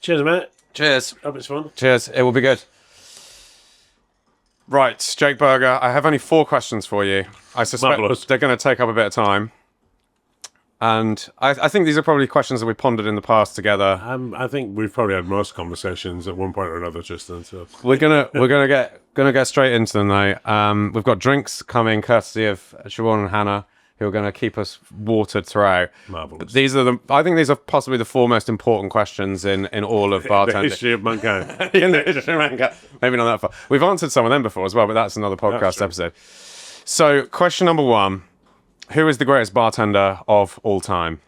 Cheers, mate. Cheers. Hope it's fun. Cheers. It will be good. Right, Jake Berger, I have only 4 questions for you. I suspect they're going to take up a bit of time. And I think these are probably questions that we pondered in the past together. I think we've probably had most conversations at one point or another, Tristan. So we're gonna get straight into them though. We've got drinks coming courtesy of Siobhan and Hannah, who are going to keep us watered throughout. Marvelous. But I think these are possibly the 4 most important questions in all of bartending. The history of mankind. In the history of mankind. Maybe not that far. We've answered some of them before as well, but that's another podcast episode. So, question number 1. Who is the greatest bartender of all time?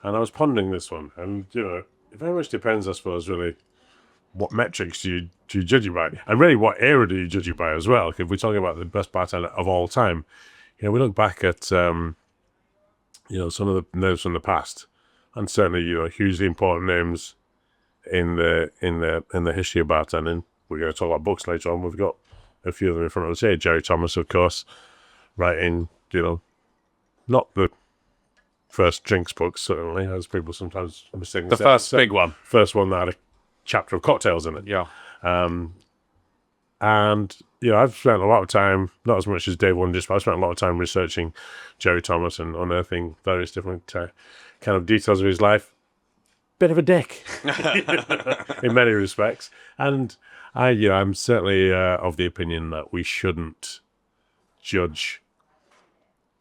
And I was pondering this one, and it very much depends, I suppose, really, what metrics do you judge you by, and really what era do you judge you by as well? If we're talking about the best bartender of all time, we look back at some of the names from the past, and certainly hugely important names in the history of bartending. We're going to talk about books later on. We've got a few of them in front of us here. Jerry Thomas, of course, writing not the first drinks books, certainly, as people sometimes mistake. The first big one. First one that had a chapter of cocktails in it. Yeah. And, I've spent a lot of time, not as much as Dave Wonders, but I've spent a lot of time researching Jerry Thomas and unearthing various different kind of details of his life. Bit of a dick in many respects. And I'm certainly of the opinion that we shouldn't judge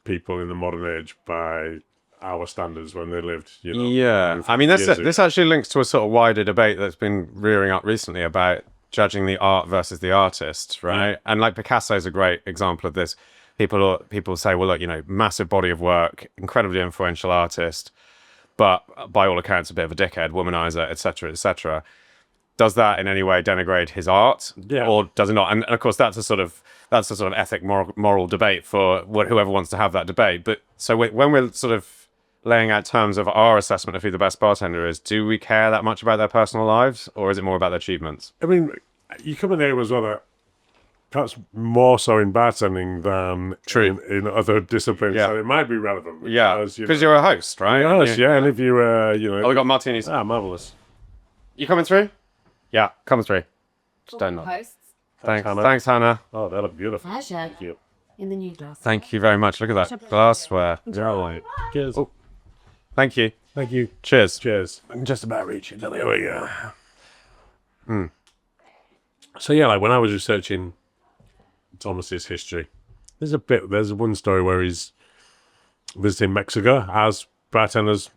people in the modern age by our standards when they lived. Yeah, I mean this actually links to a sort of wider debate that's been rearing up recently about judging the art versus the artist, right? Yeah. And like Picasso's a great example of this. People say, well, look, massive body of work, incredibly influential artist, but by all accounts a bit of a dickhead, womanizer, etc., etc. Does that in any way denigrate his art, or does it not? And of course, that's a sort of ethic moral debate for whoever wants to have that debate. But so when we're sort of laying out terms of our assessment of who the best bartender is, do we care that much about their personal lives, or is it more about their achievements? I mean, you come in there as well that perhaps more so in bartending than in other disciplines. Yeah. So it might be relevant. Yeah, because you're a host, right? You're a host, yeah. And if you, Oh, we got martinis. Ah, marvellous. You coming through? Yeah, coming through. Just don't know. Hosts. Thanks, Hannah. Oh, they look beautiful. Sasha. Thank you. In the new glass. Thank you very much. Look at that glassware. Yeah, cheers. Oh, thank you. Thank you. Cheers. Cheers. I'm just about reaching. There we go. So yeah, when I was researching Thomas's history, there's one story where he's visiting Mexico, as bartenders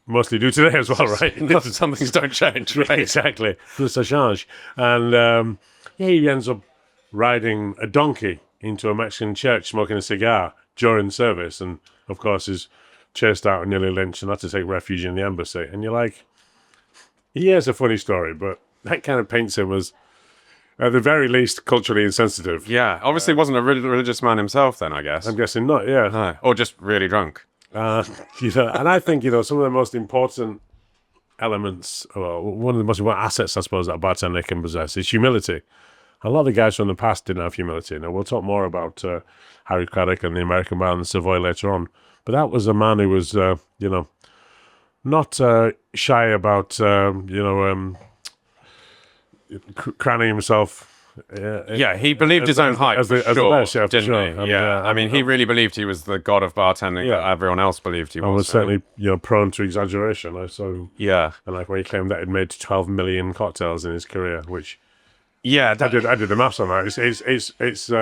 mostly do today as well, right? Some things don't change, right? Exactly. Ça change. And he ends up riding a donkey into a Mexican church smoking a cigar during service, and of course is chased out and nearly lynched and had to take refuge in the embassy. And you're like, he has a funny story, but that kind of paints him as, at the very least, culturally insensitive. Yeah, obviously wasn't a religious man himself then, I guess. I'm guessing not, yeah. No. Or just really drunk. And I think, some of the most important elements, or one of the most important assets, I suppose, that a bartender can possess is humility. A lot of the guys from the past didn't have humility. Now, we'll talk more about Harry Craddock and the American bar in Savoy later on. But that was a man who was, not shy about, crowning himself. He believed his own hype, as the best, yeah, didn't sure. he? Yeah, I mean, he really believed he was the god of bartending that everyone else believed he was. I was certainly, prone to exaggeration. And like when he claimed that he'd made 12 million cocktails in his career, which I did the maths on that. It's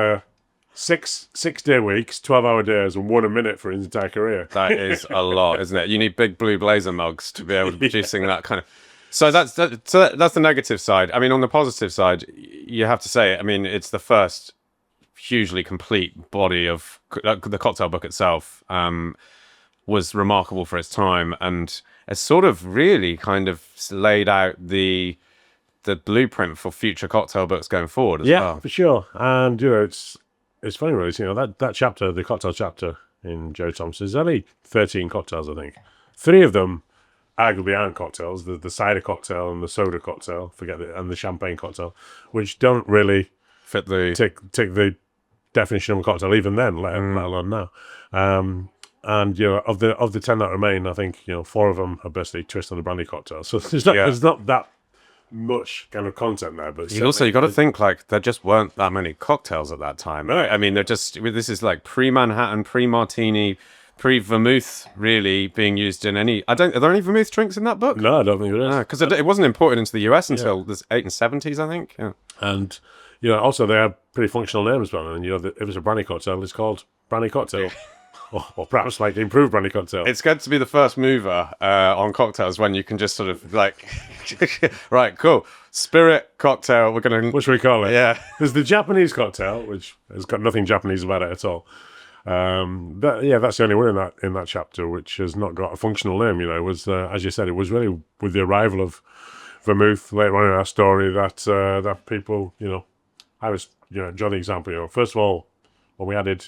6 day weeks, 12-hour days, and 1 a minute for his entire career. That is a lot, isn't it? You need big blue blazer mugs to be able to be producing that kind of. So that's the negative side. I mean, on the positive side, you have to say, I mean, it's the first hugely complete body of the cocktail book itself. Was remarkable for its time, and it's sort of really kind of laid out the blueprint for future cocktail books going forward as well. Yeah, for sure. And it's funny, really. That chapter, the cocktail chapter in Jerry Thomas, is only 13 cocktails, I think. 3 of them arguably aren't cocktails. The cider cocktail and the soda cocktail, and the champagne cocktail, which don't really fit the take the definition of a cocktail even then, let alone now. And of the 10 that remain, I think 4 of them are basically twist on the brandy cocktail. So there's not that much kind of content there. But you got to think, like, there just weren't that many cocktails at that time. Right? I mean, this is like pre-Manhattan, pre-Martini, pre-vermouth, really being used in any. Are there any vermouth drinks in that book? No, I don't think there is. Because it wasn't imported into the US until the 1870s, I think. Yeah. And also they have pretty functional names, man. And if it's a brandy cocktail, it's called brandy cocktail. Or perhaps like improved brandy cocktail. It's good to be the first mover on cocktails when you can just sort of like, right, cool. Spirit cocktail, we're going to... What should we call it? Yeah. There's the Japanese cocktail, which has got nothing Japanese about it at all. That's the only one in that chapter which has not got a functional name. It was, as you said, it was really with the arrival of vermouth later on in our story that people, I was, draw the example, first of all, when we added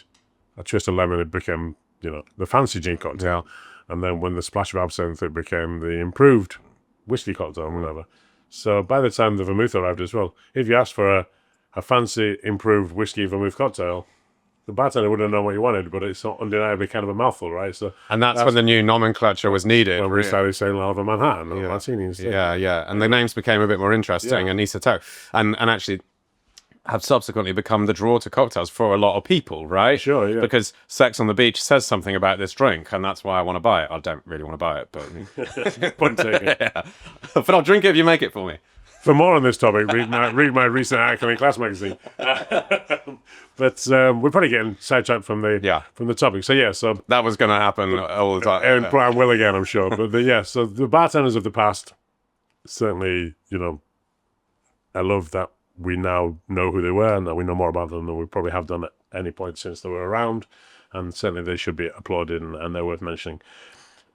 a twist of lemon, it became, the fancy gin cocktail. Yeah. And then when the splash of absinthe, it became the improved whiskey cocktail and whatever. So by the time the vermouth arrived as well, if you asked for a fancy improved whiskey vermouth cocktail, the bartender wouldn't know what you wanted, but it's undeniably kind of a mouthful, right? So that's when the new nomenclature was needed. When we started saying Lava Manhattan or Martini instead. Yeah. And the names became a bit more interesting and esoteric. And actually have subsequently become the draw to cocktails for a lot of people, right? Sure, yeah. Because Sex on the Beach says something about this drink, and that's why I want to buy it. I don't really want to buy it, but Point taken. Yeah. But I'll drink it if you make it for me. For more on this topic, read my recent article in Class magazine. But we're probably getting sidetracked from the topic. So that was going to happen all the time. And plan will again, I'm sure. But so the bartenders of the past, certainly, I love that we now know who they were and that we know more about them than we probably have done at any point since they were around. And certainly they should be applauded and they're worth mentioning.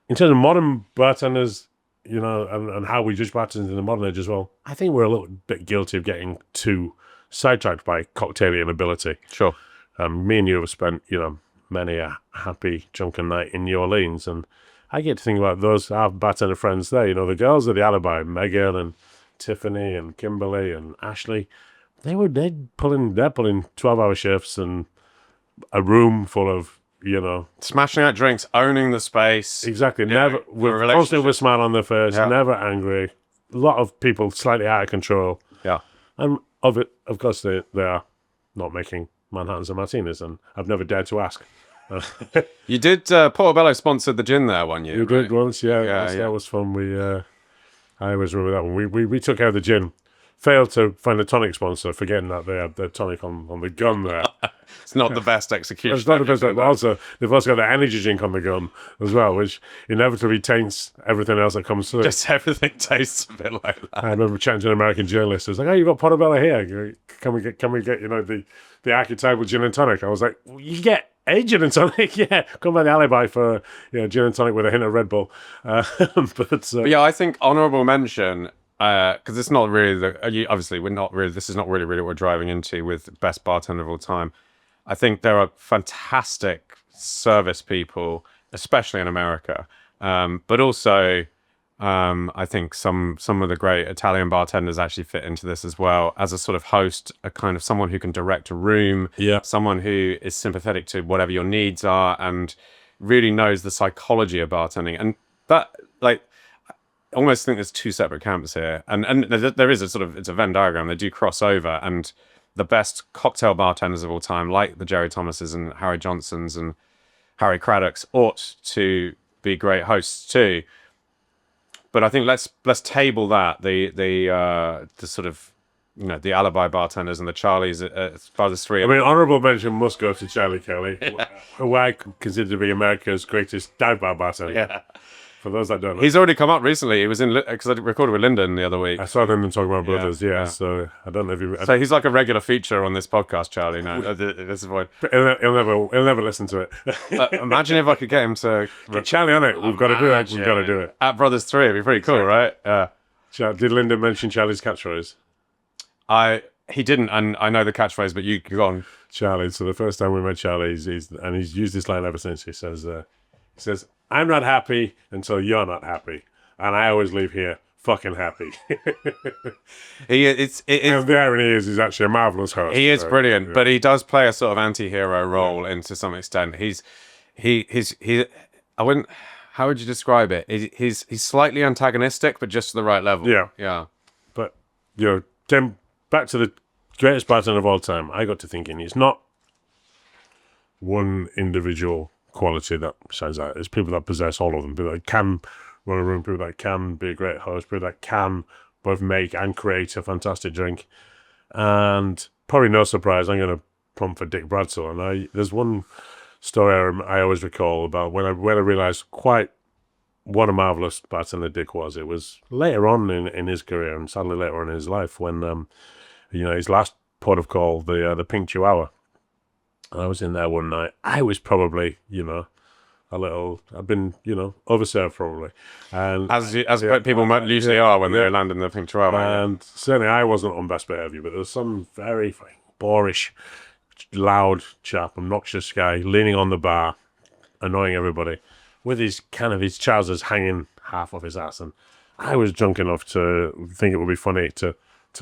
In terms of modern bartenders, and how we judge bartenders in the modern age as well, I think we're a little bit guilty of getting too sidetracked by cocktailing ability. Sure. Me and you have spent, many a happy drunken night in New Orleans, and I get to think about our bartender friends there. The girls of the Alibi, Megan and Tiffany and Kimberly and Ashley, they're pulling 12-hour shifts and a room full of smashing out drinks, owning the space. Never constantly with a smile on their face, never angry. A lot of people slightly out of control. Yeah, and of course they are not making Manhattans and Martinis, and I've never dared to ask. You did. Portobello sponsored the gin there one year. You did once, yeah. That was fun. I always remember that one. We took out the gin. Failed to find a tonic sponsor, forgetting that they had the tonic on the gun there. It's not the best execution. It's not the best. Also, they've also got the energy drink on the gun as well, which inevitably taints everything else that comes through. Just everything tastes a bit like that. I remember chatting to an American journalist. It was like, "Oh, you've got Portobello here. Can we get the archetypal gin and tonic?" I was like, well, "You get a gin and tonic, yeah. Come by the Alibi for gin and tonic with a hint of Red Bull." But I think honourable mention. Because it's not really obviously we're not really. This is not really what we're driving into with best bartender of all time. I think there are fantastic service people, especially in America, but also I think some of the great Italian bartenders actually fit into this as well as a sort of host, a kind of someone who can direct a room, someone who is sympathetic to whatever your needs are and really knows the psychology of bartending, and that I almost think there's two separate camps here, and there is it's a Venn diagram. They do cross over, and the best cocktail bartenders of all time, like the Jerry Thomases and Harry Johnsons and Harry Craddocks, ought to be great hosts too. But I think let's table that the sort of the Alibi bartenders and the Charlies, Brothers 3. I mean, honourable mention must go to Charlie Kelly, who I consider to be America's greatest dive bar bartender. Yeah. For those that don't know. He's already come up recently. He was in, because I recorded with Lyndon the other week. I saw Lyndon talking about brothers, so I don't know if you... So he's like a regular feature on this podcast, Charlie, now, at this point. He'll never listen to it. Imagine if I could get him to... Get Charlie on it. We've got to do it. We've got to do it. At Brothers 3, it'd be pretty cool, right? Did Lyndon mention Charlie's catchphase? He didn't, and I know the catchphrase, but you go on. Charlie, so the first time we met Charlie, he's used this line ever since. He says, "I'm not happy until you're not happy, and I always leave here fucking happy." And the irony is, he's actually a marvelous host. He is brilliant, but he does play a sort of anti-hero role to some extent. He's I wouldn't. How would you describe it? He's slightly antagonistic, but just to the right level. Yeah. But back to the greatest bartender of all time, I got to thinking it's not one individual quality that shines out. It's people that possess all of them. People that can run a room, people that can be a great host, people that can both make and create a fantastic drink. And probably no surprise, I'm going to plump for Dick Bradsell. And there's one story I always recall about when I realised quite what a marvellous bartender Dick was. It was later on in his career, and sadly later on in his life, when his last port of call, the Pink Chihuahua. I was in there one night. I was probably, I've been, overserved probably. And as people usually are when they land in the Pink Chihuahua. And certainly I wasn't on best behaviour, but there was some very boorish, loud chap, obnoxious guy, leaning on the bar, annoying everybody, with his trousers hanging half off his ass. And I was drunk enough to think it would be funny to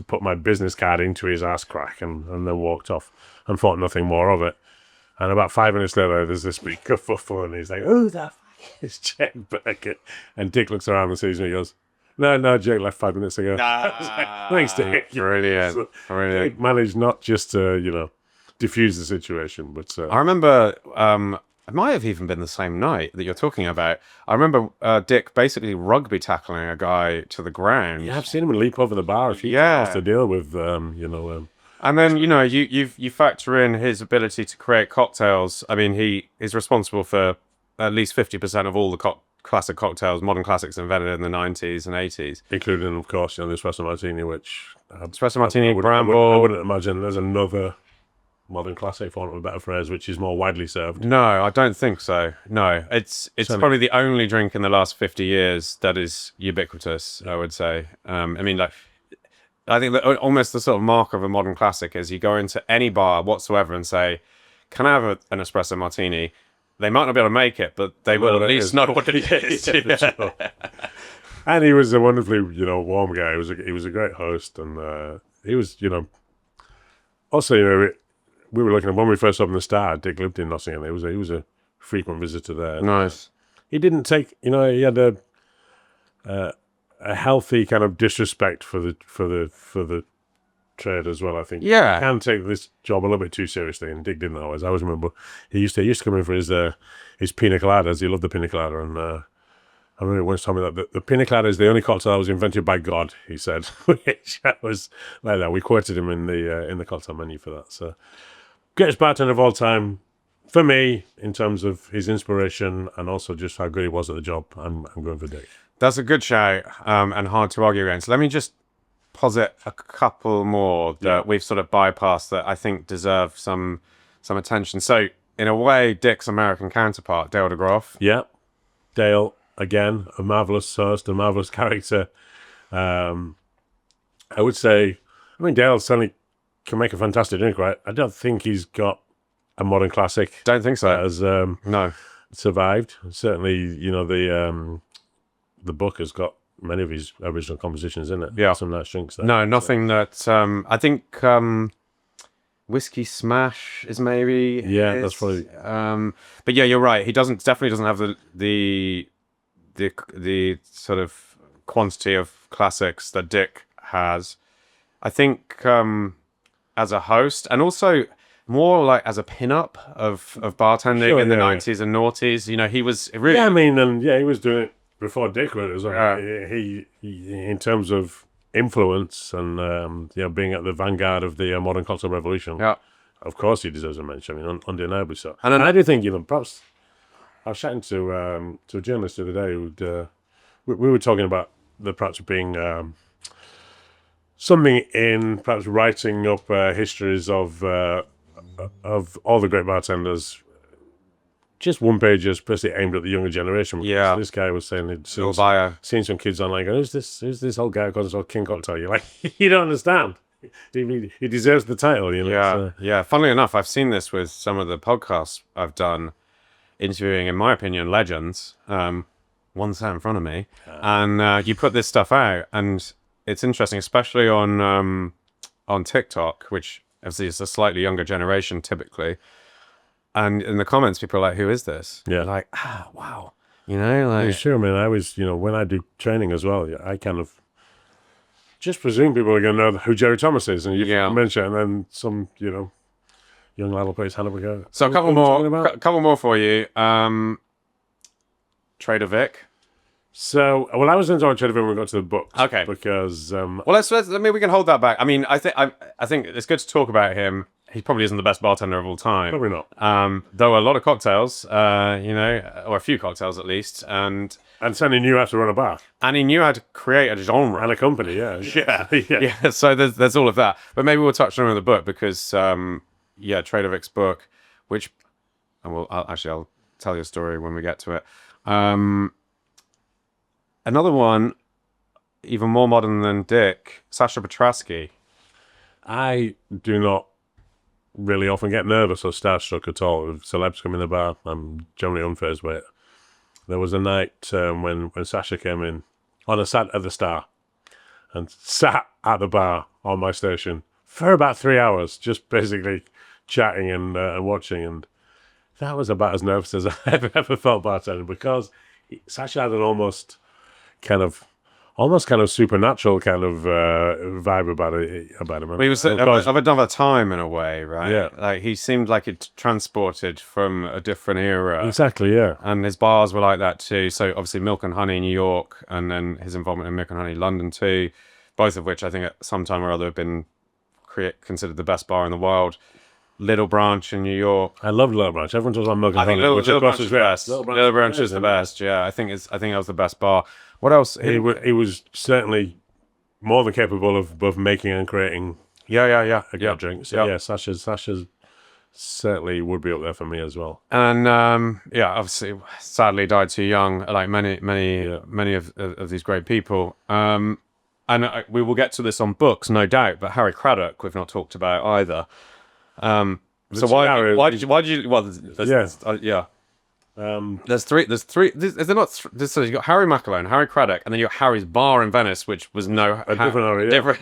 put my business card into his ass crack and then walked off and thought nothing more of it. And about 5 minutes later, there's this big kerfuffle, and he's like, "Who the fuck is Jake Beckett?" And Dick looks around and sees me and goes, No, Jake left 5 minutes ago. Like, thanks, Dick. Brilliant. So Brilliant. Dick managed not just to, diffuse the situation, but... I remember, it might have even been the same night that you're talking about. I remember Dick basically rugby tackling a guy to the ground. Yeah, I've seen him leap over the bar a few times to deal with, And then, you factor in his ability to create cocktails. I mean, he is responsible for at least 50% of all the classic cocktails, modern classics invented in the 90s and 80s. Including, of course, the Espresso Martini, which... Espresso Martini, Rumbold. I wouldn't imagine there's another modern classic, for want of a better phrase, which is more widely served. No, I don't think so. No, it's probably the only drink in the last 50 years that is ubiquitous, I would say. I think that almost the sort of mark of a modern classic is you go into any bar whatsoever and say, "Can I have an espresso martini?" They might not be able to make it, but they will at least know what it is. Sure. And he was a wonderfully, warm guy. He was a great host, and he was, also, we were looking at when we first opened the Star. Dick lived in Nottingham. He was a frequent visitor there. Nice. He didn't take, he had a healthy kind of disrespect for the trade as well. I think. Yeah. You can take this job a little bit too seriously, and Dick didn't always. I always remember he used to come in for his Pina Coladas. He loved the Pina Colada, and I remember he once told me that the Pina Colada is the only cocktail that was invented by God. He said, which was like that. We quoted him in the cocktail menu for that. So, greatest bartender of all time for me in terms of his inspiration and also just how good he was at the job. I'm going for Dick. That's a good shout, and hard to argue against. Let me just posit a couple more that we've sort of bypassed that I think deserve some attention. So, in a way, Dick's American counterpart, Dale DeGroff. Yeah. Dale, again, a marvellous host, a marvellous character. I would say, Dale certainly can make a fantastic drink, right? I don't think he's got a modern classic. Don't think so. That has No. survived. Certainly, the book has got many of his original compositions in it. Yeah. Some nice drinks there. No, nothing that... I think Whiskey Smash is maybe... Yeah, that's probably... but yeah, you're right. He definitely doesn't have the sort of quantity of classics that Dick has. I think as a host, and also more like as a pin-up of bartending in the 90s and noughties. He was really... Yeah, he was doing it before Dick really as well. He in terms of influence and being at the vanguard of the modern cocktail revolution. Yeah, of course he deserves a mention. Undeniably so. And I do think perhaps I was chatting to a journalist the other day who'd we were talking about there perhaps being something in perhaps writing up histories of all the great bartenders. Just one page is basically aimed at the younger generation. Yeah. This guy was saying he'd seen some kids online going, who's this old guy called King Cocktail? You're like, you don't understand. He deserves the title, Yeah, yeah. Funnily enough, I've seen this with some of the podcasts I've done, interviewing, in my opinion, legends. One sat in front of me. And you put this stuff out, and it's interesting, especially on TikTok, which obviously is a slightly younger generation typically. And in the comments, people are like, who is this? Yeah. Like, wow. Like... Yeah, sure, I was, when I do training as well, I kind of just presume people are going to know who Jerry Thomas is, and you Yeah. mention, and then some, young lad will plays Hannah-Sharman. So a couple more for you. Trader Vic. So, well, I was enjoying Trader Vic when we got to the books. Okay. Because Well, let's we can hold that back. I mean, I think it's good to talk about him. He probably isn't the best bartender of all time. probably not. Though a lot of cocktails, or a few cocktails at least, and And he knew how to run a bar he knew how to create a genre. and a company. Yeah. Yeah, so there's all of that. But maybe we'll touch on it in the book because, Trader Vic's book, which, and I'll tell you a story when we get to it. Another one, even more modern than Dick, Sasha Petraske. I do not really often get nervous or starstruck at all. If celebs come in the bar, I'm generally unfazed by it. There was a night when Sasha came in on a sat at the Star and sat at the bar on my station for about 3 hours, just basically chatting and watching. And that was about as nervous as I ever felt bartending, because Sasha had an almost kind of supernatural kind of vibe about him. Well, he was of another time in a way, right? Yeah. Like he seemed like it transported from a different era. Exactly, yeah. And his bars were like that too. So obviously Milk and Honey New York, and then his involvement in Milk and Honey London too, both of which I think at some time or other have been considered the best bar in the world. Little Branch in New York. I loved Little Branch. Everyone talks about Milk and Honey. Little Branch is the best. Little Branch is the best. Yeah, I think that was the best bar. What else? He was certainly more than capable of both making and creating. Yeah. A drink. So yeah, Sasha's certainly would be up there for me as well. And obviously, sadly died too young, like many of these great people. And we will get to this on books, no doubt. But Harry Craddock, we've not talked about either. So why did you? Well, there's three. Is there not? So you got Harry Macalone, Harry Craddock, and then you got Harry's Bar in Venice, which was different area. Different.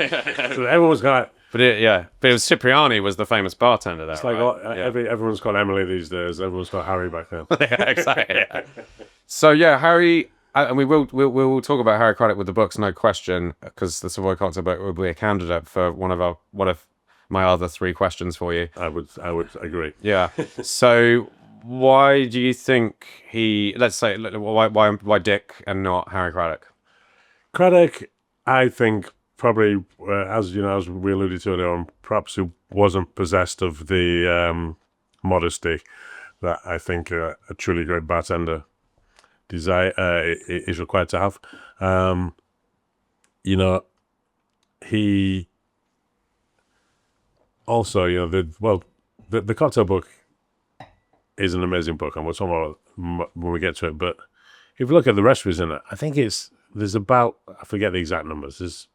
So everyone's got. But it was Cipriani was the famous bartender there. It's like everyone's called Emily these days. Everyone's called Harry back then. Yeah, exactly. Yeah. So Harry, and we'll talk about Harry Craddock with the books, no question, because the Savoy Cocktail book will be a candidate for one of my other three questions for you. I would agree. Yeah. So why do you think why Dick and not Harry Craddock? Craddock, I think probably as we alluded to earlier on, perhaps he wasn't possessed of the modesty that I think a truly great bartender is required to have. He also, the cocktail book is an amazing book, and we'll talk about when we get to it. But if you look at the recipes in it, I think there's about, I forget the exact numbers, there's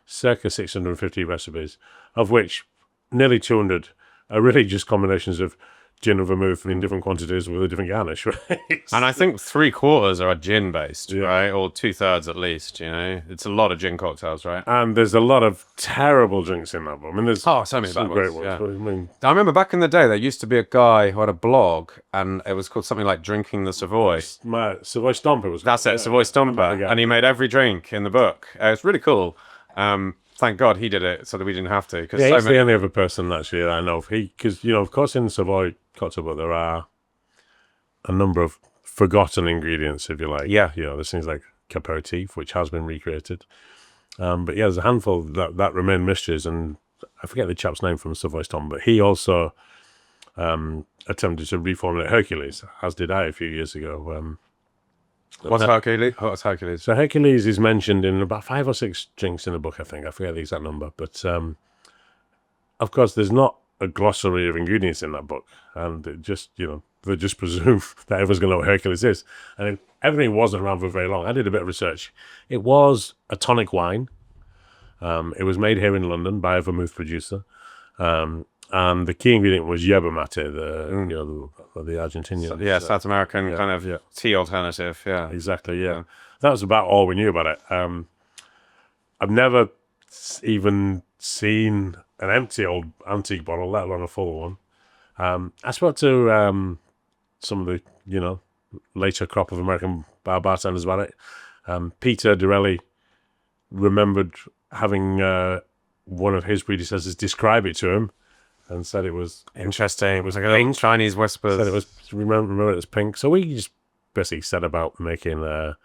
circa 650 recipes, of which nearly 200 are really just combinations of gin and vermouth in different quantities with a different garnish, right? And I think 3/4 are gin based, right? Or 2/3 at least, It's a lot of gin cocktails, right? And there's a lot of terrible drinks in that book. I mean, there's so many some bad great ones. ones. Yeah. I remember back in the day, there used to be a guy who had a blog, and it was called something like Drinking the Savoy. Savoy Stomper was. That's it, Savoy Stomper. And he made every drink in the book. It's really cool. Thank God he did it so that we didn't have to. He's the only other person actually that I know. Because of course, in the Savoy Cocktail book there are a number of forgotten ingredients, if you like. Yeah. There's things like aperitif, which has been recreated. But there's a handful that remain mysteries, and I forget the chap's name from Savoy Stomp, but he also attempted to reformulate Hercules, as did I a few years ago. What's Hercules? So Hercules is mentioned in about 5 or 6 drinks in the book, I think. I forget the exact number. But, of course, there's not a glossary of ingredients in that book. And they just presume that everyone's going to know what Hercules is. And everything wasn't around for very long. I did a bit of research. It was a tonic wine. It was made here in London by a vermouth producer. And the key ingredient was yerba mate, the Argentinian. South American kind of tea alternative. Yeah, exactly. Yeah, that was about all we knew about it. I've never even seen an empty old antique bottle, let alone a full one. I spoke to some of the later crop of American bartenders about it. Peter Dorelli remembered having one of his predecessors describe it to him, and said it was interesting. It was like a Chinese whispers. Said it was remember it was pink. So we just basically set about making a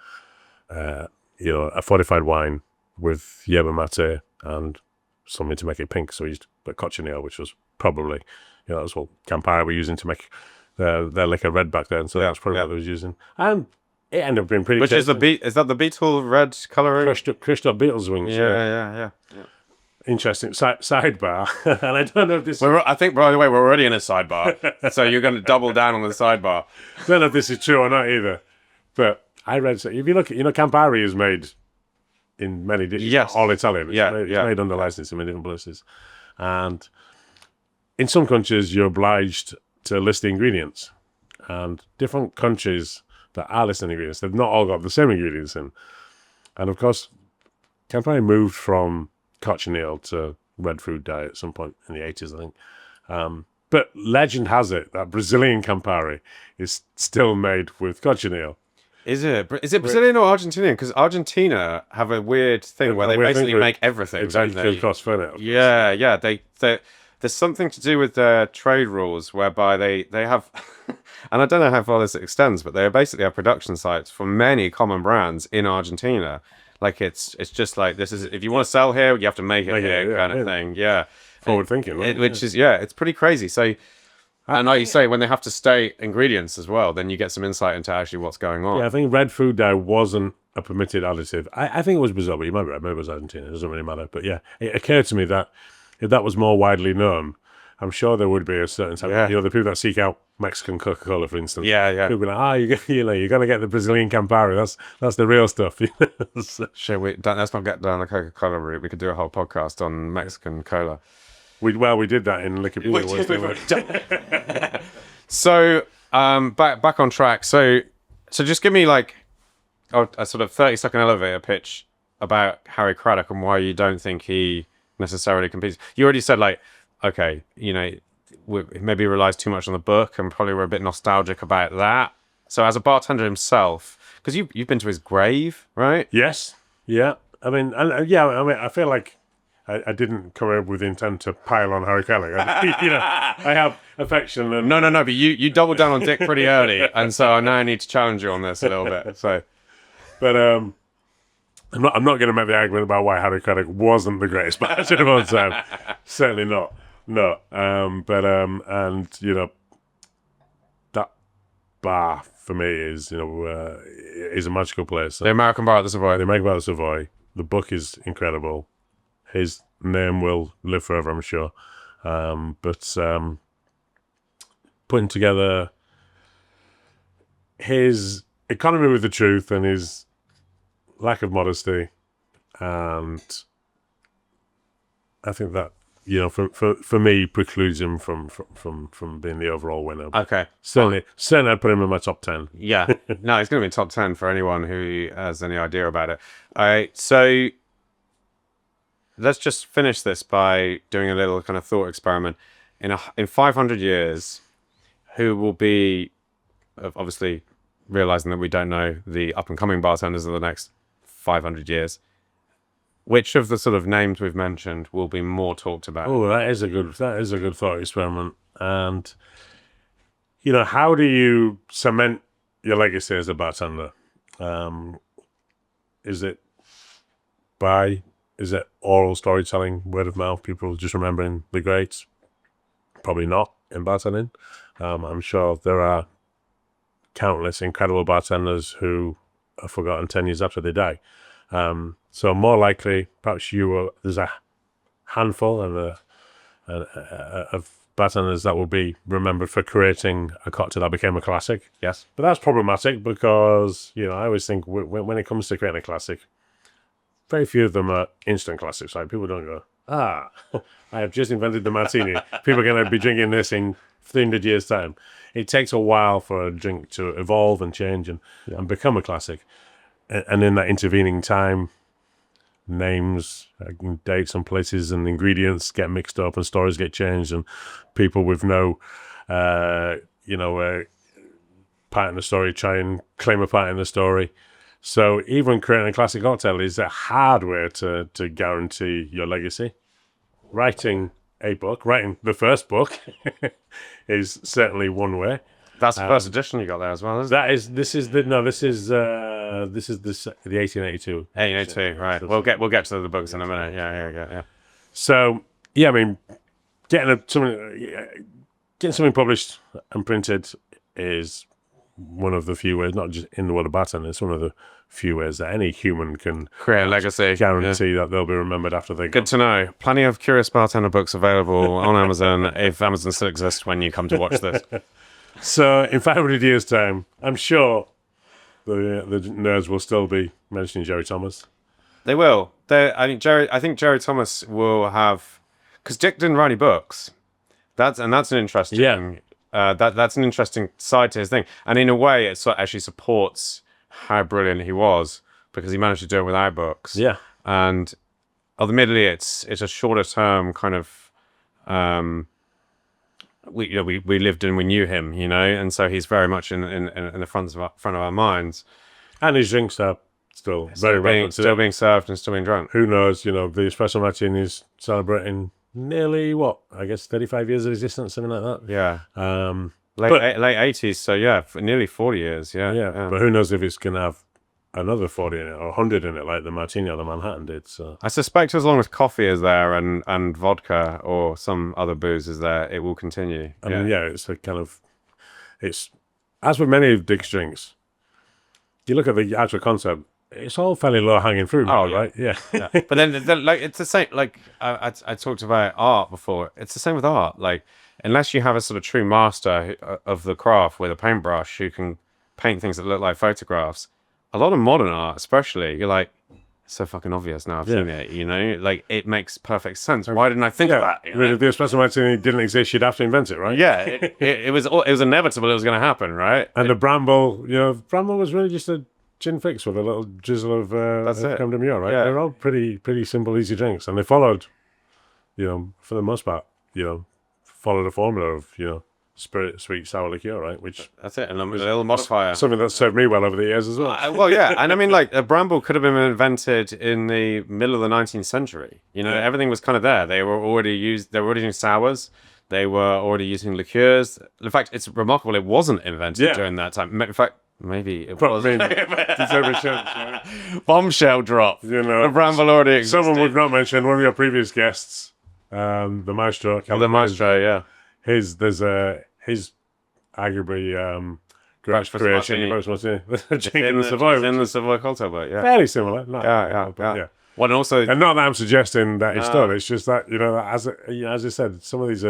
fortified wine with yerba mate and something to make it pink. So we used cochineal, which was probably that was what Campari were using to make their liquor red back then. So that's probably what they was using, and it ended up being pretty. Which tasty. Is that the beetle red colouring? Crushed up beetle's wings. Yeah. Interesting sidebar, and I don't know if this. I think, by the way, we're already in a sidebar, so you're going to double down on the sidebar. I don't know if this is true or not either, but I read. If you look at, Campari is made in many all Italian. It's made under license in many different places, and in some countries you're obliged to list the ingredients, and different countries that are listing ingredients, they've not all got the same ingredients in, and of course, Campari moved from cochineal to red food dye at some point in the 80s, I think. But legend has it that Brazilian Campari is still made with cochineal. Is it Brazilian or Argentinian? Because Argentina have a weird thing where they basically make everything, don't they? Yeah. There's something to do with their trade rules whereby they have, and I don't know how far this extends, but they basically have production sites for many common brands in Argentina. Like it's just like, this is, if you want to sell here, you have to make it here, kind of thing. Yeah. Forward thinking, right? It's pretty crazy. So, and like you say, when they have to state ingredients as well, then you get some insight into actually what's going on. Yeah, I think red food dye wasn't a permitted additive. I think it was Brazil, but you might be right. Maybe it was Argentina. It doesn't really matter. But yeah, it occurred to me that if that was more widely known, I'm sure there would be a certain type. The people that seek out Mexican Coca-Cola, for instance. Yeah. People be like, you're gonna get the Brazilian Campari. That's the real stuff. Shit, let's not get down the Coca-Cola route. We could do a whole podcast on Mexican cola. We did that in Liquor. So back on track. So just give me like a sort of 30-second elevator pitch about Harry Craddock and why you don't think he necessarily competes. You already said like, okay, maybe relies too much on the book and probably we're a bit nostalgic about that. So as a bartender himself, because you've been to his grave, right? Yes. Yeah. I feel like I didn't come here with intent to pile on Harry Craddock. I have affection. And... No. But you doubled down on Dick pretty early, and so I now need to challenge you on this a little bit. So, but I'm not going to make the argument about why Harry Craddock wasn't the greatest bartender of all time. Certainly not. No. That bar for me is is a magical place. The American Bar at the Savoy. The American Bar at the Savoy. The book is incredible. His name will live forever, I'm sure. But putting together his economy with the truth and his lack of modesty, and I think that for me precludes him from being the overall winner. Okay, certainly I'd put him in my top 10. Yeah, no, he's going to be top 10 for anyone who has any idea about it. All right, so let's just finish this by doing a little kind of thought experiment. In 500 years, who will be, obviously realizing that we don't know the up and coming bartenders of the next 500 years, which of the sort of names we've mentioned will be more talked about? Oh, that is a good thought experiment. And how do you cement your legacy as a bartender? Is it oral storytelling, word of mouth, people just remembering the greats? Probably not in bartending. I'm sure there are countless incredible bartenders who are forgotten 10 years after they die. So more likely, perhaps there's a handful of bartenders that will be remembered for creating a cocktail that became a classic. Yes. But that's problematic because, I always think when it comes to creating a classic, very few of them are instant classics. Like people don't go, I have just invented the martini. People are going to be drinking this in 300 years' time. It takes a while for a drink to evolve and change and become a classic. And in that intervening time, names, dates and places and ingredients get mixed up and stories get changed and people with no, part in the story try and claim a part in the story. So even creating a classic cocktail is a hard way to guarantee your legacy. Writing the first book is certainly one way. That's the first edition you got there as well, isn't it? This is the 1882. 1882, right. We'll get to the books in a minute. Yeah. So yeah, I mean, getting something published and printed is one of the few ways, not just in the world of bartending, it's one of the few ways that any human can create a legacy, guarantee that they'll be remembered after they go. Good to know. Plenty of Curious Bartender books available on Amazon, if Amazon still exists when you come to watch this. So in 500 years' time, I'm sure the nerds will still be mentioning Jerry Thomas. They will. I think Jerry Thomas will have, because Dick didn't write any books. That's an interesting. Yeah. That's an interesting side to his thing, and in a way, it actually supports how brilliant he was because he managed to do it without books. Yeah, and admittedly, it's a shorter term kind of. We lived and we knew him, and so he's very much in the front of our minds. And his drinks are still very relevant. Still being served and still being drunk. Who knows? The Espresso Martini is celebrating nearly 35 years of existence, something like that. Yeah. Late 80s, so yeah, for nearly 40 years. Yeah. But who knows if it's going to have another 40 in it or 100 in it, like the Martini or the Manhattan did. So I suspect as long as coffee is there and vodka or some other booze is there, it will continue. I mean, it's a kind of, it's, as with many of Dick's drinks, you look at the actual concept, it's all fairly low-hanging fruit, right? Yeah. But then, like, it's the same, like, I talked about art before. It's the same with art. Like, unless you have a sort of true master of the craft with a paintbrush who can paint things that look like photographs, a lot of modern art, especially, you're like, it's so fucking obvious now I've seen it, like, it makes perfect sense. Why didn't I think of that? If the Espresso Martini didn't exist, you'd have to invent it, right? Yeah, it was inevitable it was going to happen, right? And the Bramble, Bramble was really just a gin fix with a little drizzle of creme de mure, right? Yeah. They're all pretty simple, easy drinks. And they followed, for the most part, followed a formula of, spirit, sweet, sour liqueur, right? Which that's it, and a little modifier. Something that's served me well over the years as well. Well, yeah, and I mean, like, a Bramble could have been invented in the middle of the 19th century. Everything was kind of there. They were already using sours. They were already using liqueurs. In fact, it's remarkable it wasn't invented during that time. In fact, maybe it was. Bombshell drop. The Bramble already existed. Someone we've not mentioned, one of your previous guests, the Maestro. The Maestro, yeah. His arguably great creation, in the Savoy. In the Savoy cocktail boat, yeah. Fairly similar. Yeah. Well, and also, and not that I'm suggesting that it's done. It's just that as I said, some of these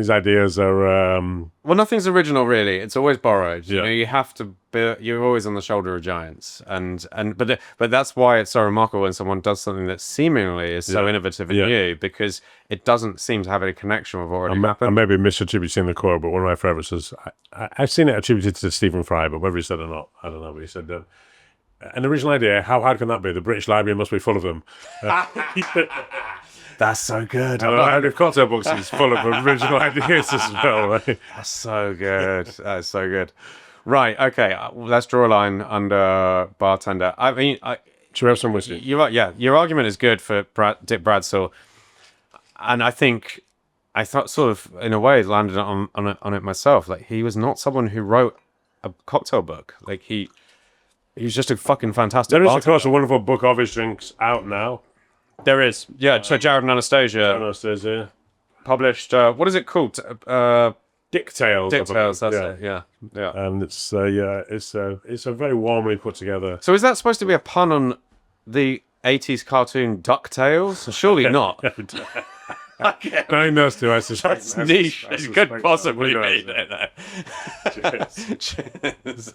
ideas are well, nothing's original really. It's always borrowed. Yeah. You have to you're always on the shoulder of giants, but that's why it's so remarkable when someone does something that seemingly is so innovative and new, because it doesn't seem to have any connection with what already happened. I may be misattributing the core, but one of my favourites is I've seen it attributed to Stephen Fry, but whether he said it or not, I don't know. But he said an original idea. How hard can that be? The British Library must be full of them. That's so good. I know, if cocktail books is full of original ideas as well, right? That's so good. That's so good. Right, okay. Let's draw a line under Bartender. I mean, should we have some whiskey? Your argument is good for Dick Bradsell, and I think I thought sort of in a way landed on it myself. Like, he was not someone who wrote a cocktail book. Like, he was just a fucking fantastic. There is, of course, a wonderful book of his drinks out now. There is, yeah. So Jared and Anastasia published. What is it called? Dick Tales. Dick Tales. That's it. Yeah. And it's a very warmly put together. So is that supposed to be a pun on the 80s cartoon DuckTales? Surely not. Knowing those two, I suspect that's niche. It could possibly be. Cheers.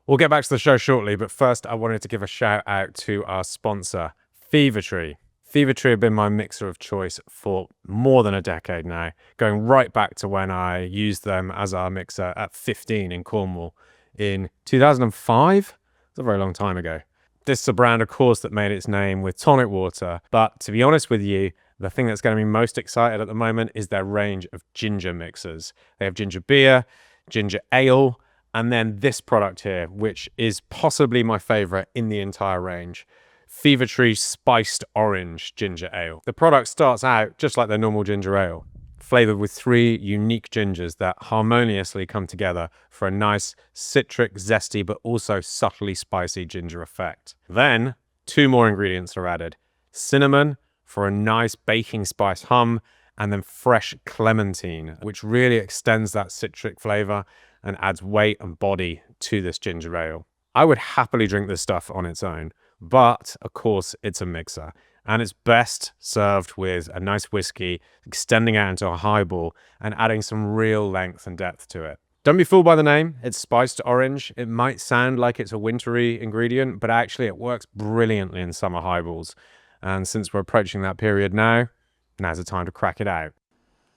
We'll get back to the show shortly, but first I wanted to give a shout out to our sponsor, Fever-Tree. Fever-Tree have been my mixer of choice for more than a decade now, going right back to when I used them as our mixer at 15 in Cornwall in 2005. It's a very long time ago. This is a brand, of course, that made its name with tonic water, but to be honest with you, the thing that's going to be most excited at the moment is their range of ginger mixers. They have ginger beer, ginger ale, And then this product here, which is possibly my favorite in the entire range. Fever Tree Spiced Orange Ginger Ale. The product starts out just like their normal ginger ale, flavored with 3 unique gingers that harmoniously come together for a nice citric, zesty, but also subtly spicy ginger effect. Then 2 more ingredients are added. Cinnamon for a nice baking spice hum, and then fresh clementine, which really extends that citric flavor and adds weight and body to this ginger ale. I would happily drink this stuff on its own, but of course it's a mixer, and it's best served with a nice whiskey, extending out into a highball and adding some real length and depth to it. Don't be fooled by the name. It's spiced orange. It might sound like it's a wintry ingredient, but actually it works brilliantly in summer highballs. And since we're approaching that period now's the time to crack it out.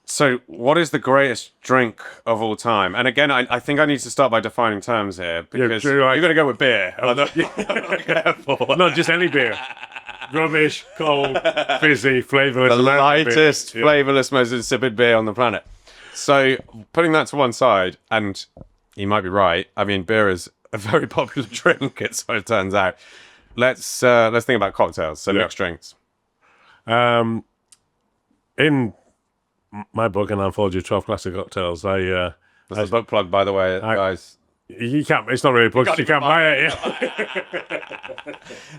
So what is the greatest drink of all time? And again, I think I need to start by defining terms here, because you're going to go with beer. Not just any beer. Rubbish, cold, fizzy, flavourless. The lightest, flavourless, most insipid beer on the planet. So putting that to one side, and you might be right, I mean, beer is a very popular drink, so it turns out. Let's think about cocktails, so mixed drinks. In my book, An Anthology of 12 Classic Cocktails, That's a book plug, by the way, guys. You can't, it's not really a book, you can't buy it.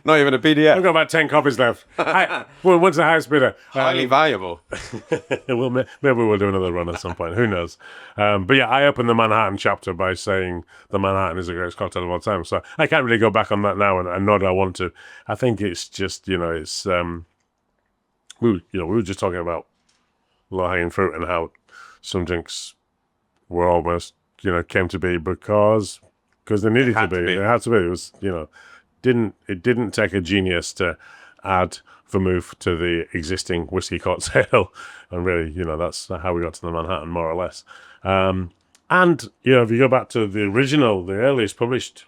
Not even a PDF. I've got about 10 copies left. Well, what's the highest bidder? Highly valuable. Maybe we'll do another run at some point. Who knows? But yeah, I opened the Manhattan chapter by saying the Manhattan is the greatest cocktail of all time. So I can't really go back on that now, and nor do I want to. I think it's just, it's we were just talking about low-hanging fruit and how some drinks were almost came to be because they needed to be. It had to be. It was it didn't take a genius to add vermouth to the existing whiskey cocktail, and really that's how we got to the Manhattan, more or less. And if you go back to the earliest published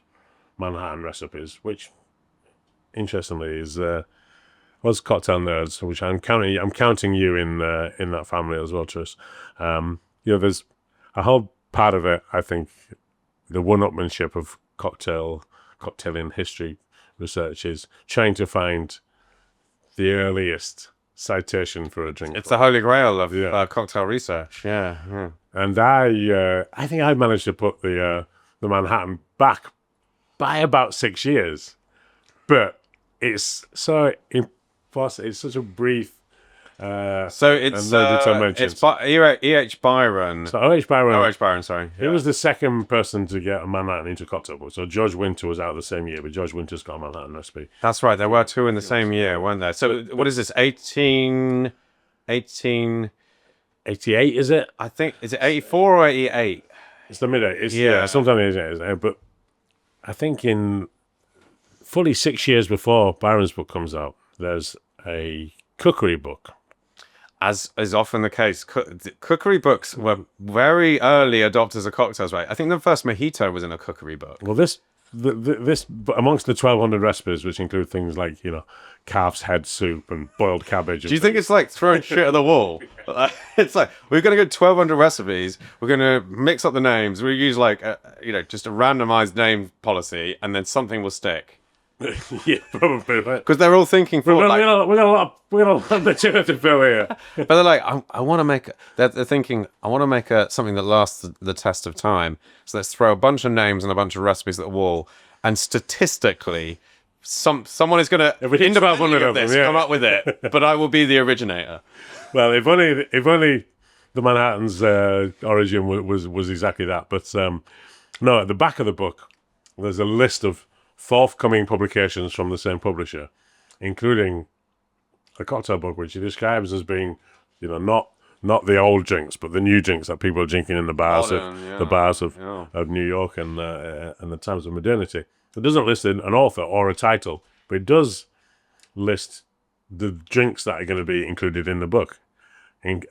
Manhattan recipes, which interestingly was Cocktail Nerds, which I'm counting you in that family as well, Tris. There's a whole part of it, I think, the one-upmanship of cocktailing history research is trying to find the earliest citation for a drink. It's the holy grail of cocktail research. Yeah. And I think I managed to put the Manhattan back by about 6 years, but it's so impossible. It's such a brief. So it's E.H. Byron. So O.H. Byron, sorry. He was the second person to get a Manhattan into a cocktail book. So George Winter was out the same year, but George Winter's got a Manhattan recipe. That's right. There were 2 in the same year, weren't there? So what is this? 1888, is it? I think, is it 84 or 88? It's the mid-80s. Yeah, sometime in the 80s. But I think in fully 6 years before Byron's book comes out, there's a cookery book. As is often the case, cookery books were very early adopters of cocktails, right? I think the first mojito was in a cookery book. Well, this amongst the 1,200 recipes, which include things like calf's head soup and boiled cabbage. Do you think it's like throwing shit at the wall? It's like we're gonna go 1,200 recipes. We're gonna mix up the names. We use just a randomized name policy, and then something will stick. Yeah, probably. Because they're all thinking for we got a lot of material to fill here. But they're like, I want to make. They're thinking, I want to make something that lasts the test of time. So let's throw a bunch of names and a bunch of recipes at the wall, and statistically, someone is going to hint about one of them, come up with it. But I will be the originator. Well, if only the Manhattan's origin was exactly that. But no, at the back of the book, there's a list of forthcoming publications from the same publisher, including a cocktail book which he describes as being, not the old drinks, but the new drinks that people are drinking in the bars of New York and the times of modernity. It doesn't list an author or a title, but it does list the drinks that are going to be included in the book,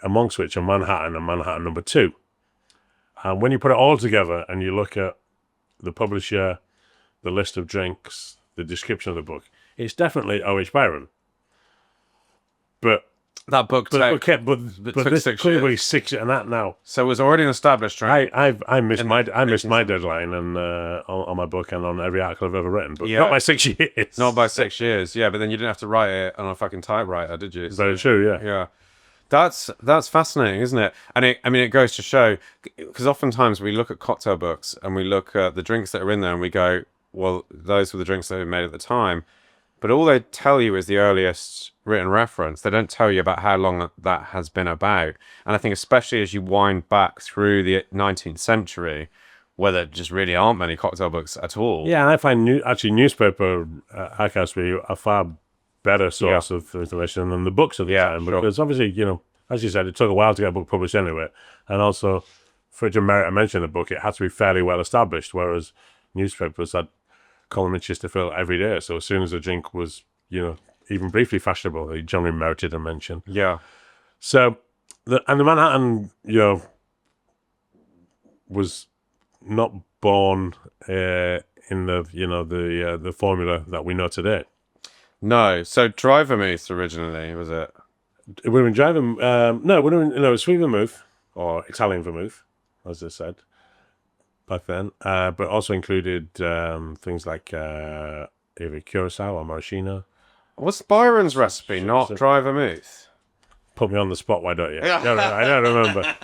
amongst which are Manhattan and Manhattan number 2. And when you put it all together and you look at the publisher, the list of drinks, the description of the book, it's definitely O.H. Byron. But That book but took, okay, but took this 6 clearly years. 6 and that now. So it was already an established trend. I missed my deadline and on my book and on every article I've ever written, but Yeah. not by 6 years. Not by 6 years, yeah. But then you didn't have to write it on a fucking typewriter, did you? Very true, yeah. Yeah, that's fascinating, isn't it? And it goes to show, because oftentimes we look at cocktail books and we look at the drinks that are in there and we go, well, those were the drinks that were made at the time. But all they tell you is the earliest written reference. They don't tell you about how long that has been about. And I think especially as you wind back through the 19th century, where there just really aren't many cocktail books at all. Yeah, and I find newspaper archives to be a far better source of information than the books of the time. Because obviously, as you said, it took a while to get a book published anyway. And also, for it to merit a mention in the book, it had to be fairly well established, whereas newspapers had column inches to fill every day. So as soon as a drink was, even briefly fashionable, they generally merited a mention. Yeah. So, the Manhattan, was not born in the formula that we know today. No. So dry vermouth originally, was it? It would have been dry vermouth. No, it would have been, it was sweet vermouth or Italian vermouth, as they said back then, but also included things like either Curacao or Maraschino. What's Byron's recipe? Not dry vermouth. Put me on the spot, why don't you? I don't remember.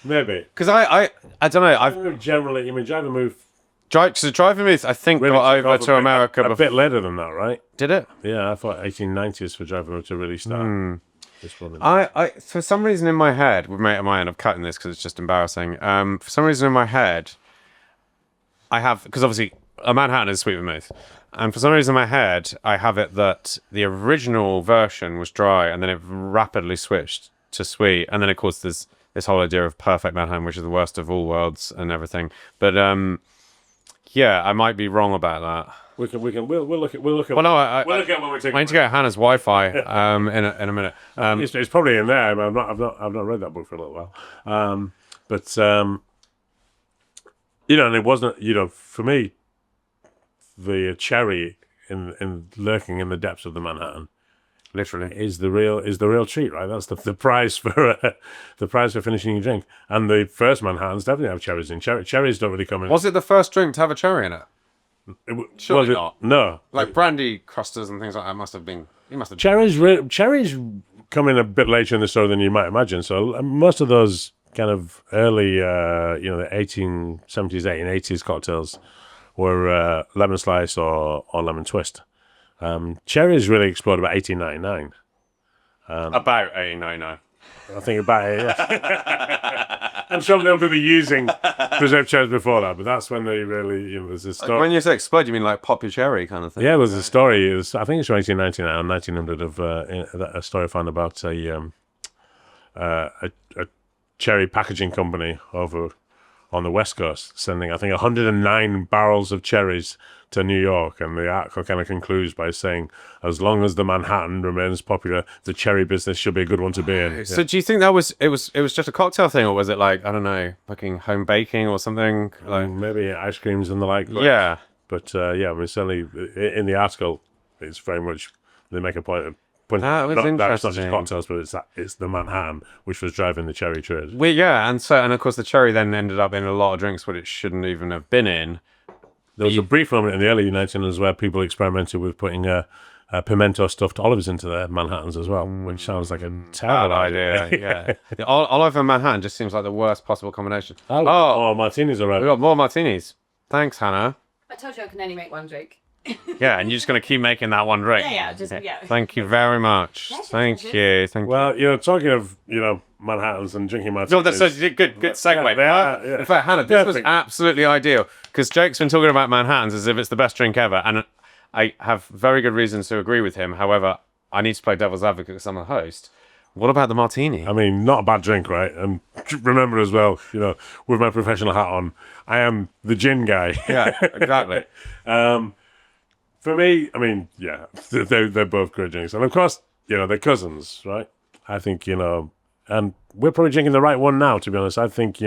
Maybe because I don't know. Generally, you mean dry vermouth? Dry vermouth, I think, Really got over to America a bit later than that, right? Did it? Yeah, I thought 1890s for dry vermouth to really start. This one. I for some reason in my head, with mate of mine, I'm cutting this because it's just embarrassing. For some reason in my head, I have, because obviously a Manhattan is sweet vermouth, and for some reason in my head, I have it that the original version was dry, and then it rapidly switched to sweet, and then of course there's this whole idea of perfect Manhattan, which is the worst of all worlds and everything. But yeah, I might be wrong about that. We'll look at. Well, no, we'll look at when we take. I need to get Hannah's Wi-Fi in a minute. It's probably in there. I've not read that book for a little while. But and it wasn't. For me, the cherry in lurking in the depths of the Manhattan, literally, is the real treat, right? That's the prize for the prize for finishing your drink. And the first Manhattans definitely have cherries in. Cherries don't really come in. Was it the first drink to have a cherry in it? Surely not. No, like brandy crusters and things like that must have been. You must have. Cherries come in a bit later in the story than you might imagine. So most of those kind of early, the 1870s, 1880s cocktails were lemon slice or lemon twist. Cherries really exploded about 1899. About 1899. I think about it, yeah. I'm sure they'll be using preserved cherries before that, but that's when they really, there's a story. When you say explode, you mean like pop your cherry kind of thing? Yeah, there's a story. I think it's from 1899 or 1900 of a story I found about a cherry packaging company over on the West Coast sending, I think, 109 barrels of cherries to New York, and the article kind of concludes by saying, as long as the Manhattan remains popular, the cherry business should be a good one to be in. So do you think that was just a cocktail thing, or was it like, I don't know, fucking home baking or something? Like maybe ice creams and the like. But, yeah. But yeah, I mean, certainly in the article, it's very much, they make a point of that was interesting. That's not just cocktails, but it's the Manhattan which was driving the cherry trade. And of course the cherry then ended up in a lot of drinks what it shouldn't even have been in. There was a brief moment in the early 1900s where people experimented with putting pimento stuffed olives into their Manhattans as well, which sounds like a terrible idea. Yeah, the olive and Manhattan just seems like the worst possible combination. Oh, martinis are right. We got more martinis. Thanks, Hannah. I told you I can only make one drink. Yeah, and you're just going to keep making that one drink. Yeah. Thank you very much. Thank you. Well, talking of, Manhattans and drinking martinis. No, that's a good segue. Yeah. In fact, Hannah, this was absolutely ideal, because Jake's been talking about Manhattans as if it's the best drink ever, and I have very good reasons to agree with him. However, I need to play devil's advocate because I'm the host. What about the martini? I mean, not a bad drink, right? And remember as well, with my professional hat on, I am the gin guy. Yeah, exactly. For me, I mean, yeah, they're both great drinks. And of course, they're cousins, right? I think, and we're probably drinking the right one now, to be honest. I think,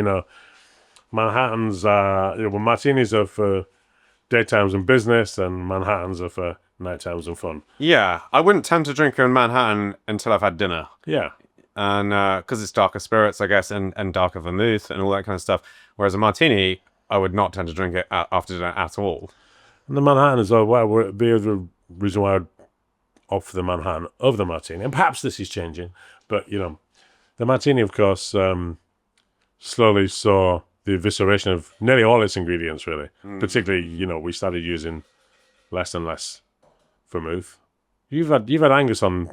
Manhattans are, martinis are for daytimes and business, and Manhattans are for nighttimes and fun. Yeah, I wouldn't tend to drink a Manhattan until I've had dinner. Yeah. and because it's darker spirits, I guess, and darker vermouth and all that kind of stuff. Whereas a martini, I would not tend to drink it after dinner at all. And the Manhattan as well. Well, would be the reason why I'd opt for the Manhattan over the Martini. And perhaps this is changing, but the Martini, of course, slowly saw the evisceration of nearly all its ingredients. Really, particularly, we started using less and less vermouth. You've had Angus on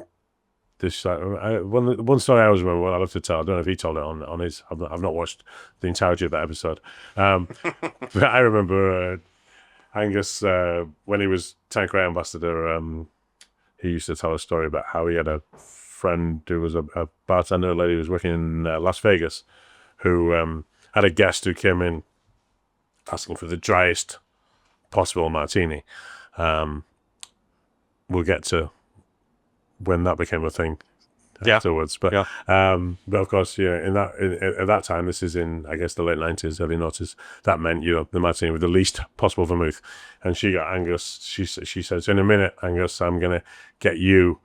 this. One story I always remember. What I love to tell. I don't know if he told it on his. I've not watched the entirety of that episode. But I remember Angus when he was Tanqueray ambassador. He used to tell a story about how he had a friend who was a bartender, a lady who was working in Las Vegas, who had a guest who came in asking for the driest possible martini. We'll get to when that became a thing afterwards, but of course, at that time, this is in I guess the late 90s, early 90s. That meant the martini with the least possible vermouth, and she got Angus. She says, "In a minute, Angus, I'm gonna get you.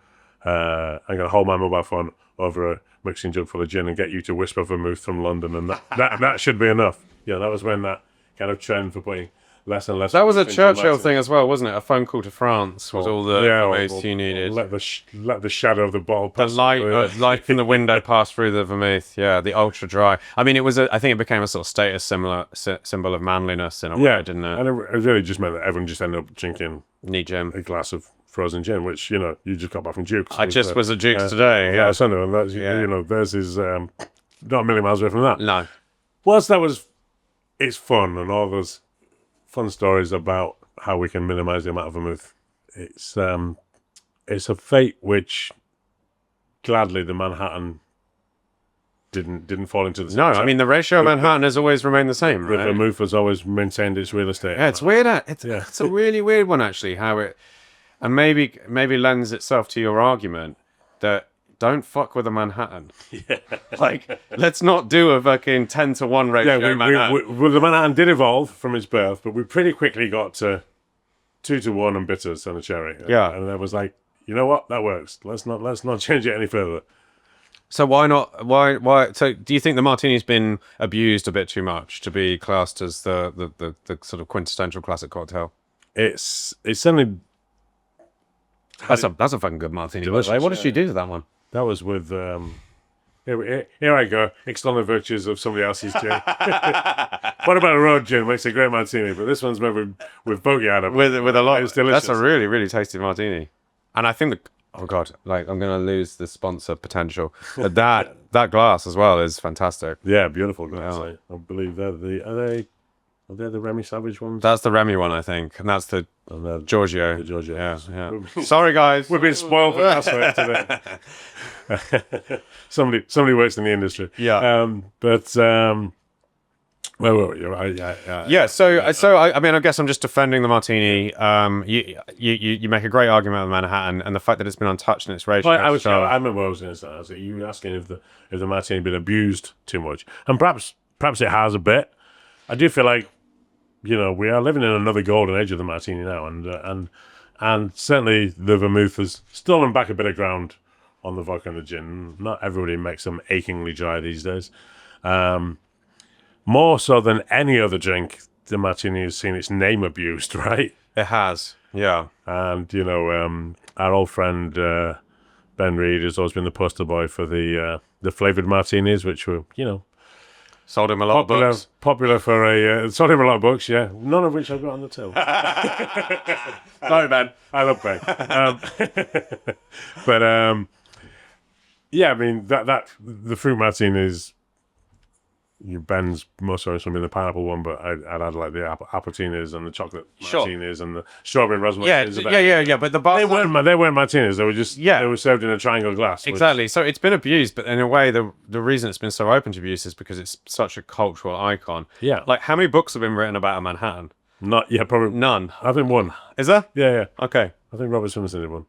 I'm gonna hold my mobile phone over a mixing jug full of gin and get you to whisper vermouth from London, and that should be enough." That was when that kind of trend for putting less and less. That was a Churchill thing as well, wasn't it? A phone call to France was all the vermouth you needed. Let the shadow of the bottle pass. The light from the window passed through the vermouth. Yeah, the ultra dry. I mean, I think it became a sort of status symbol of manliness in a way, didn't it? And it really just meant that everyone just ended up drinking gin, a glass of frozen gin, which you just got back from Duke's. I just was at Duke's today. Yeah, I know, and that's theirs is not a million miles away from that. No, whilst it's fun and all those fun stories about how we can minimize the amount of vermouth. It's a fate which gladly the Manhattan didn't fall into the no. I mean, the ratio of Manhattan has always remained the same. Right? The vermouth has always maintained its real estate. Yeah, it's weird. It's a really weird one actually. How it and maybe lends itself to your argument that don't fuck with a Manhattan. Yeah. Like, let's not do a fucking 10-to-1 ratio. Well, the Manhattan did evolve from its birth, but we pretty quickly got to 2-to-1 and bitters and a cherry. Yeah. And I was like, you know what? That works. Let's not change it any further. So why not? Why? So do you think the Martini's been abused a bit too much to be classed as the sort of quintessential classic cocktail? It's certainly. That's a fucking good Martini. What did you do to that one? That was with, here I go, extol the virtues of somebody else's gin. What about a road gin? Makes a great martini, but this one's made with bogey out of it. With a lot. It's delicious. That's a really, really tasty martini. And I think, oh God, like I'm going to lose the sponsor potential. But that glass as well is fantastic. Yeah, beautiful glass. Yeah. I believe they're the Remy Savage ones? That's the Remy one, I think. And that's the Giorgio. The Giorgio. Yeah. Sorry, guys. We've been spoiled for glassware today. Somebody works in the industry. Yeah. Where were we? Yeah. So I mean, I guess I'm just defending the Martini. You make a great argument with Manhattan and the fact that it's been untouched in its ratio. I remember what I was going to say. You were asking if the Martini had been abused too much, and perhaps it has a bit. I do feel like we are living in another golden age of the Martini now, and certainly the vermouth has stolen back a bit of ground on the vodka and the gin. Not everybody makes them achingly dry these days. More so than any other drink, the Martini has seen its name abused, right? It has, yeah. And, our old friend Ben Reed has always been the poster boy for the flavoured martinis, which were, sold him a lot of books. Popular for sold him a lot of books, yeah. None of which I've got on the till. Sorry, Ben. I love Ben. But, yeah, I mean, that the fruit martini is... Ben's most famous one being the pineapple one, but I'd add like the appletinas and the chocolate martinis and the strawberry and raspberry. Yeah. But they weren't martinis. They were just they were served in a triangle glass. Exactly. So it's been abused, but in a way, the reason it's been so open to abuse is because it's such a cultural icon. Yeah. Like, how many books have been written about a Manhattan? Probably none. I think one. Is there? Yeah. Okay. I think Robert Simonson did one.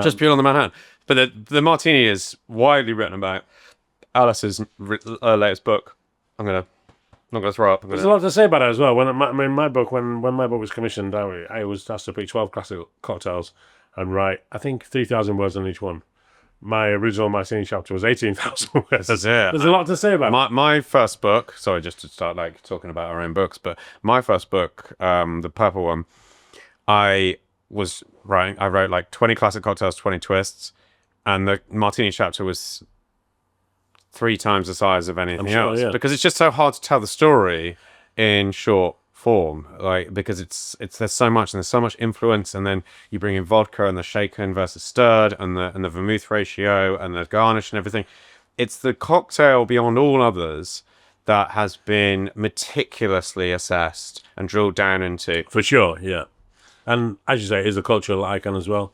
Just pure on the Manhattan. But the Martini is widely written about. Alice's latest book. I'm not gonna throw up. There's a lot to say about it as well. When my book was commissioned, I was asked to pick 12 classic cocktails and write, I think, 3,000 words on each one. my original Martini chapter was 18,000 words. That's it. There's a lot to say about it. My first book, sorry, just to start like talking about our own books, but my first book, the purple one, I wrote like 20 classic cocktails, 20 twists, and the Martini chapter was 3 times the size of anything else. Yeah. Because it's just so hard to tell the story in short form, like, because it's there's so much, and there's so much influence, and then you bring in vodka and the shaken versus stirred and the vermouth ratio and the garnish and everything. It's the cocktail beyond all others that has been meticulously assessed and drilled down into. For sure, yeah. And as you say, it is a cultural icon as well.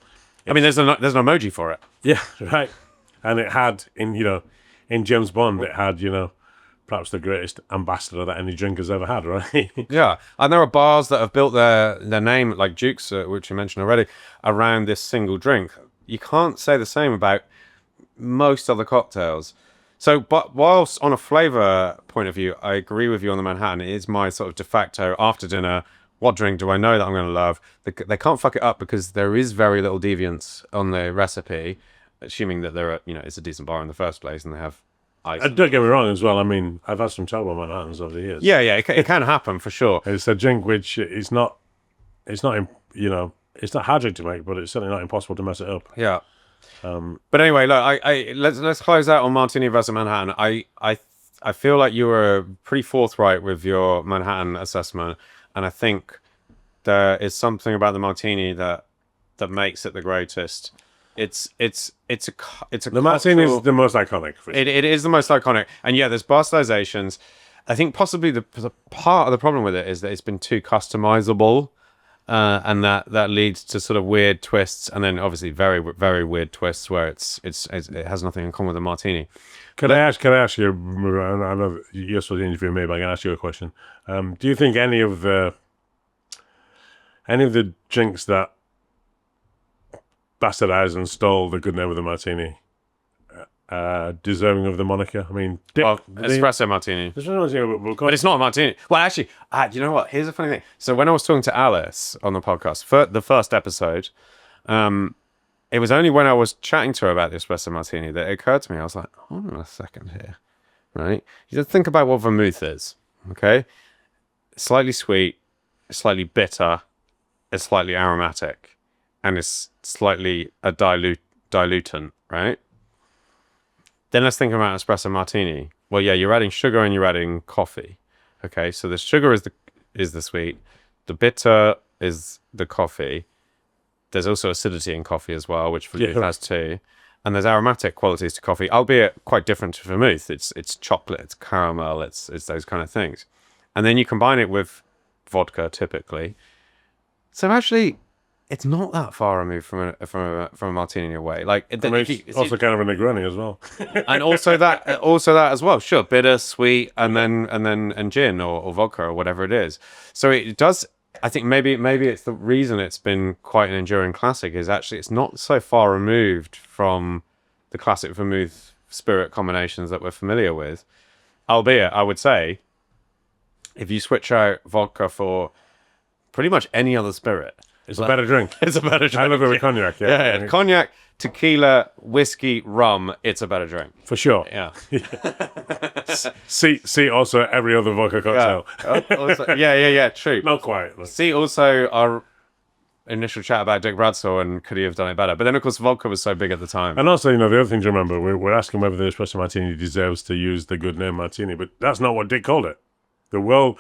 I mean, there's an emoji for it. Yeah, right. And it had in James Bond, it had perhaps the greatest ambassador that any drink has ever had, right? Yeah, and there are bars that have built their name, like Duke's, which you mentioned already, around this single drink. You can't say the same about most other cocktails. So, but whilst on a flavour point of view, I agree with you on the Manhattan. It is my sort of de facto after dinner. What drink do I know that I'm going to love? They can't fuck it up because there is very little deviance on the recipe, assuming that it's a decent bar in the first place and they have ice. Don't get me wrong as well. I mean, I've had some terrible Manhattans over the years. Yeah, it can happen for sure. It's a drink which it's not hard drink to make, but it's certainly not impossible to mess it up. Yeah. But anyway, look, let's close out on Martini versus Manhattan. I feel like you were pretty forthright with your Manhattan assessment, and I think there is something about the Martini that makes it the greatest. It's the Martini is the most iconic. For sure. It is the most iconic, and yeah, there's bar stylizations. I think possibly the part of the problem with it is that it's been too customizable. And that leads to sort of weird twists, and then obviously very, very weird twists where it has nothing in common with the Martini. Can I ask you? I know you're supposed to interview me, but I can ask you a question. Do you think any of the drinks that bastardized and stole the good name of the Martini deserving of the moniker? I mean, Espresso Martini. But it's not a Martini. Well, actually, you know what? Here's a funny thing. So when I was talking to Alice on the podcast for the first episode, it was only when I was chatting to her about the Espresso Martini that it occurred to me. I was like, hold on a second here, right? You just think about what vermouth is, okay? Slightly sweet, slightly bitter, it's slightly aromatic, and it's slightly a dilutant, right? Then let's think about Espresso Martini. Well, yeah, you're adding sugar and you're adding coffee. Okay, so the sugar is the sweet, the bitter is the coffee. There's also acidity in coffee as well, which vermouth has too. And there's aromatic qualities to coffee, albeit quite different to vermouth. It's chocolate, it's caramel, it's those kind of things. And then you combine it with vodka typically. So actually, it's not that far removed from a Martini in a way. Like it's also kind of a Negroni as well, and also that as well. Sure, bitter, sweet, and gin or vodka or whatever it is. So it does. I think maybe it's the reason it's been quite an enduring classic is actually it's not so far removed from the classic vermouth spirit combinations that we're familiar with. Albeit, I would say, if you switch out vodka for pretty much any other spirit. It's a better drink. It's a better drink. I love it with cognac. Yeah. Cognac, tequila, whiskey, rum. It's a better drink. For sure. Yeah. See also every other vodka cocktail. Yeah. True. Not quite. See also our initial chat about Dick Bradsell and could he have done it better? But then, of course, vodka was so big at the time. And also, the other thing to remember, we're asking whether the Espresso Martini deserves to use the good name Martini, but that's not what Dick called it. The world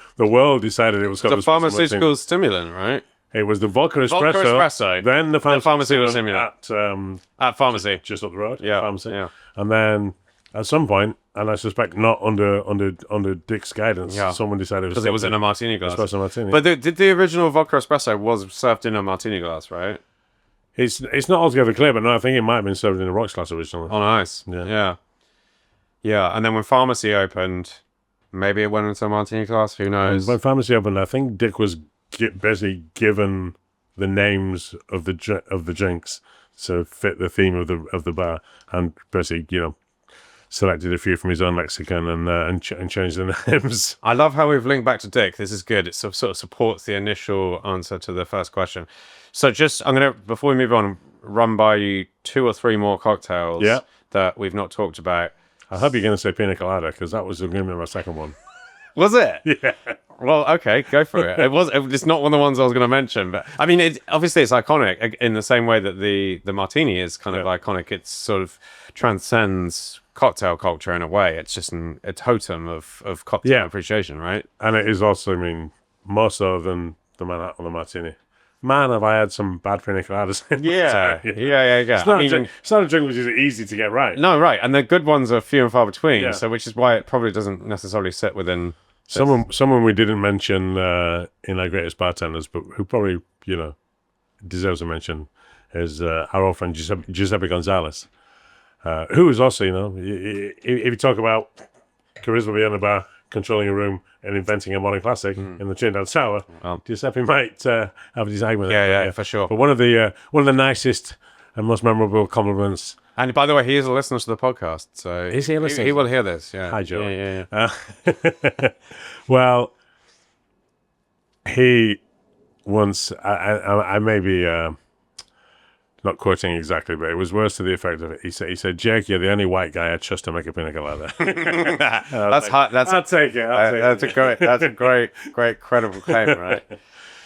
decided it was called the pharmaceutical stimulant, right? It was the vodka espresso. Then the pharmaceutical stimulant at pharmacy, just up the road. Yeah, pharmacy. Yeah. And then at some point, and I suspect not under Dick's guidance, someone decided because it was in a martini glass. Espresso Martini. But did the original vodka espresso was served in a martini glass, right? It's not altogether clear, but no, I think it might have been served in a rocks glass originally. Oh, nice. Yeah. And then when pharmacy opened, maybe it went into a martini glass. Who knows? When pharmacy opened, I think Dick was basically given the names of the drinks to fit the theme of the bar, and basically selected a few from his own lexicon and changed the names. I love how we've linked back to Dick. This is good. It sort of supports the initial answer to the first question. So I'm gonna, before we move on, run by you 2 or 3 more cocktails that we've not talked about. I hope you're going to say Pina Colada, because that was going to be my second one. Was it? Yeah. Well, okay, go for it. It's not one of the ones I was going to mention, but I mean, obviously it's iconic in the same way that the Martini is kind of iconic. It sort of transcends cocktail culture in a way. It's just a totem of cocktail appreciation, right? And it is also, I mean, more so than the Manhattan or the Martini. Man, have I had some bad Pina Coladas. Yeah. It's not, it's not a drink which is easy to get right. No, right. And the good ones are few and far between, so which is why it probably doesn't necessarily sit within... Someone we didn't mention in our greatest bartenders, but who probably, deserves a mention, is our old friend Giuseppe Gonzalez, who is also, if you talk about charisma behind the bar, controlling a room, and inventing a modern classic in the Trinidad Sour, Giuseppe might have his argument. Yeah, for sure. But one of the nicest and most memorable compliments. And by the way, he is a listener to the podcast, so is he a listener? He will hear this. Yeah. Hi, Joe. Yeah. Well, he once, I may be not quoting exactly, but it was worse to the effect of it. He said, Jake, you're the only white guy I trust to make a pina colada. I'll take it. That's a great, credible claim, right?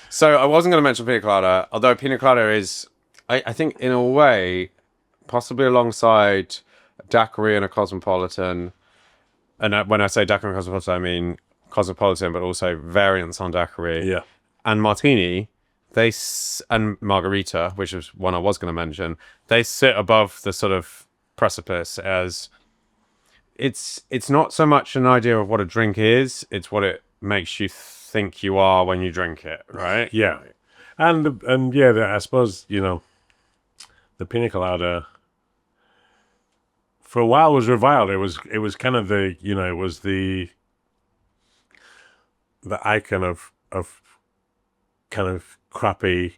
So I wasn't going to mention pina colada, although pina colada is, I think, in a way, possibly alongside Daiquiri and a Cosmopolitan. And when I say Daiquiri and Cosmopolitan, I mean Cosmopolitan, but also variants on Daiquiri. Yeah. And Martini, and Margarita, which is one I was going to mention, they sit above the sort of precipice as it's not so much an idea of what a drink is, it's what it makes you think you are when you drink it, right? Yeah. And I suppose, the pina colada for a while was reviled. It was kind of the it was the icon of kind of crappy,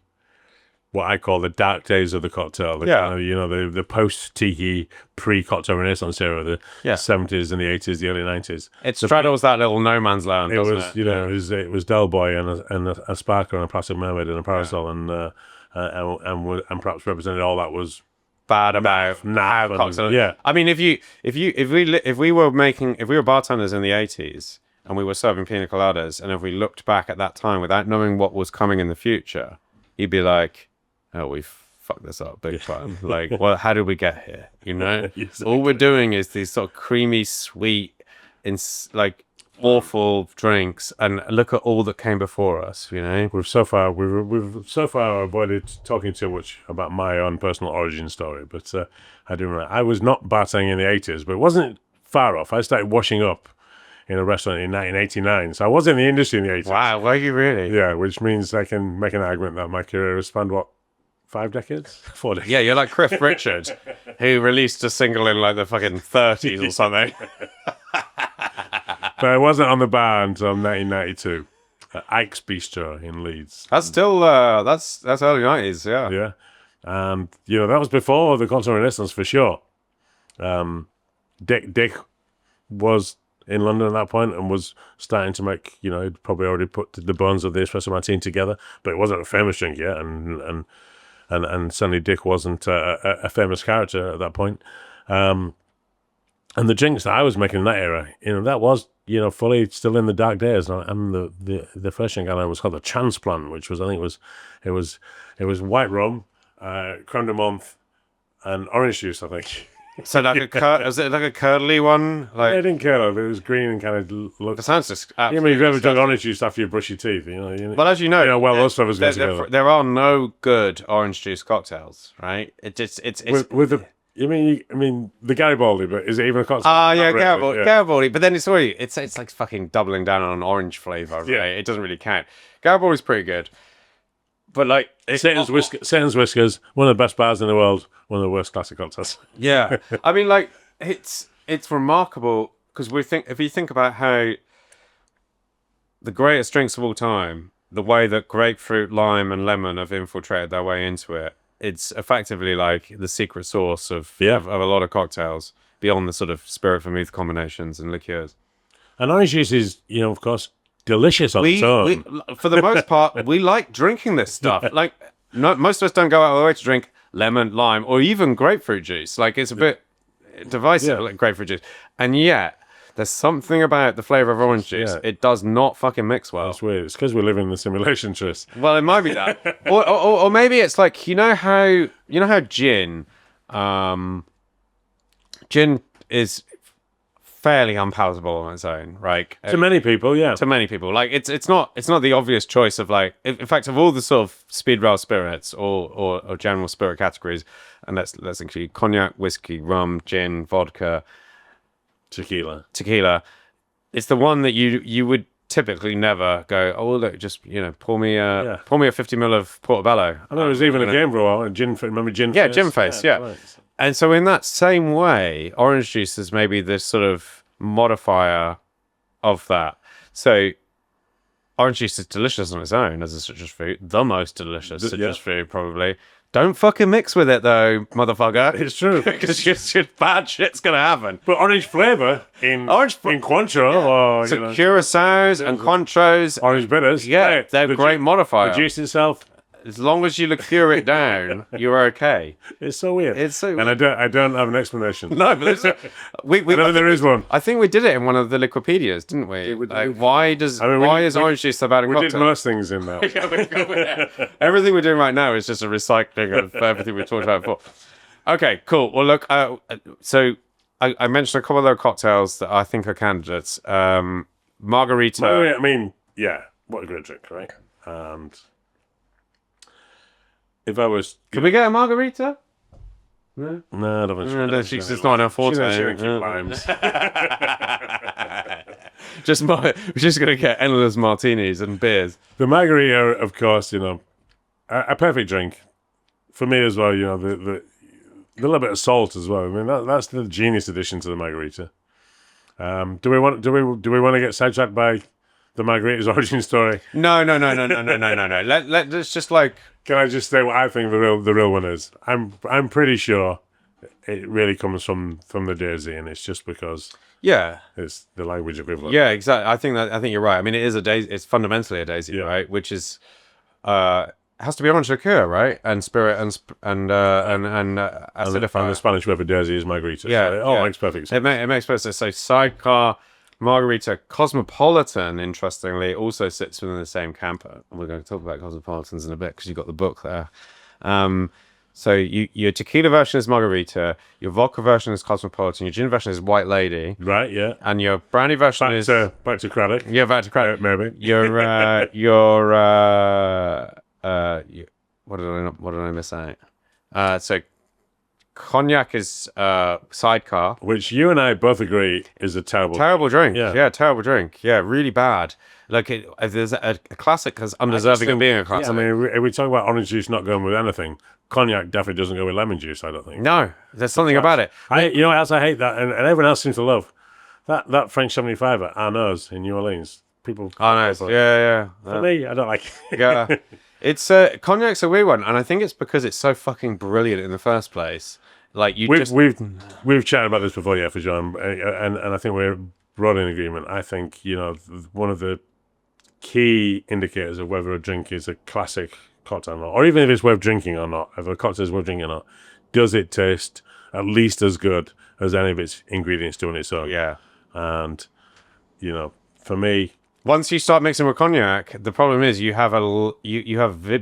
what I call the dark days of the cocktail. The post tiki, pre cocktail renaissance era, the 70s and the 80s, the early 90s. It straddles that little no man's land. It was it was Del Boy and a sparkler and a plastic mermaid and a parasol and perhaps represented all that was bad about cocktail. Yeah, I mean, if we were bartenders in the 80s and we were serving pina coladas, and if we looked back at that time without knowing what was coming in the future, you'd be like, "Oh, we fucked this up big time." Like, well, how did we get here? All we're doing is these sort of creamy, sweet, awful drinks, and look at all that came before us. We've so far avoided talking too much about my own personal origin story, but I do remember I was not bartending in the 80s, but it wasn't far off. I started washing up in a restaurant in 1989, so I was in the industry in the 80s. Wow, were you really? Yeah, which means I can make an argument that my career has spanned 5 decades? 4 decades. Yeah, you're like Cliff Richard, who released a single in like the fucking 30s or something. But I wasn't on the bar until 1992 at Ike's Bistro in Leeds. That's still that's early 90s, yeah. Yeah, and that was before the Cocktail Renaissance for sure. Dick was in London at that point and was starting to make, he'd probably already put the bones of the Espresso Martini together, but it wasn't a famous drink yet, and certainly Dick wasn't a famous character at that point. And the drinks that I was making in that era, that was, fully still in the dark days. And the first drink I had was called the Transplant, which was, I think it was white rum, creme de menthe, and orange juice, I think. So was it like a curdly one? It didn't curdle, it was green and kind of looked. It sounds just. You've ever drunk orange juice after you brush your teeth? Well, as you know, those flavors go together. There are no good orange juice cocktails, right? It's with the. You mean the Garibaldi, but is it even a cocktail? Yeah, Garibaldi. But then it's like fucking doubling down on an orange flavor, right? Yeah. It doesn't really count. Garibaldi's pretty good, but like Satan's Whiskers, one of the best bars in the world, one of the worst classic cocktails. Yeah, I mean, like it's remarkable because if you think about how the greatest drinks of all time, the way that grapefruit, lime, and lemon have infiltrated their way into it. It's effectively like the secret sauce of a lot of cocktails beyond the sort of spirit vermouth combinations and liqueurs. And orange juice is, of course, delicious on its own. For the most part, we like drinking this stuff. Like, most of us don't go out of our way to drink lemon, lime, or even grapefruit juice. Like it's a bit divisive, like grapefruit juice. And yet, there's something about the flavor of orange juice. Yeah. It does not fucking mix well. That's weird. It's because we live in the simulation, Tris. Well, it might be that, or maybe it's like you know how gin, gin is fairly unpalatable on its own, right? To many people, yeah. To many people, like it's not the obvious choice of like. In fact, of all the sort of speed rail spirits or general spirit categories, and let's include cognac, whiskey, rum, gin, vodka, Tequila. It's the one that you would typically never go, oh look, just pour me a 50 ml of Portobello. I know there was even a game for a while. Remember Gin Face? Yeah, Gin Face. Yeah. Right. And so in that same way, orange juice is maybe this sort of modifier of that. So orange juice is delicious on its own as a citrus fruit, the most delicious citrus fruit probably. Don't fucking mix with it though, motherfucker. It's true. Because just bad shit's gonna happen. But orange flavour in Cointreau or so curacauos and Cointreaux, orange bitters. They're great modifier. The juice itself. As long as you liqueur it down, you're okay. It's so weird. And I don't have an explanation. No, but I know there is one. I think we did it in one of the Liquipedias, didn't we? Why is orange juice so bad in cocktails? We did most things in that. Everything we're doing right now is just a recycling of everything we talked about before. Okay, cool. Well, look, so I mentioned a couple of other cocktails that I think are candidates. Margarita. I mean, yeah, what a great drink, right? And if I was... Could we get a margarita? No, I don't think so. She's not enough forte. We're just going to get endless martinis and beers. The margarita, of course, a perfect drink. For me as well, the little bit of salt as well. I mean, that's the genius addition to the margarita. Do we want to get sidetracked by the margarita's origin story? No. Let's just like... Can I just say what I think the real one is? I'm pretty sure it really comes from the Daisy, and it's just because it's the language equivalent. Yeah, exactly. I think you're right. I mean, it is a Daisy. It's fundamentally a Daisy, right? Which is has to be orange liqueur, right? And spirit and acidifier. And the Spanish word for Daisy is margarita. Yeah, so it makes perfect sense. It makes perfect sense. So sidecar. Margarita. Cosmopolitan, interestingly, also sits within the same camp. We're going to talk about Cosmopolitans in a bit because you've got the book there. So your tequila version is Margarita, your vodka version is Cosmopolitan, your gin version is White Lady. Right, yeah. And your brandy version back to Craddock. Yeah, back to Craddock. Maybe. What did I miss out? So cognac is sidecar, which you and I both agree is a terrible drink. Yeah, terrible drink. Yeah, really bad. Like if there's a classic as undeserving of being a classic. Yeah, I mean, if we talk about orange juice not going with anything, cognac definitely doesn't go with lemon juice. I don't think. No, there's something about it. You know what else I hate that, and everyone else seems to love that French 75 at Arnaud's in New Orleans. People. Arnaud's, yeah. For me, I don't like it. Yeah, it's cognac's a weird one, and I think it's because it's so fucking brilliant in the first place. Like we've chatted about this before, yeah, for John, and I think we're broad in agreement. I think one of the key indicators of whether a drink is a classic cocktail or not, or even if it's worth drinking or not, if a cocktail is worth drinking or not, does it taste at least as good as any of its ingredients do on its own? Yeah, and for me. Once you start mixing with cognac, the problem is you have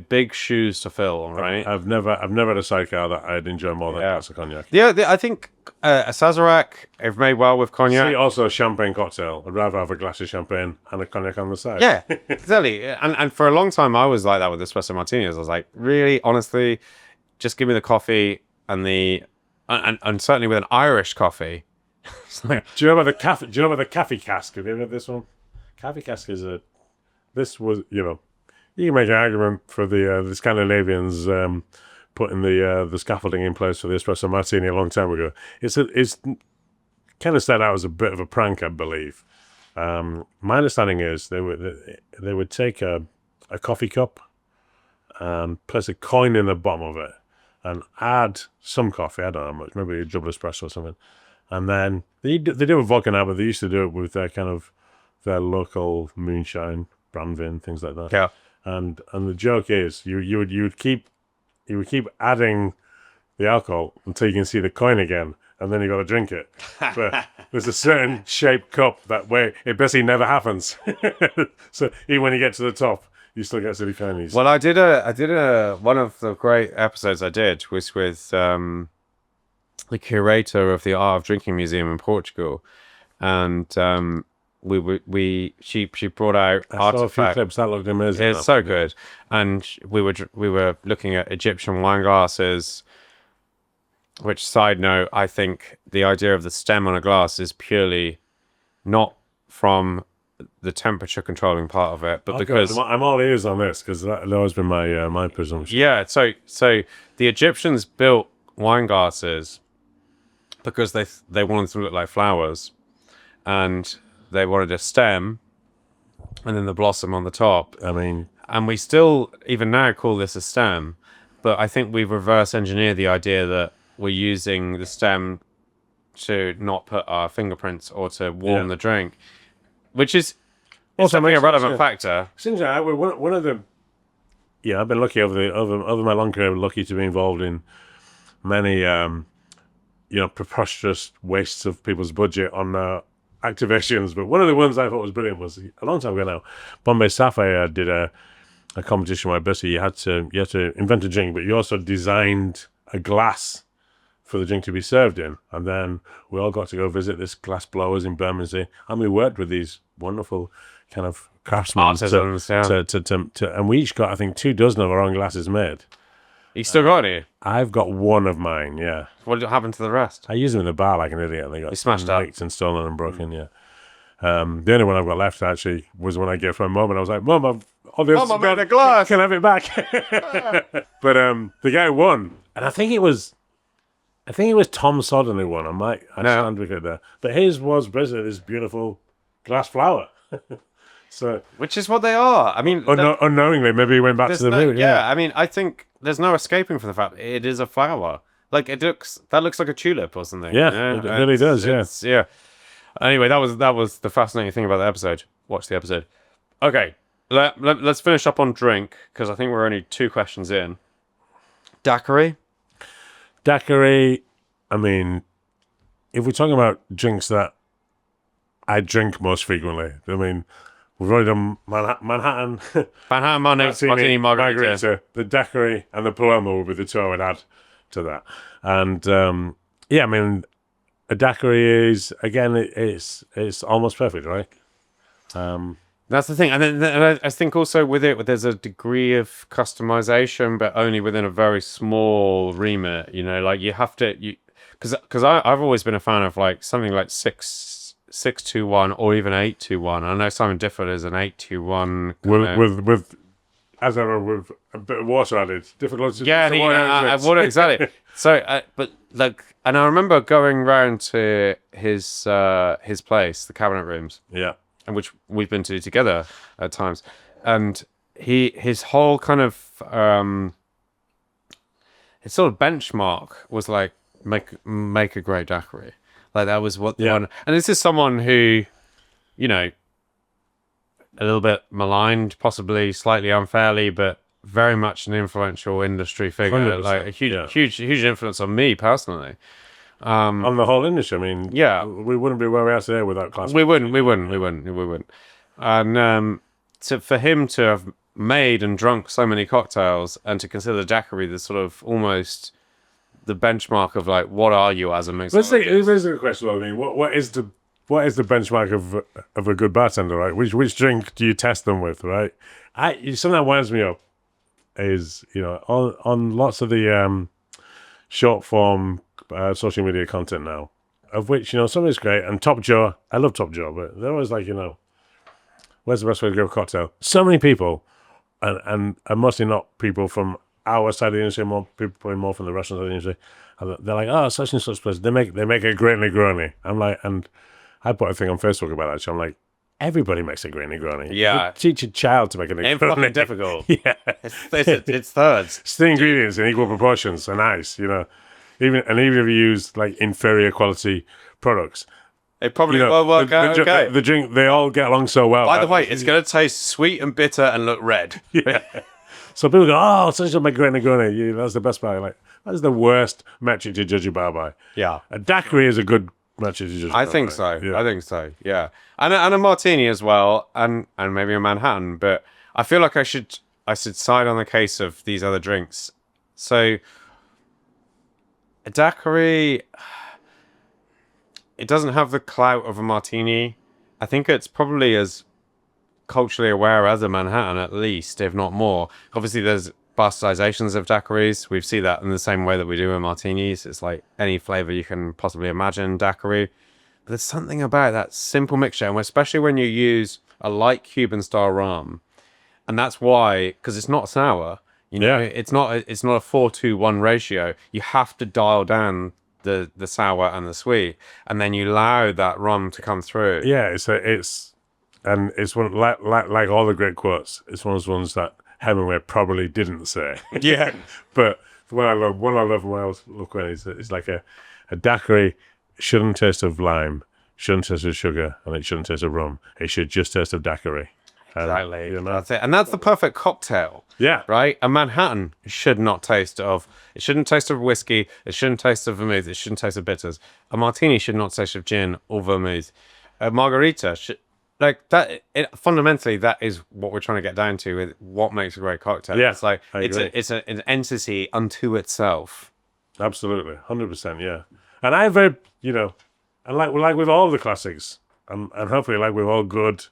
big shoes to fill, right? I've never had a sidecar that I'd enjoy more than a glass of cognac. Yeah, I think a Sazerac, if made well with cognac. See, also a champagne cocktail. I'd rather have a glass of champagne and a cognac on the side. Yeah, exactly. And for a long time, I was like that with espresso martinis. I was like, really, honestly, just give me the coffee and and certainly with an Irish coffee. Do you know about the cafe? Do you know about the cafe cask? Have you ever had this one? Cafe cask is this was, you can make an argument for the Scandinavians putting the scaffolding in place for the espresso martini a long time ago. It's kind of started out as a bit of a prank, I believe. My understanding is they would take a coffee cup and place a coin in the bottom of it and add some coffee, I don't know how much, maybe a double espresso or something. And then they do it with vodka now, but they used to do it with their local moonshine, Brandvin, things like that. Yeah. And the joke is you would keep adding the alcohol until you can see the coin again, and then you got to drink it. But there's a certain shaped cup that way it basically never happens. So even when you get to the top, you still get silly fannies. Well, I did a one of the great episodes I did was with the curator of the Art of Drinking Museum in Portugal, and she brought out I saw a few artifacts. clips that looked amazing. It's so good, and we were looking at Egyptian wine glasses. Which, side note, I think the idea of the stem on a glass is purely not from the temperature controlling part of it, but because I'm all ears on this because that's always been my presumption. yeah. So the Egyptians built wine glasses because they wanted to look like flowers, and they wanted a stem, and then the blossom on the top. I mean, And we still even now call this a stem, but I think we've reverse engineered the idea that we're using the stem to not put our fingerprints or to warm the drink, which is also a relevant factor. Since one of the, I've been lucky over my long career, lucky to be involved in many, preposterous wastes of people's budget on activations. But one of the ones I thought was brilliant was a long time ago now. Bombay Sapphire did a competition where basically you had to invent a drink, but you also designed a glass for the drink to be served in, and then we all got to go visit this glass blowers in Bermondsey, and we worked with these wonderful kind of craftsmen and we each got I think 24 of our own glasses made. You still got any? I've got one of mine. Yeah. What happened to the rest? I used them in the bar like an idiot. They got smashed up, nicked and stolen and broken. Yeah. The only one I've got left actually was when I gave from Mum, and I was like, "Mum, I made a glass. Can I have it back?" But the guy won, and I think it was Tom Sodden who won. I stand with it there, but his was basically this beautiful glass flower. So, which is what they are. I mean, unknowingly, maybe he went back to the root. Yeah, I mean, I think there's no escaping from the fact it is a flower. Like that looks like a tulip or something. Yeah, it really does. Yeah. Anyway, that was the fascinating thing about the episode. Watch the episode. Okay, let's finish up on drink because I think we're only 2 questions in. Daiquiri. I mean, if we're talking about drinks that I drink most frequently, I mean, we've already done Manhattan, Martini, Margarita. The Daiquiri, and the Paloma will be the 2 I would add to that. And I mean, a Daiquiri is again, it's almost perfect, right? That's the thing, and then I think also with it, there's a degree of customization, but only within a very small remit. You know, like you have to, because I've always been a fan of like something like 621 or even 821. I know Simon Difford is an 821 with as ever with a bit of water added. Difficult to water exactly. So, but like, and I remember going round to his place, the Cabinet Rooms. Yeah. And which we've been to together at times, and his whole kind of his sort of benchmark was like make a great daiquiri, like that was what the one. And this is someone who, you know, a little bit maligned, possibly slightly unfairly, but very much an influential industry figure, 100%. like a huge influence on me personally. On the whole industry, I mean, we wouldn't be where we are today without class. We wouldn't. And for him to have made and drunk so many cocktails, and to consider daiquiri the sort of almost the benchmark of like, what are you as a mixologist? Let's say here's a question. I mean, what is the benchmark of a good bartender, right? Which drink do you test them with, right? Something that winds me up is, you know, on lots of the short form social media content now, of which, you know, some is great, and Top Joe, I love Top Joe, but they're always like, you know, where's the best way to go a cocktail? So many people, and mostly not people from our side of the industry, more people probably more from the restaurant side of the industry. They're like, oh, such and such place, they make a great Negroni. I'm like, and I put a thing on Facebook about that. So I'm like, everybody makes a great Negroni. Yeah, you teach a child to make a Negroni. It's fucking difficult. Yeah, it's thirds. It's the ingredients in equal proportions and ice, you know. Even if you use like inferior quality products, it probably will work out okay. The drink, they all get along so well. By the way, it's going to taste sweet and bitter and look red. Yeah. So people go, oh, such a great Negroni. That's the best bar. Like, that's the worst metric to judge a bar by. Yeah. A daiquiri is a good metric to judge a bar I think by. so. Yeah. I think so. Yeah. And a martini as well, and maybe a Manhattan. But I feel like I should side on the case of these other drinks. So a daiquiri, it doesn't have the clout of a martini. I think it's probably as culturally aware as a Manhattan, at least, if not more. Obviously, there's bastardizations of daiquiris. We see that in the same way that we do in martinis. It's like any flavor you can possibly imagine daiquiri. But there's something about that simple mixture, and especially when you use a light Cuban-style rum. And that's why, because it's not sour. You know, it's not a 4-to-1 ratio. You have to dial down the sour and the sweet, and then you allow that rum to come through. Yeah, it's one like all the great quotes. It's one of those ones that Hemingway probably didn't say. Yeah. But one I love when I was looking, it's like a daiquiri shouldn't taste of lime, shouldn't taste of sugar, and it shouldn't taste of rum. It should just taste of daiquiri. Exactly. You know? That's it. And that's the perfect cocktail. Yeah. Right? A Manhattan shouldn't taste of whiskey, it shouldn't taste of vermouth, it shouldn't taste of bitters. A martini should not taste of gin or vermouth. A margarita should, like that, fundamentally that is what we're trying to get down to with what makes a great cocktail. Yeah, it's like I agree. it's an entity unto itself. Absolutely, 100%. Yeah, and I very, and like with all the classics, and hopefully like with all good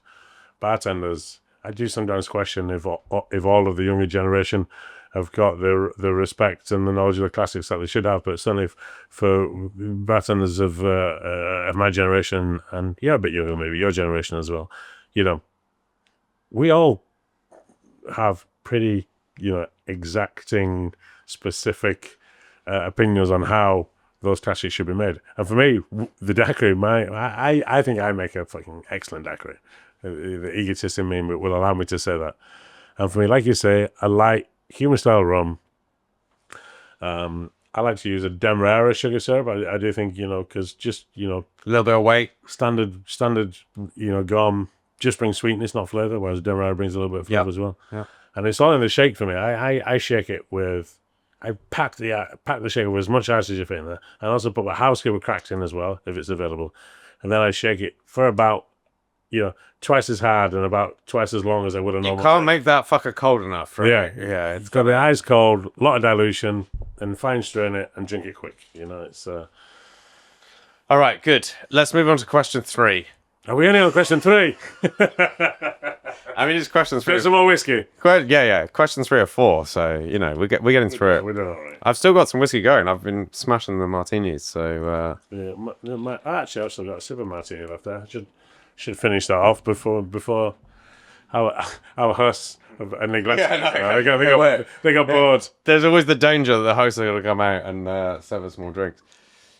bartenders, I do sometimes question if all of the younger generation have got the respect and the knowledge of the classics that they should have. But certainly for bartenders of my generation, and a bit younger, maybe your generation as well, we all have pretty exacting, specific opinions on how those classics should be made. And for me, the daiquiri, I think I make a fucking excellent daiquiri. The egotist in me will allow me to say that. And for me, like you say, I like human style rum. I like to use a Demerara sugar syrup. I do think, because just, A little bit of weight. standard, gum just brings sweetness, not flavor, whereas Demerara brings a little bit of flavor as well. Yeah. And it's all in the shake for me. I shake it with, I pack the shaker with as much ice as you fit in there. I also put my house cube cracked in as well, if it's available. And then I shake it for about, twice as hard and about twice as long as I would have normally. You can't make that fucker cold enough, right? Yeah. It's got to be ice cold, a lot of dilution, and fine strain it and drink it quick. It's. All right, good. Let's move on to question 3. Are we only on question 3? I mean, it's question 3. Get some more whiskey. Yeah. Question 3 or 4. So we're getting through it. We're doing all right. I've still got some whiskey going. I've been smashing the martinis. So Actually, I've still got a sip of martini left there. Should finish that off before our hosts have neglected. They got bored. there's always the danger that the hosts are going to come out and serve us more drinks.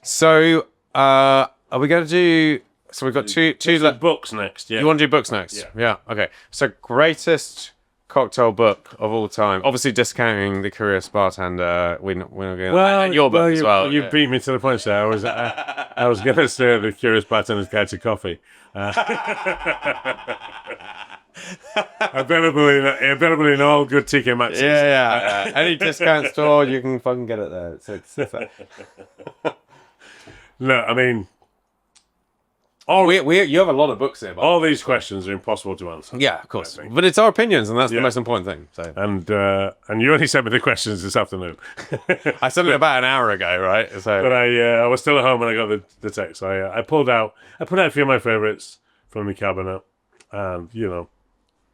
So are we going to do? So we've got two books next. Yeah. You want to do books next? Yeah. Okay. So greatest cocktail book of all time. Obviously discounting The Curious Bartender. We're not going. Well, your book as well. You beat me to the punch there. I was going to say The Curious Bartender's Guide to Coffee. Available in all good TK Maxx. Yeah. Any discount store, you can fucking get it there. No, I mean, you have a lot of books here. All these questions are impossible to answer. Yeah, of course. But it's our opinions, and that's the most important thing. So. And you only sent me the questions this afternoon. I sent it about an hour ago, right? So. But I was still at home when I got the text. So I put out a few of my favourites from the cabinet, and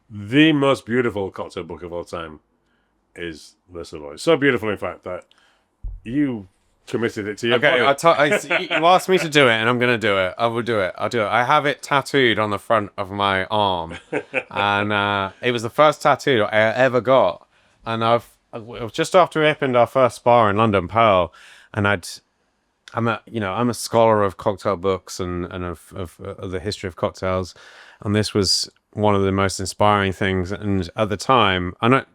the most beautiful cocktail book of all time is the Savoy. So beautiful, in fact, that you committed it to your Okay, body. you asked me to do it, and I'm going to do it. I will do it. I'll do it. I have it tattooed on the front of my arm, and it was the first tattoo I ever got. And it was just after we opened our first bar in London, Pearl, and I'm a scholar of cocktail books and of the history of cocktails, and this was one of the most inspiring things. And at the time, I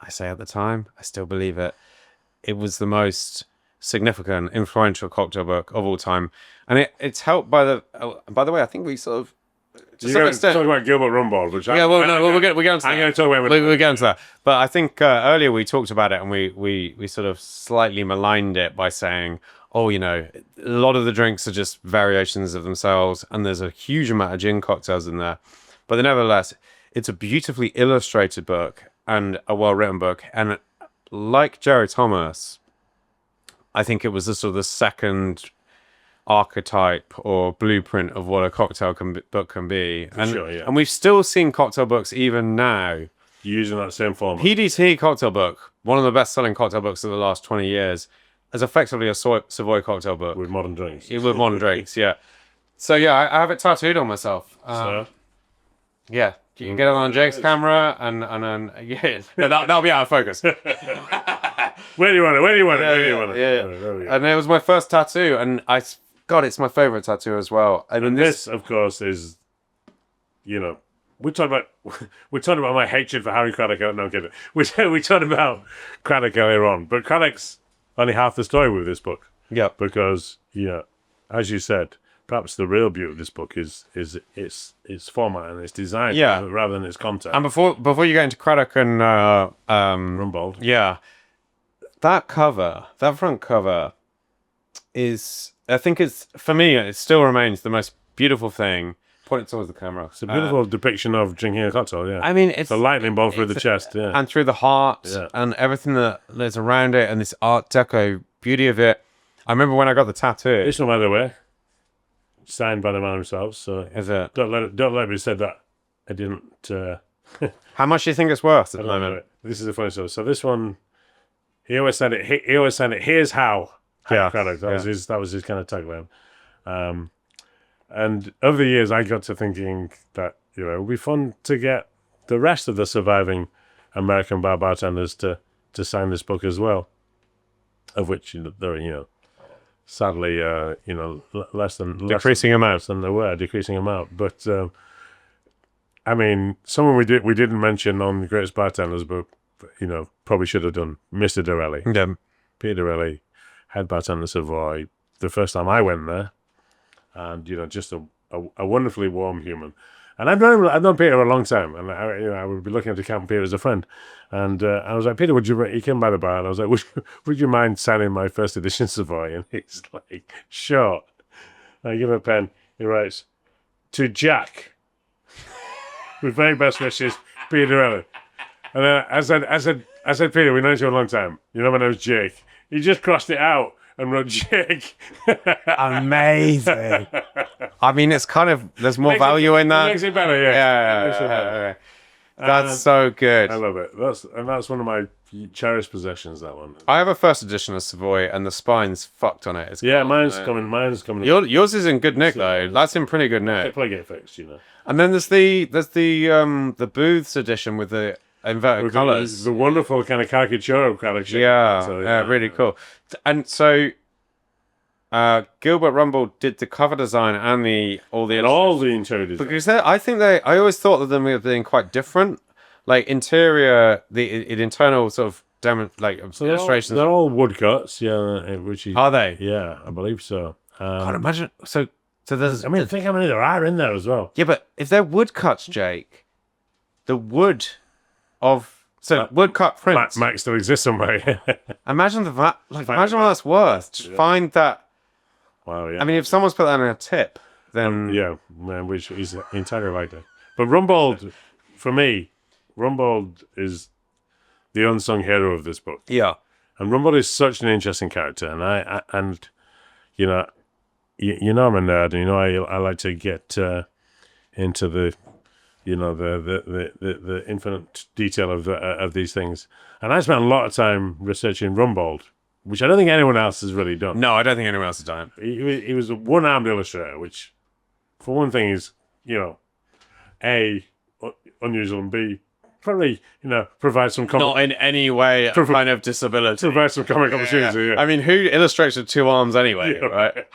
say at the time, I still believe it. It was the most significant, influential cocktail book of all time, and it's helped by the way, I think we sort of to some extent. Talk about Gilbert Rumbold, which We'll get to that. I'm going to talk about. We'll get into that. But I think earlier we talked about it, and we sort of slightly maligned it by saying, oh, a lot of the drinks are just variations of themselves, and there's a huge amount of gin cocktails in there. But nevertheless, it's a beautifully illustrated book and a well-written book. And like Jerry Thomas, I think it was the second archetype or blueprint of what a cocktail book can be. And we've still seen cocktail books even now. Using that same format. PDT cocktail book, one of the best-selling cocktail books of the last 20 years, is effectively a Savoy cocktail book. With modern drinks. With modern drinks, yeah. So, I have it tattooed on myself. Yeah, you can get it on Jake's camera, and that'll be out of focus. Where do you want it? Yeah. And it was my first tattoo, and it's my favorite tattoo as well. And this, of course, is, we talked about my hatred for Harry Craddock. No, I'm kidding. We talked about Craddock earlier on, but Craddock's only half the story with this book. Yeah, because as you said, perhaps the real beauty of this book is its format and its design, rather than its content. And before you get into Craddock and Rumbold, that front cover is, I think for me, it still remains the most beautiful thing. Point it towards the camera. It's a beautiful depiction of drinking a cocktail, yeah. I mean, it's a lightning bolt through the chest, yeah. And through the heart, and everything that's around it, and this Art Deco beauty of it. I remember when I got the tattoo. It's no matter where. Signed by the man himself, so is it? Don't let me say that I didn't. How much do you think it's worth at the moment? This is a funny story. So this one, he always said it. Here's how. Craddock. That was his kind of tagline. And over the years, I got to thinking that it would be fun to get the rest of the surviving American bartenders to sign this book as well, of which there are sadly less than decreasing amount than there were, decreasing amount. But I mean, someone we didn't mention on the Greatest Bartenders, but probably should have done, Mr. Dorelli. Yeah. Peter Dorelli, head bartender Savoy. The first time I went there. And just a wonderfully warm human, and I've known Peter a long time, and I would be looking up to Captain Peter as a friend, and I was like, Peter, he came by the bar, and I was like, would you mind signing my first edition Savoy? And he's like, sure. I give him a pen. He writes, to Jack, with very best wishes, Peter Dorelli. And then I said, Peter, we've known you a long time. My name's Jake. He just crossed it out and wrote Jake. Amazing. I mean, it's kind of, there's more value in that. It makes it better, yeah. That's so good. I love it. That's one of my cherished possessions, that one. I have a first edition of Savoy, and the spine's fucked on it. It's mine's coming. Yours is in good nick, though. That's in pretty good nick. I play get fixed, And then there's the Booths edition with the inverted colours. The wonderful kind of caricature of Craddock. Really cool. And so Gilbert Rumbold did the cover design and all the interior design. Because I always thought of them as being quite different. Like interior, the internal sort of illustrations. They're all woodcuts, Are they? Yeah, I believe so. Can't imagine. So there's. I mean, think how many there are in there as well. Yeah, but if they're woodcuts, Jake, the wood of woodcut prints might still exist somewhere. Imagine imagine what that's worth. Find that. Wow, yeah. I mean, if someone's put that in a tip, then which is entirely like that. But Rumbold, for me, is the unsung hero of this book. Yeah, and Rumbold is such an interesting character, and I'm a nerd, and I like to get into the the infinite detail of these things. And I spent a lot of time researching Rumbold, which I don't think anyone else has really done. No, I don't think anyone else has done it. He was a one-armed illustrator, which, for one thing, is, A, unusual, and B, probably, provides some comic... Not in any way kind of disability. Provides some comic opportunity, I mean, who illustrates with two arms anyway, right?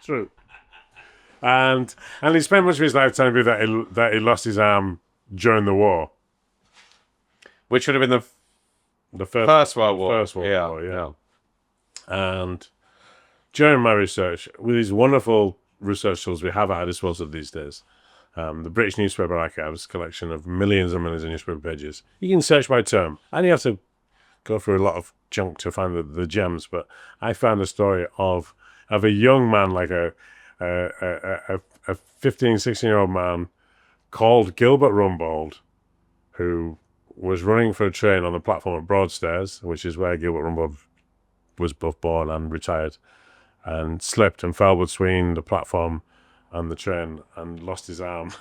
True. And he spent much of his life telling me that he lost his arm during the war. Which would have been the First World War. First World War, yeah. And during my research, with these wonderful research tools we have at our disposal these days, The British Newspaper Archives collection of millions and millions of newspaper pages. You can search by term, and you have to go through a lot of junk to find the gems. But I found a story of a young man, like a 15, 16-year-old man called Gilbert Rumbold, who was running for a train on the platform at Broadstairs, which is where Gilbert Rumbold was both born and retired, and slipped and fell between the platform and the train and lost his arm.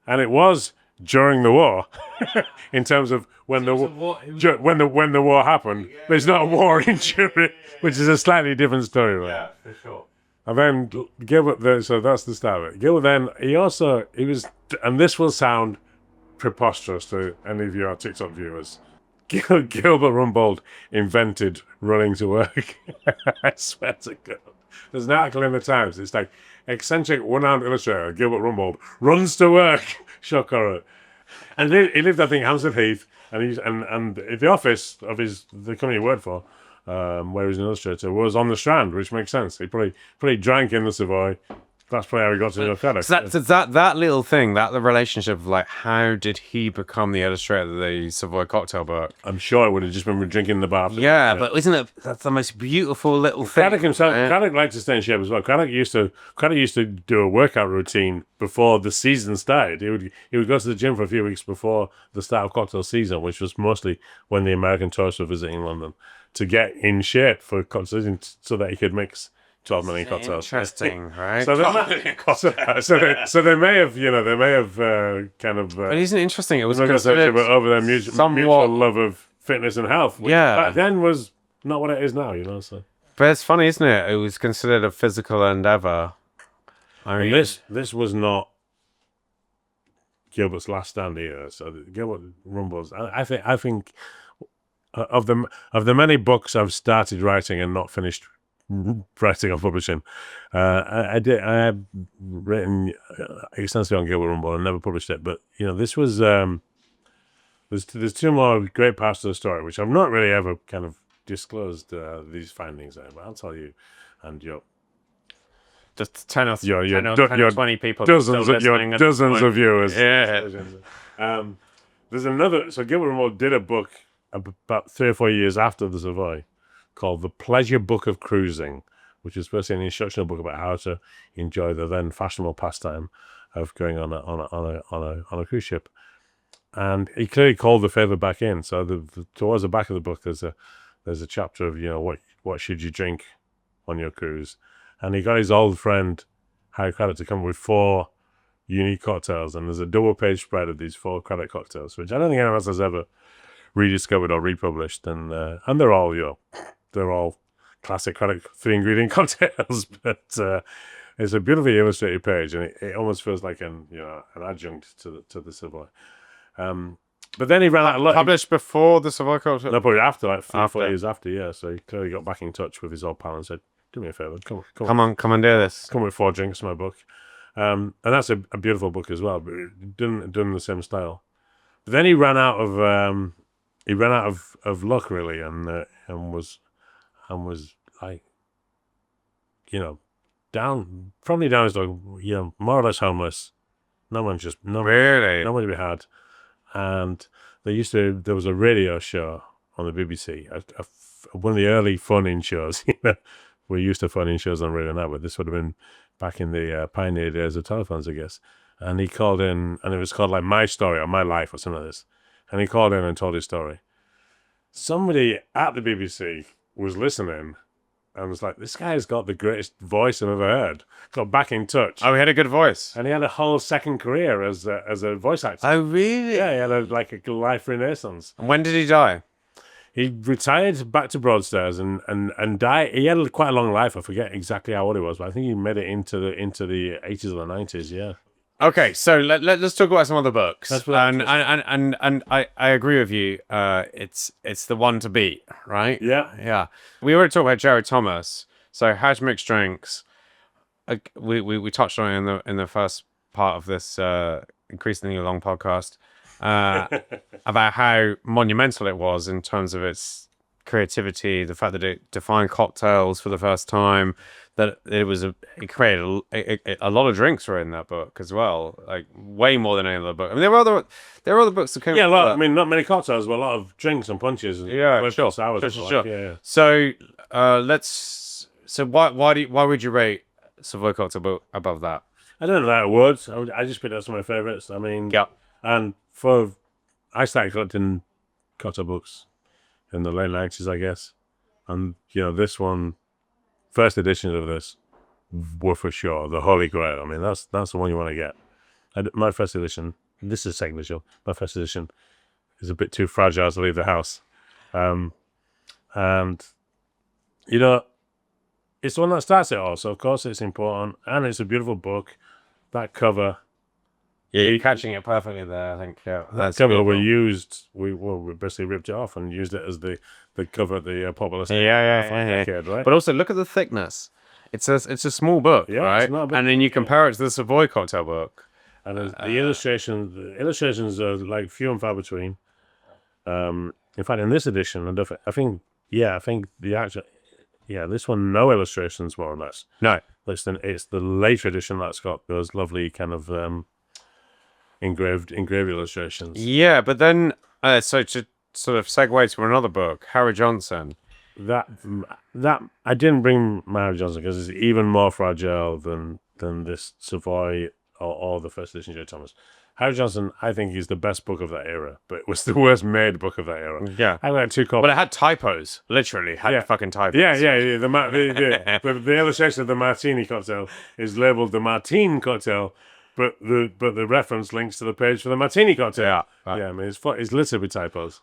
And it was during the war, in terms of when the war happened. Yeah. There's not a war injury, which is a slightly different story, right? Yeah, for sure. And then Gilbert, so that's the start of it. Gilbert then, he was, and this will sound preposterous to any of your TikTok viewers, Gilbert Rumbold invented running to work. I swear to God. There's an article in the Times. It's like, eccentric one-armed illustrator Gilbert Rumbold runs to work. Shock horror. And he lived, I think, Hampstead Heath, and the office of the company he worked for, where he was an illustrator, was on the Strand, which makes sense. He probably drank in the Savoy. That's probably how he got to know Craddock. So that little thing, the relationship of like, how did he become the illustrator of the Savoy cocktail book? I'm sure it would have just been drinking in the bar. Yeah, but that's the most beautiful little thing. Craddock himself, Craddock liked to stay in shape as well. Craddock used to do a workout routine before the season started. He would go to the gym for a few weeks before the start of cocktail season, which was mostly when the American tourists were visiting London, to get in shape for cocktail season so that he could mix 12 million cocktails. Interesting, right? So they may have, kind of. But isn't it interesting? It was considered over their mutual love of fitness and health. Which back then was not what it is now, So. But it's funny, isn't it? It was considered a physical endeavor. I mean, this was not Gilbert's last stand either. So Gilbert Rumbold's. I think of the many books I've started writing and not finished writing or publishing, I have written extensively on Gilbert Rumbold and never published it. But this was there's two more great parts of the story which I've not really ever kind of disclosed these findings in, but I'll tell you, and just 10 or 20 people, dozens of viewers. Yeah. There's another. So Gilbert Rumbold did a book about 3 or 4 years after the Savoy, called The Pleasure Book of Cruising, which is supposed to be an instructional book about how to enjoy the then fashionable pastime of going on a cruise ship. And he clearly called the favour back in. So towards the back of the book, there's a chapter of what should you drink on your cruise, and he got his old friend Harry Craddock to come with 4 unique cocktails, and there's a double-page spread of these 4 Craddock cocktails, which I don't think anyone else has ever rediscovered or republished, and they're all they're all classic Craddock 3-ingredient cocktails, but it's a beautifully illustrated page, and it almost feels like an adjunct to the Savoy. But then he ran out of luck. Published before the Savoy cocktail? No, probably after, like 3-4 years after, yeah. So he clearly got back in touch with his old pal and said, "Do me a favour, come and do this. Come with 4 drinks to my book." And that's a beautiful book as well, but done in the same style. But then he ran out of luck really, and was like, probably down his dog, more or less homeless. Nobody to be had. And there was a radio show on the BBC, one of the early phone-in shows. We're used to phone-in shows on radio now, but this would have been back in the pioneer days of telephones, I guess. And he called in, and it was called like My Story or My Life or something like this. And he called in and told his story. Somebody at the BBC was listening and was like, "This guy's got the greatest voice I've ever heard." Got back in touch. Oh, he had a good voice. And he had a whole second career as a voice actor. Oh, really? Yeah, he had a life renaissance. And when did he die? He retired back to Broadstairs and died. He had quite a long life. I forget exactly how old he was, but I think he made it into the 80s or the 90s, yeah. Okay, so let's talk about some other books. And I agree with you. It's the one to beat, right? Yeah. We already talked about Jared Thomas. So how to mix drinks. We touched on it in the first part of this increasingly long podcast about how monumental it was in terms of its creativity, the fact that it defined cocktails for the first time, that it created a lot of drinks were in that book as well, like way more than any other book. I mean, there were other books that came. Yeah, a lot. I mean, not many cocktails, but a lot of drinks and punches. And Yeah, sure. sours, Sure. Yeah. So So why would you rate Savoy Cocktail book above that? I don't know that words. I just picked out some of my favourites. I mean, Yeah. And I started collecting cocktail books in the late 90s, I guess. And, this one, first editions of this were for sure the Holy Grail. I mean, that's the one you want to get. My first edition, this is second edition, my first edition is a bit too fragile to leave the house. And, it's the one that starts it all. So, of course, it's important. And it's a beautiful book. That cover... Yeah, you're catching it perfectly there, I think. Yeah, that cover we basically ripped it off and used it as the cover of the popular decade, right? But also look at the thickness. It's a small book, right? It's not a big, and then you compare it to the Savoy Cocktail book. And the illustrations are like few and far between. In fact, in this edition, I think this one, no illustrations more or less. No, listen, it's the later edition that's got those lovely kind of engraved illustrations. Yeah, but then so to sort of segue to another book, Harry Johnson. That I didn't bring Harry Johnson because it's even more fragile than this Savoy or the first edition J. Thomas. Harry Johnson, I think, is the best book of that era, but it was the worst made book of that era. Yeah, I got 2 copies. But it had typos, literally fucking typos. Yeah. The illustration of the Martini cocktail is labelled the Martine cocktail. But the reference links to the page for the Martini cocktail. Yeah, right. I mean, it's littered with typos.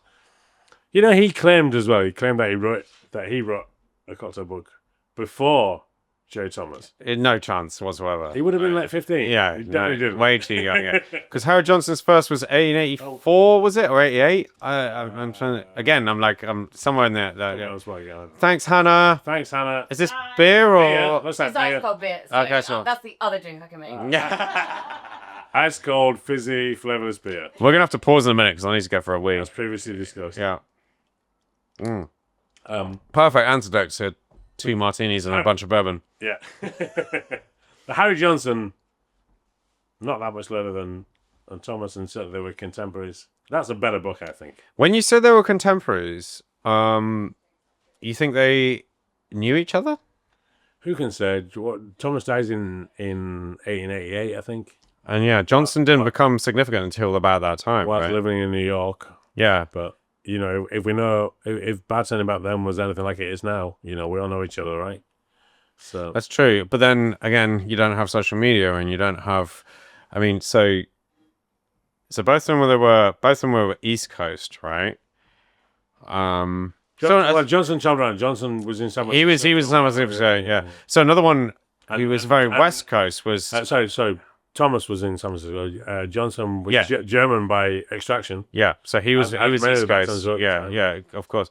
He claimed as well. He claimed that he wrote a cocktail book before J. Thomas. No chance whatsoever. He would have been like 15. Yeah, he definitely didn't. Way too young. Because Harry Johnson's first was 84, was it, or 88? I'm trying to. Again, I'm somewhere in there. Thanks, Hannah. Thanks, Hannah. Is this beer or? Yeah, what's that? It's ice cold beer. So Okay, sure. that's the other drink I can make. Ice cold, fizzy, flavourless beer. We're gonna have to pause in a minute because I need to go for a wee. As previously discussed. Yeah. Perfect antidote to 2 martinis and a bunch of bourbon. Yeah. But Harry Johnson, not that much later than Thomas, and certainly they were contemporaries. That's a better book, I think. When you said they were contemporaries, you think they knew each other? Who can say? Thomas dies in 1888, I think. And yeah, Johnson didn't become significant until about that time. While right? living in New York. Yeah. But, if we know, if bartending back then was anything like it is now, we all know each other, right? So that's true. But then again, you don't have social media and you don't have, I mean, so both of them were East Coast, right? Johnson traveled around. Johnson was in San Francisco. He was in San Francisco, yeah. So another one who was very West Coast was... sorry. Thomas was in San Francisco. Johnson was German by extraction. Yeah, so he was East Coast. Yeah, of course.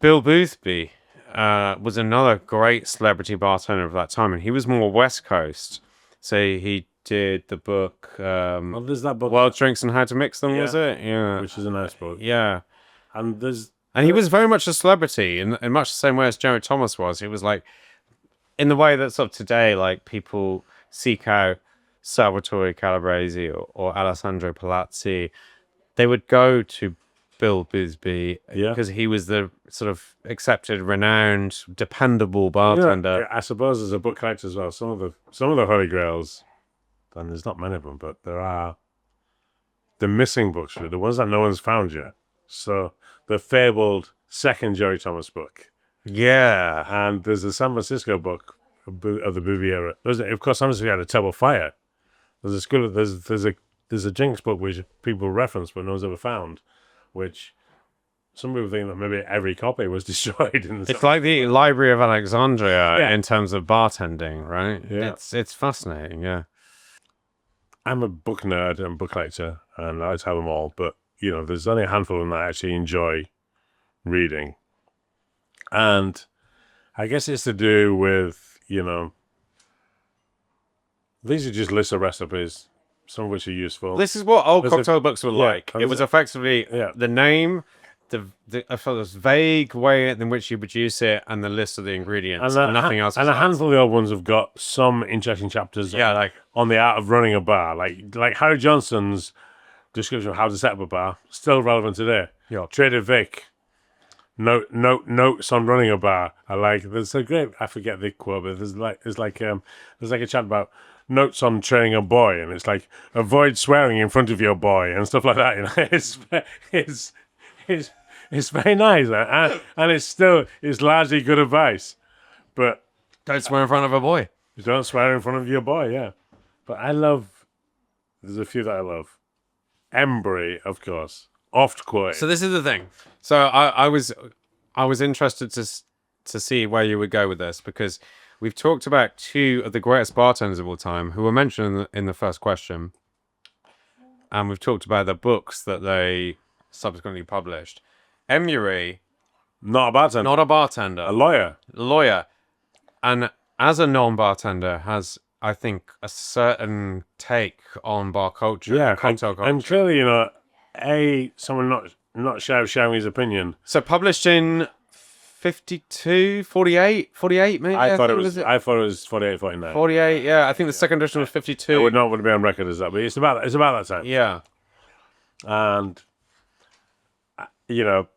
Bill Boothby was another great celebrity bartender of that time, and he was more West Coast. So he did the book... there's that book. Wild Drinks and How to Mix Them, was it? Yeah. Which is a nice book. Yeah. And he was very much a celebrity in much the same way as Jerry Thomas was. He was like, in the way that sort of today, like people seek out Salvatore Calabrese or Alessandro Palazzi, they would go to Bill Boothby because he was the sort of accepted, renowned, dependable bartender. I suppose as a book collector as well, some of the Holy Grails, and there's not many of them, but there are the missing books, the ones that no one's found yet. So the fabled second Jerry Thomas book. Yeah. And there's a San Francisco book of the Boothby era. Of course, San Francisco had a terrible fire. There's a Jinx book which people reference but no one's ever found, which some people think that maybe every copy was destroyed. It's like the Library of Alexandria in terms of bartending, right? Yeah. It's fascinating, yeah. I'm a book nerd and book collector, and I like to have them all, but there's only a handful of them that I actually enjoy reading. And I guess it's to do with, these are just lists of recipes, some of which are useful. This is what old cocktail books were like. It was effectively the name, I felt this vague way in which you produce it and the list of the ingredients and nothing else. And a handful of the old ones have got some interesting chapters. Like on the art of running a bar, like Harry Johnson's description of how to set up a bar, still relevant today. Yeah. Trader Vic, notes on running a bar. There's a great, I forget the quote, but there's like a chat about notes on training a boy, and it's like avoid swearing in front of your boy and stuff like that. You know, it's very nice, and it's largely good advice. But don't swear in front of a boy. Don't swear in front of your boy. Yeah, but there's a few that I love. Embury, of course, oft quoted. So this is the thing. So I was interested to see where you would go with this, because we've talked about two of the greatest bartenders of all time who were mentioned in the first question, and we've talked about the books that they subsequently published. Embury, not a bartender, a lawyer, and as a non-bartender has, I think, a certain take on bar culture, cocktail culture. And clearly, you know, someone not shy of sharing his opinion. So published in 52, 48 maybe? I thought it was 48, 49. 48, yeah. I think the second edition was 52. It would not want to be on record as that, but it's about that time. Yeah. And, you know,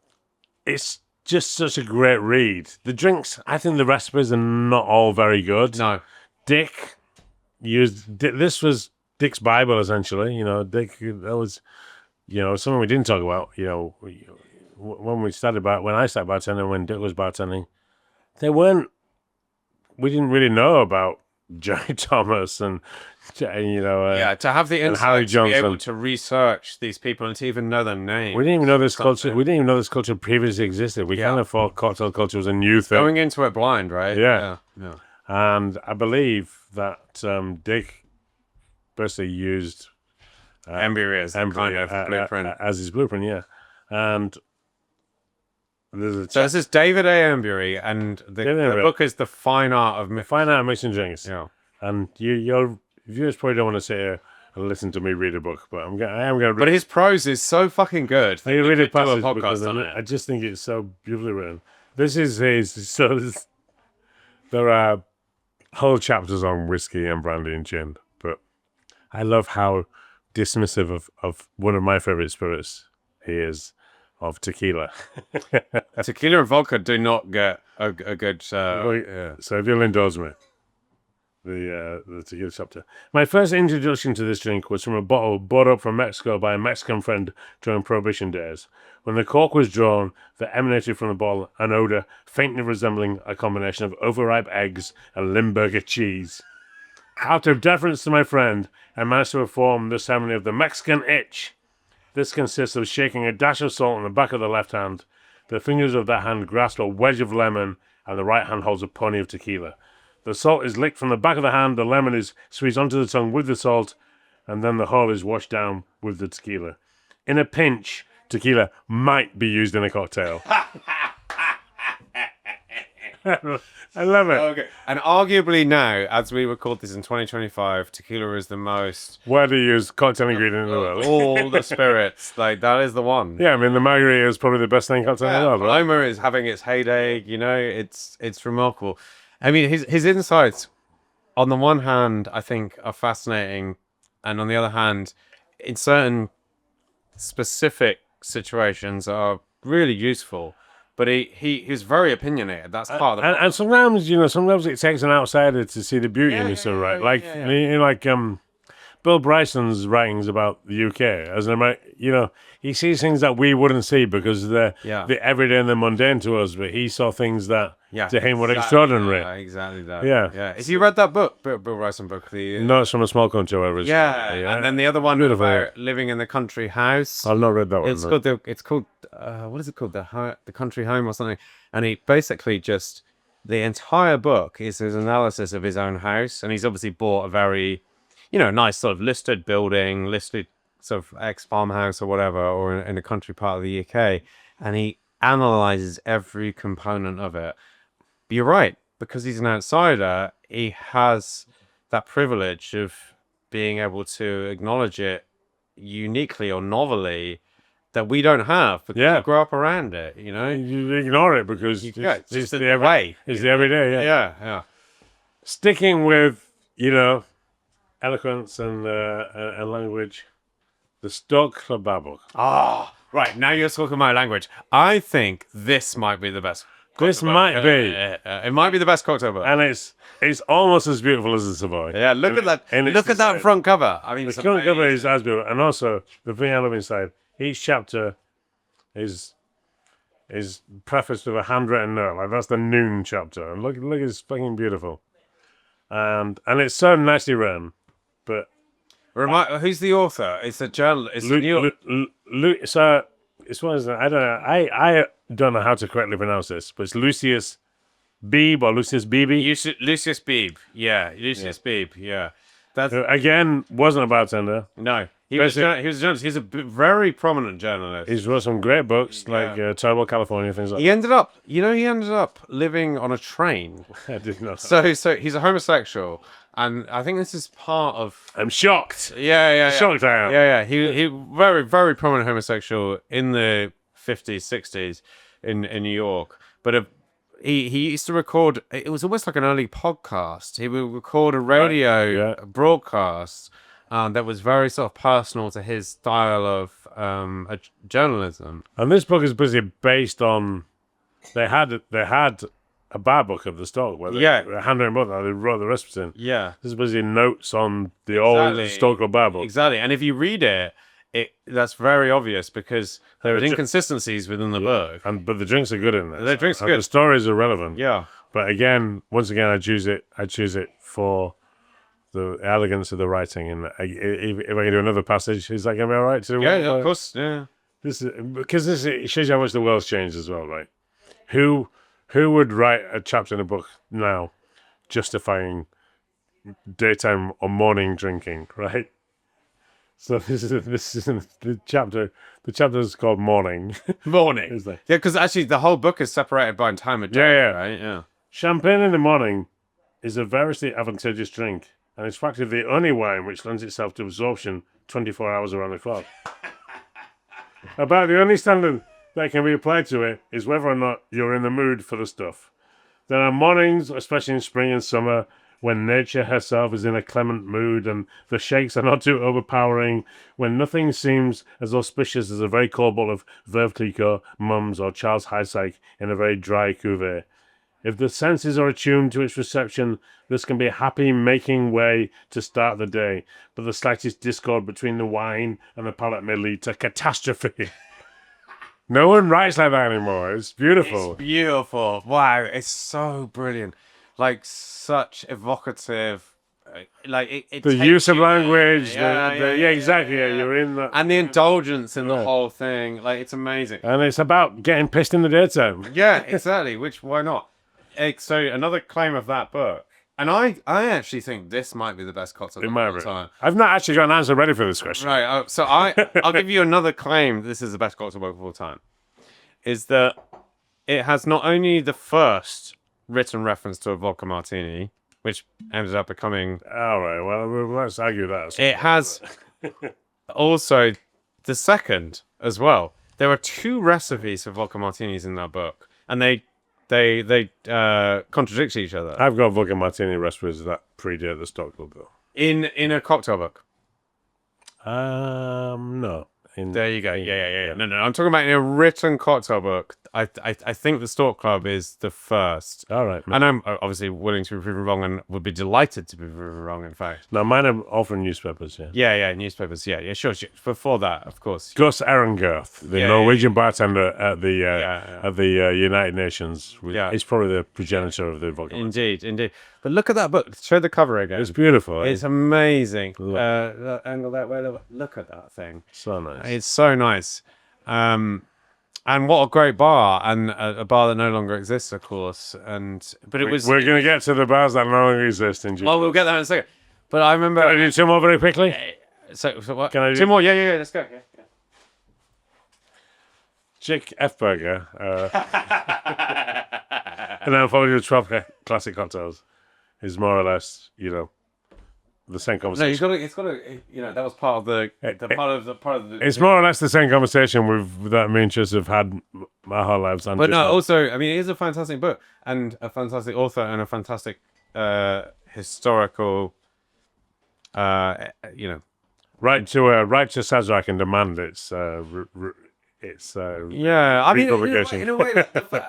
it's just such a great read. The drinks, I think the recipes are not all very good. No. This was Dick's Bible, essentially. You know, Dick, that was, you know, something we didn't talk about. You know, when I started bartending, when Dick was bartending, we didn't really know about Jerry Thomas and you know, to have the Harry insight to be able Johnson. to research these people and to even know their name. We didn't even know this culture. We didn't even know this culture previously existed. We kind of thought cocktail culture was a new thing. Going into it blind, right? Yeah. And I believe that Dick basically used Embury as blueprint. as his blueprint. Yeah, and so this is David A. Embury, and the book is The Fine Art of Mixing Drinks. Yeah, and your viewers probably don't want to sit here and listen to me read a book, but I am going to. But his prose is so fucking good. I read it past because I just think it's so beautifully written. This is his. There are whole chapters on whiskey and brandy and gin, but I love how dismissive of one of my favorite spirits he is of tequila. Tequila and vodka do not get a good. So if you'll indulge me, the tequila chapter. My first introduction to this drink was from a bottle bought up from Mexico by a Mexican friend during Prohibition days. When the cork was drawn, there emanated from the bottle an odor faintly resembling a combination of overripe eggs and Limburger cheese. Out of deference to my friend, I managed to perform the ceremony of the Mexican itch. This consists of shaking a dash of salt on the back of the left hand. The fingers of that hand grasp a wedge of lemon, and the right hand holds a pony of tequila. The salt is licked from the back of the hand, the lemon is squeezed onto the tongue with the salt, and then the whole is washed down with the tequila. In a pinch, tequila might be used in a cocktail. I love it. Okay. And arguably now, as we record this in 2025, tequila is the most widely used cocktail ingredient in the world. All the spirits, like that is the one. Yeah, I mean the Margarita is probably the best thing cocktail in the world. Right? Paloma is having its heyday. You know, it's remarkable. I mean, his insights, on the one hand, I think are fascinating, and on the other hand, in certain specific situations, are really useful. But he's very opinionated. That's part of the and sometimes it takes an outsider to see the beauty in this, right? Like Bill Bryson's writings about the UK as an American, he sees things that we wouldn't see because they're everyday and they're mundane to us, but he saw things that to him were extraordinary. Yeah, exactly that. Yeah. Have you read that book, Bill Bryson book? No, it's from a small country. And then the other one about living in the country house. I've not read that one. It's called what is it called? The Country Home or something. And he basically just, the entire book is his analysis of his own house, and he's obviously bought a very nice sort of listed building, listed sort of ex-farmhouse or whatever, or in a country part of the UK, and he analyzes every component of it. But you're right, because he's an outsider, he has that privilege of being able to acknowledge it uniquely or novelly that we don't have because Yeah. you grow up around it, you know? You ignore it because It's it's just the the way. It's the everyday, yeah. Yeah, yeah. Sticking with, eloquence and language, the Stork Club Bar book. Ah, right. Now you're talking my language. I think this might be the best. This might be. It might be the best cocktail book. And it's almost as beautiful as the Savoy. Yeah, look at that. and it's Look at that the front cover. I mean, The it's front cover amazing. is as beautiful. And also, the thing I love inside, each chapter is prefaced with a handwritten note. Like, that's the noon chapter. And look, it's fucking beautiful. And it's so nicely written. But Who's the author? It's a journal. It's New York. So it's one of the, I don't know. I don't know how to correctly pronounce this, but it's Lucius Beebe or Lucius Beebe. Lucius Beebe. Yeah, Lucius Beebe. Yeah. That's Who, again, wasn't a bartender. no. He was a journalist. He's a very prominent journalist. He's wrote some great books like Terrible California, things like He ended up living on a train. that. I did not. So he's a homosexual, and I think this is part of. I'm shocked. Yeah. Shocked I am. Yeah. He very, very prominent homosexual in the 50s, 60s in New York. But he used to record. It was almost like an early podcast. He would record a radio broadcast that was very sort of personal to his style of journalism. And this book is basically based on. They had a bar book of the Stork where they a handwritten book that they wrote the recipes in. Yeah, This is basically notes on the old Stork Club bar book. exactly. And if you read it, that's very obvious because there are inconsistencies within the book. But the drinks are good in this. The drinks are And good. The stories are relevant. Yeah. But once again, I choose it for the elegance of the writing. And if I can do another passage, is that going to be all right? To do Yeah, one? of course. Yeah. It shows you how much the world's changed as well, right? Who would write a chapter in a book now justifying daytime or morning drinking, right? So this is the chapter. The chapter is called Morning. Morning. It's like, Yeah, because actually the whole book is separated by time of day. Yeah. Right? Yeah. Champagne in the morning is a variously advantageous drink, and it's practically the only wine which lends itself to absorption 24 hours around the clock. About the only standard that can be applied to it is whether or not you're in the mood for the stuff. There are mornings, especially in spring and summer, when nature herself is in a clement mood and the shakes are not too overpowering, when nothing seems as auspicious as a very cold bottle of Veuve Clicquot, Mums, or Charles Heidsieck in a very dry cuvee. If the senses are attuned to its reception, this can be a happy making way to start the day, but the slightest discord between the wine and the palate may lead to catastrophe. No one writes like that anymore. It's beautiful. It's beautiful. Wow, it's so brilliant. Like such evocative. Like it The takes use of you language. there. Exactly. Yeah, you're in that. And the indulgence in the whole thing. Like it's amazing. And it's about getting pissed in the daytime. Yeah, exactly. Which why not? So another claim of that book. And I actually think this might be the best cocktail of all time. I've not actually got an answer ready for this question. Right. So I'll give you another claim. This is the best cocktail book of all time. Is that it has not only the first written reference to a vodka martini, which ended up becoming. All right. Well, let's argue that. It has also the second as well. There are 2 recipes for vodka martinis in that book, and they contradict each other. I've got vodka martini recipes that predate the Stork Club, though. In a cocktail book. No. There you go. Yeah. No. I'm talking about in a written cocktail book. I think the Stork Club is the first. All right. And I'm obviously willing to be proven wrong and would be delighted to be proven wrong, in fact. No, mine are all from newspapers, yeah. Yeah, newspapers. Yeah, sure. Before that, of course. Gus Ehrengerth, the Norwegian bartender at the United Nations. Yeah. He's probably the progenitor of the vodka. Indeed. But look at that book. Show the cover again. It's beautiful. It's amazing. Angle that way. Look at that thing. So nice. It's so nice. And what a great bar, and a bar that no longer exists, of course. But it was. We're going to get to the bars that no longer exist in Well, we'll get there in a second. But I remember. Can I do 2 more very quickly? So what? Can I do 2 more? Yeah. Let's go. Yeah. Chick F Burger. And then following the 12 classic cocktails is more or less, the same No, conversation. it's got to. You know, that was part of the part of the. It's more or less the same conversation that me and Tris have had my whole lives. And But just no, had. also, I mean, it is a fantastic book and a fantastic author and a fantastic historical. You know, Right to Sazerac and demand its yeah. I mean, republication. in a way,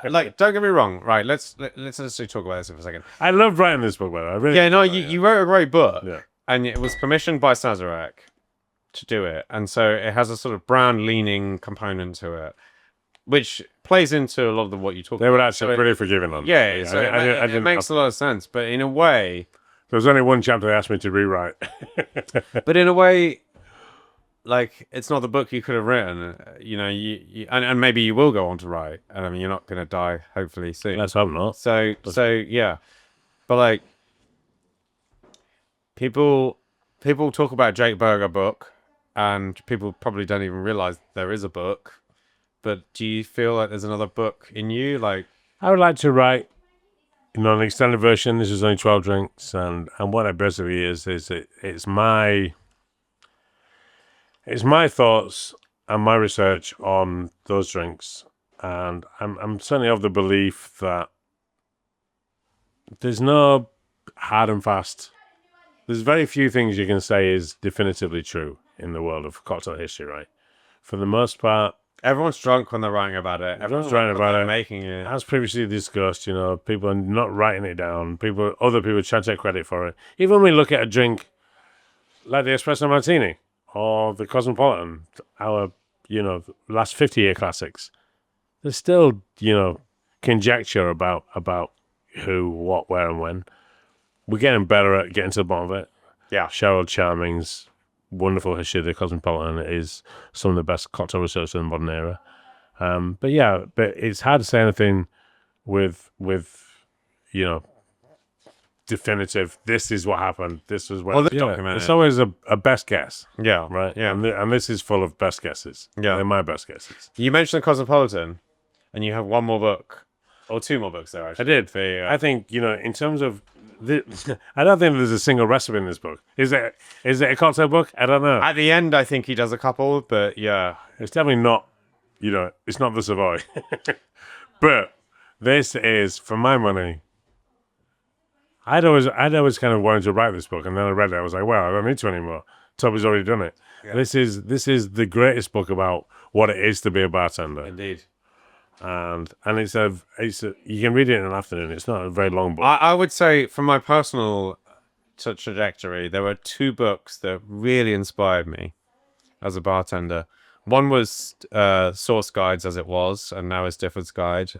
like, don't get me wrong. Right, let's actually talk about this for a second. I loved writing this book, by the way. I really Yeah, no, you wrote a great book, Yeah. and it was commissioned by Sazerac to do it, and so it has a sort of brown leaning component to it, which plays into a lot of what you talk. They were about. actually So pretty forgiving on. yeah, so I it didn't. makes a lot of sense, but in a way, There was only one chapter they asked me to rewrite. like, it's not the book you could have written. You know, and maybe you will go on to write, and I mean, you're not going to die, hopefully soon. Let's hope not. So yeah, but like, people talk about Jake Berger book, and people probably don't even realize there is a book. But do you feel like there's another book in you? Like, I would like to write, an extended version. This is only 12 drinks, and what it basically is it's my thoughts and my research on those drinks, and I'm certainly of the belief that there's no hard and fast. There's very few things you can say is definitively true in the world of cocktail history, right? For the most part, everyone's drunk when they're writing about it. everyone's writing about it. Making it. As previously discussed, people are not writing it down. Other people try to take credit for it. Even when we look at a drink like the Espresso Martini or the Cosmopolitan, our, last 50-year classics, there's still, conjecture about who, what, where, and when. We're getting better at getting to the bottom of it. Yeah. Cheryl Charming's wonderful history of the Cosmopolitan is some of the best cocktail research in the modern era. But it's hard to say anything with definitive. This is what happened. This is what. Well, documented. It's always a best guess. Yeah. Right. Yeah. And this is full of best guesses. Yeah. They're my best guesses. You mentioned the Cosmopolitan, and you have one more book, or two more books there. Actually. I did. I think in terms of. I don't think there's a single recipe in this book. Is it a cocktail book? I don't know. At the end, I think he does a couple, but yeah. It's definitely not, it's not the Savoy. But this is, for my money, I'd always kind of wanted to write this book, and then I read it. I was like, well, I don't need to anymore. Toby's already done it. Yeah. This is the greatest book about what it is to be a bartender. Indeed. And it's you can read it in an afternoon. It's not a very long book. I would say, from my personal trajectory, there were two books that really inspired me as a bartender. One was Source Guides, as it was, and now is Difford's Guide,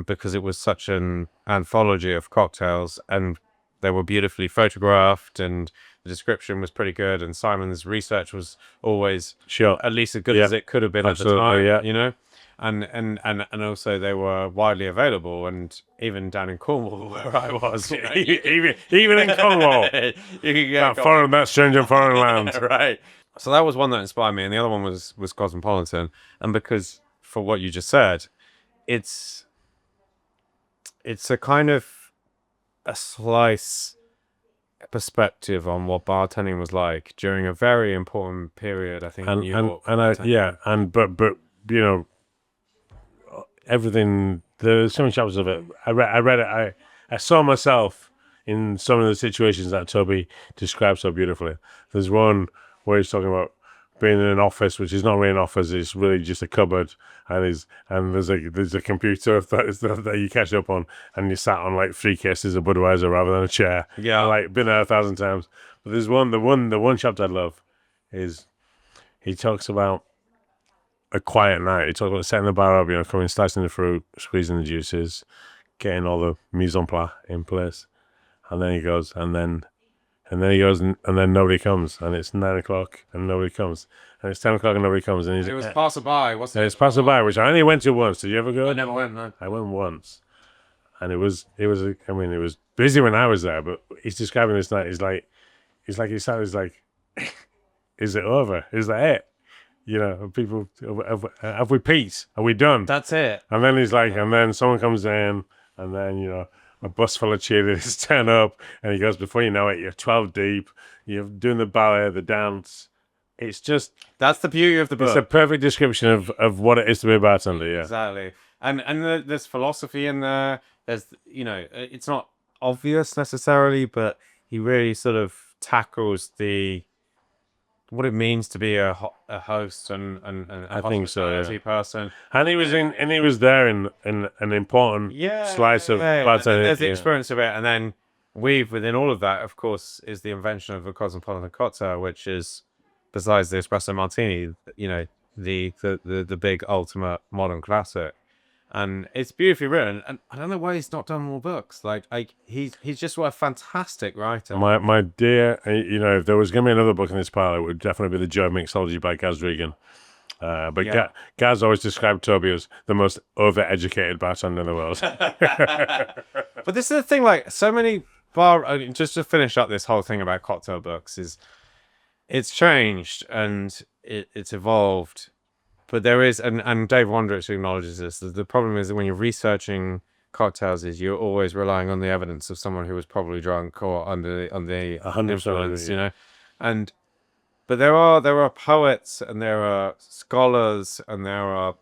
because it was such an anthology of cocktails, and they were beautifully photographed, and the description was pretty good, and Simon's research was always at least as good as it could have been Absolutely, at the time, And also they were widely available, and even down in Cornwall where I was, even in Cornwall, you could get that strange and foreign land, right? So that was one that inspired me, and the other one was Cosmopolitan, and because for what you just said, it's a kind of a slice perspective on what bartending was like during a very important period, I think, in New York. But everything. There's so many chapters of it. I read it. I saw myself in some of the situations that Toby describes so beautifully. There's one where he's talking about being in an office, which is not really an office; it's really just a cupboard, and there's a computer that you catch up on, and you sat on like 3 cases of Budweiser rather than a chair. Yeah, like been there 1,000 times. But there's the one chapter I love is he talks about a quiet night. He talks about setting the bar up, coming, slicing the fruit, squeezing the juices, getting all the mise en place in place, and then he goes, and then nobody comes, and it's 9 o'clock and nobody comes, and it's 10 o'clock and nobody comes, and it was passerby, wasn't it? It's passerby, which I only went to once. Did you ever go? I never went. No. I went once, and it was busy when I was there, but he's describing this night. He's like, he sounds like, is it over? Is that it? People, have we peaked? Are we done? That's it. And then he's like, and then someone comes in, and then, a bus full of cheerleaders turn up, and he goes, before you know it, you're 12 deep, you're doing the ballet, the dance. It's just... That's the beauty of the book. It's a perfect description of what it is to be a bartender, yeah. Exactly. And there's philosophy in there. There's, it's not obvious necessarily, but he really sort of tackles what it means to be a host and a hospitality person. And he was there in an important slice of bartending. There's the experience of it, and then within all of that, of course, is the invention of the Cosmopolitan cocktail, which is, besides the espresso martini, the big ultimate modern classic. And it's beautifully written, and I don't know why he's not done more books. Like he's just a fantastic writer. My dear, if there was going to be another book in this pile, it would definitely be The Joy of Mixology by Gaz Regan. Gaz always described Toby as the most over-educated bartender in the world. But this is the thing, like so many just to finish up this whole thing about cocktail books, is it's changed and it's evolved. But there is, and Dave Wondrich acknowledges this, the problem is that when you're researching cocktails, is you're always relying on the evidence of someone who was probably drunk or under the influence, But there are poets and there are scholars and there are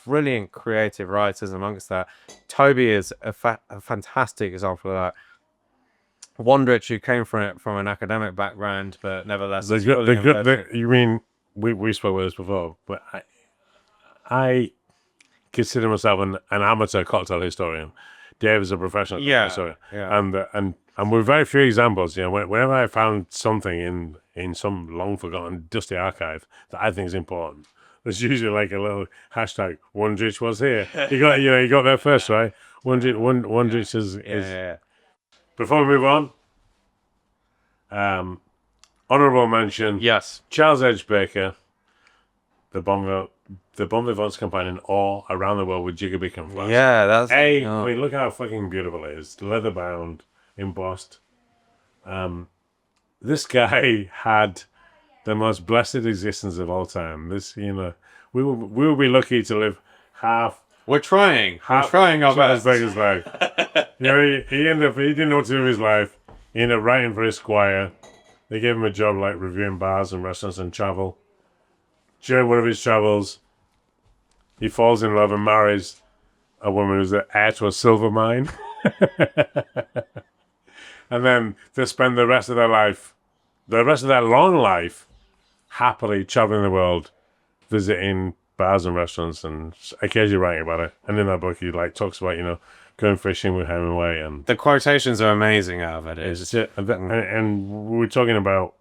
brilliant creative writers amongst that. Toby is a fantastic example of that. Wondrich, who came from an academic background, but nevertheless... You mean, we spoke about this before, but I consider myself an amateur cocktail historian. Dave is a professional historian. Yeah. And with very few examples, whenever I found something in some long forgotten dusty archive that I think is important, there's usually like a little hashtag, Wondrich was here. You got there first, right? Wondrich is... Before we move on, honourable mention. Yes. Charles Edgebaker, the Bon Vivant's companion, all around the world with Jigger Beacon flask. Yeah, that's... I mean, look how fucking beautiful it is. Leather bound, embossed. This guy had the most blessed existence of all time. We will be lucky to live half... We're trying our best. Vegas life. He didn't know what to do with his life. He ended up writing for Esquire. They gave him a job like reviewing bars and restaurants and travel. During one of his travels, he falls in love and marries a woman who's the heir to a silver mine. And then they spend the rest of their long life, happily traveling the world, visiting bars and restaurants and occasionally writing about it. And in that book, he talks about, going fishing with Hemingway, and the quotations are amazing out of it. And we were talking about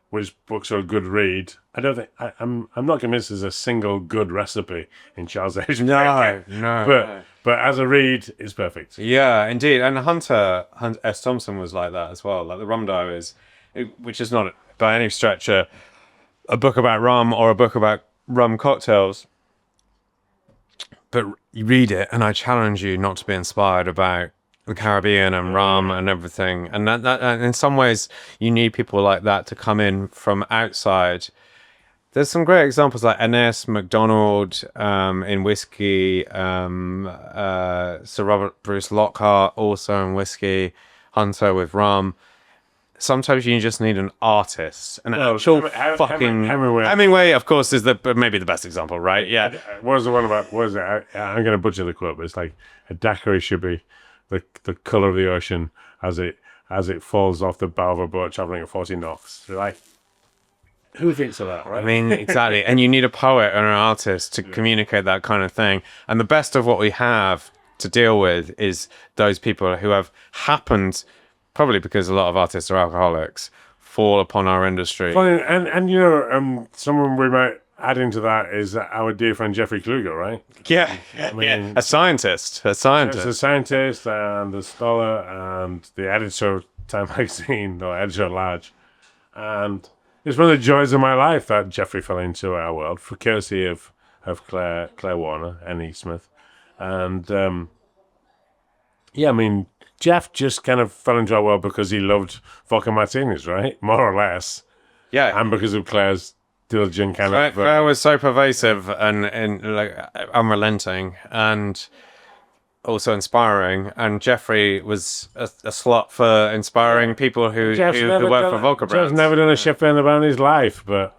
which books are a good read. I don't think I'm not convinced there's a single good recipe in Charles Edgebaker. No. But as a read, it's perfect. Yeah, indeed. And Hunter S. Thompson was like that as well. Like the Rum Diaries, which is not by any stretch a book about rum or a book about rum cocktails, but you read it and I challenge you not to be inspired about the Caribbean and rum and everything, and that in some ways you need people like that to come in from outside. There's some great examples like Ernest MacDonald in whiskey, Sir Robert Bruce Lockhart also in whiskey, Hunter with rum. Sometimes you just need an artist, Hemingway, of course, is maybe the best example, right? Yeah. What was the one about? What was it? I'm going to butcher the quote, but it's like a daiquiri should be the color of the ocean as it falls off the bow of a boat traveling at 40 knots. Like, who thinks of that, right? I mean, exactly. And you need a poet and an artist to communicate that kind of thing. And the best of what we have to deal with is those people who have happened, probably because a lot of artists are alcoholics, fall upon our industry. And someone we might add into that is our dear friend Jeffrey Kluger, right? Yeah. A scientist. He's a scientist and a scholar and the editor of Time Magazine, or editor at large. And it's one of the joys of my life that Jeffrey fell into our world, for courtesy of Claire Warner, N.E. Smith. And Jeff just kind of fell into our world because he loved vodka martinis, right? More or less. Yeah. And because of Claire's diligent kind of... Claire was so pervasive and like unrelenting. And also inspiring, and Jeffrey was a slot for inspiring people who work for Volker brands. Jeff's never done a chef in about in his life, but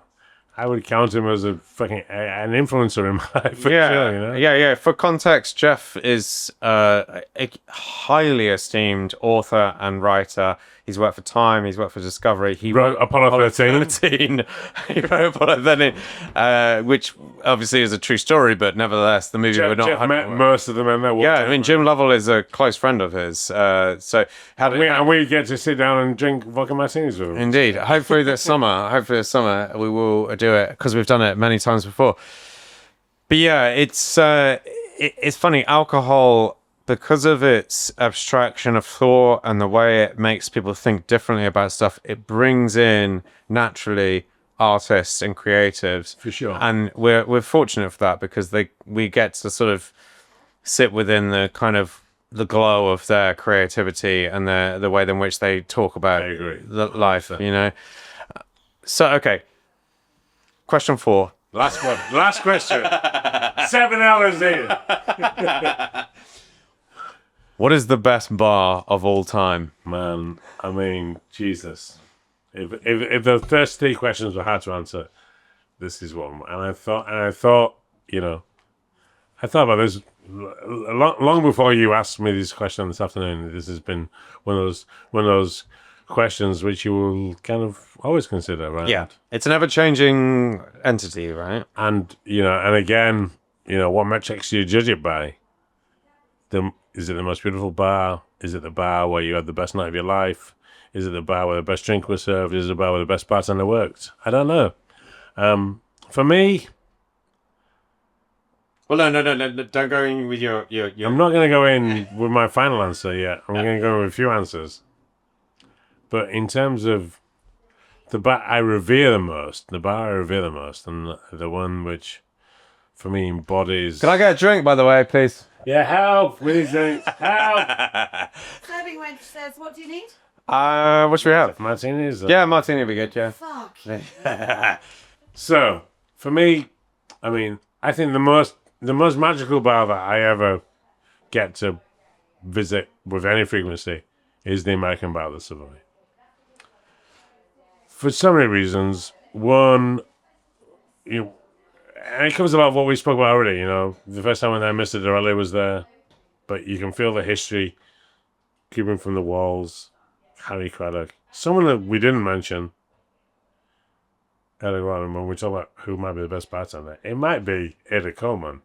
I would count him as a fucking an influencer in my life. For sure, you know? Yeah. For context, Jeff is a highly esteemed author and writer. He's worked for Time. He's worked for Discovery. He wrote Apollo 13. He wrote Apollo 13, which obviously is a true story, but nevertheless, the movie would not. Jeff met most of the men that. Yeah, I mean, Jim Lovell is a close friend of his. So we get to sit down and drink vodka martinis with him. Indeed. Hopefully this summer, we will do it because we've done it many times before. But yeah, it's funny. Alcohol, because of its abstraction of thought and the way it makes people think differently about stuff, it brings in naturally artists and creatives. For sure. And we're fortunate for that because we get to sort of sit within the kind of the glow of their creativity and the way in which they talk about the life, you know. So, okay. Question 4. Last one. Last question. 7 hours in. What is the best bar of all time? Man, I mean, Jesus. If the first 3 questions were hard to answer, this is one. And I thought, you know, I thought about this long before you asked me this question this afternoon. This has been one of those questions which you will kind of always consider, right? Yeah, it's an ever-changing entity, right? And you know, and again, you know, what metrics do you judge it by? Is it the most beautiful bar? Is it the bar where you had the best night of your life? Is it the bar where the best drink was served? Is it the bar where the best bartender worked? I don't know. For me, well, no, don't go in with your. I'm not going to go in with my final answer yet. I'm going to go with a few answers. But in terms of the bar I revere the most, and the one which, for me, embodies... Can I get a drink, by the way, please? Yeah, help with these drinks. Help! Serving wench says, what do you need? What should we have? Martinis? Yeah, martini would be good, yeah. Fuck. So, for me, I mean, I think the most magical bar that I ever get to visit with any frequency is the American bar, the Savoy. For so many reasons. One, and it comes a lot of what we spoke about already, you know. The first time when Mr. Dorelli was there, but you can feel the history creeping from the walls. Harry Craddock. Someone that we didn't mention earlier on when we talk about who might be the best bartender, it might be Ada Coleman.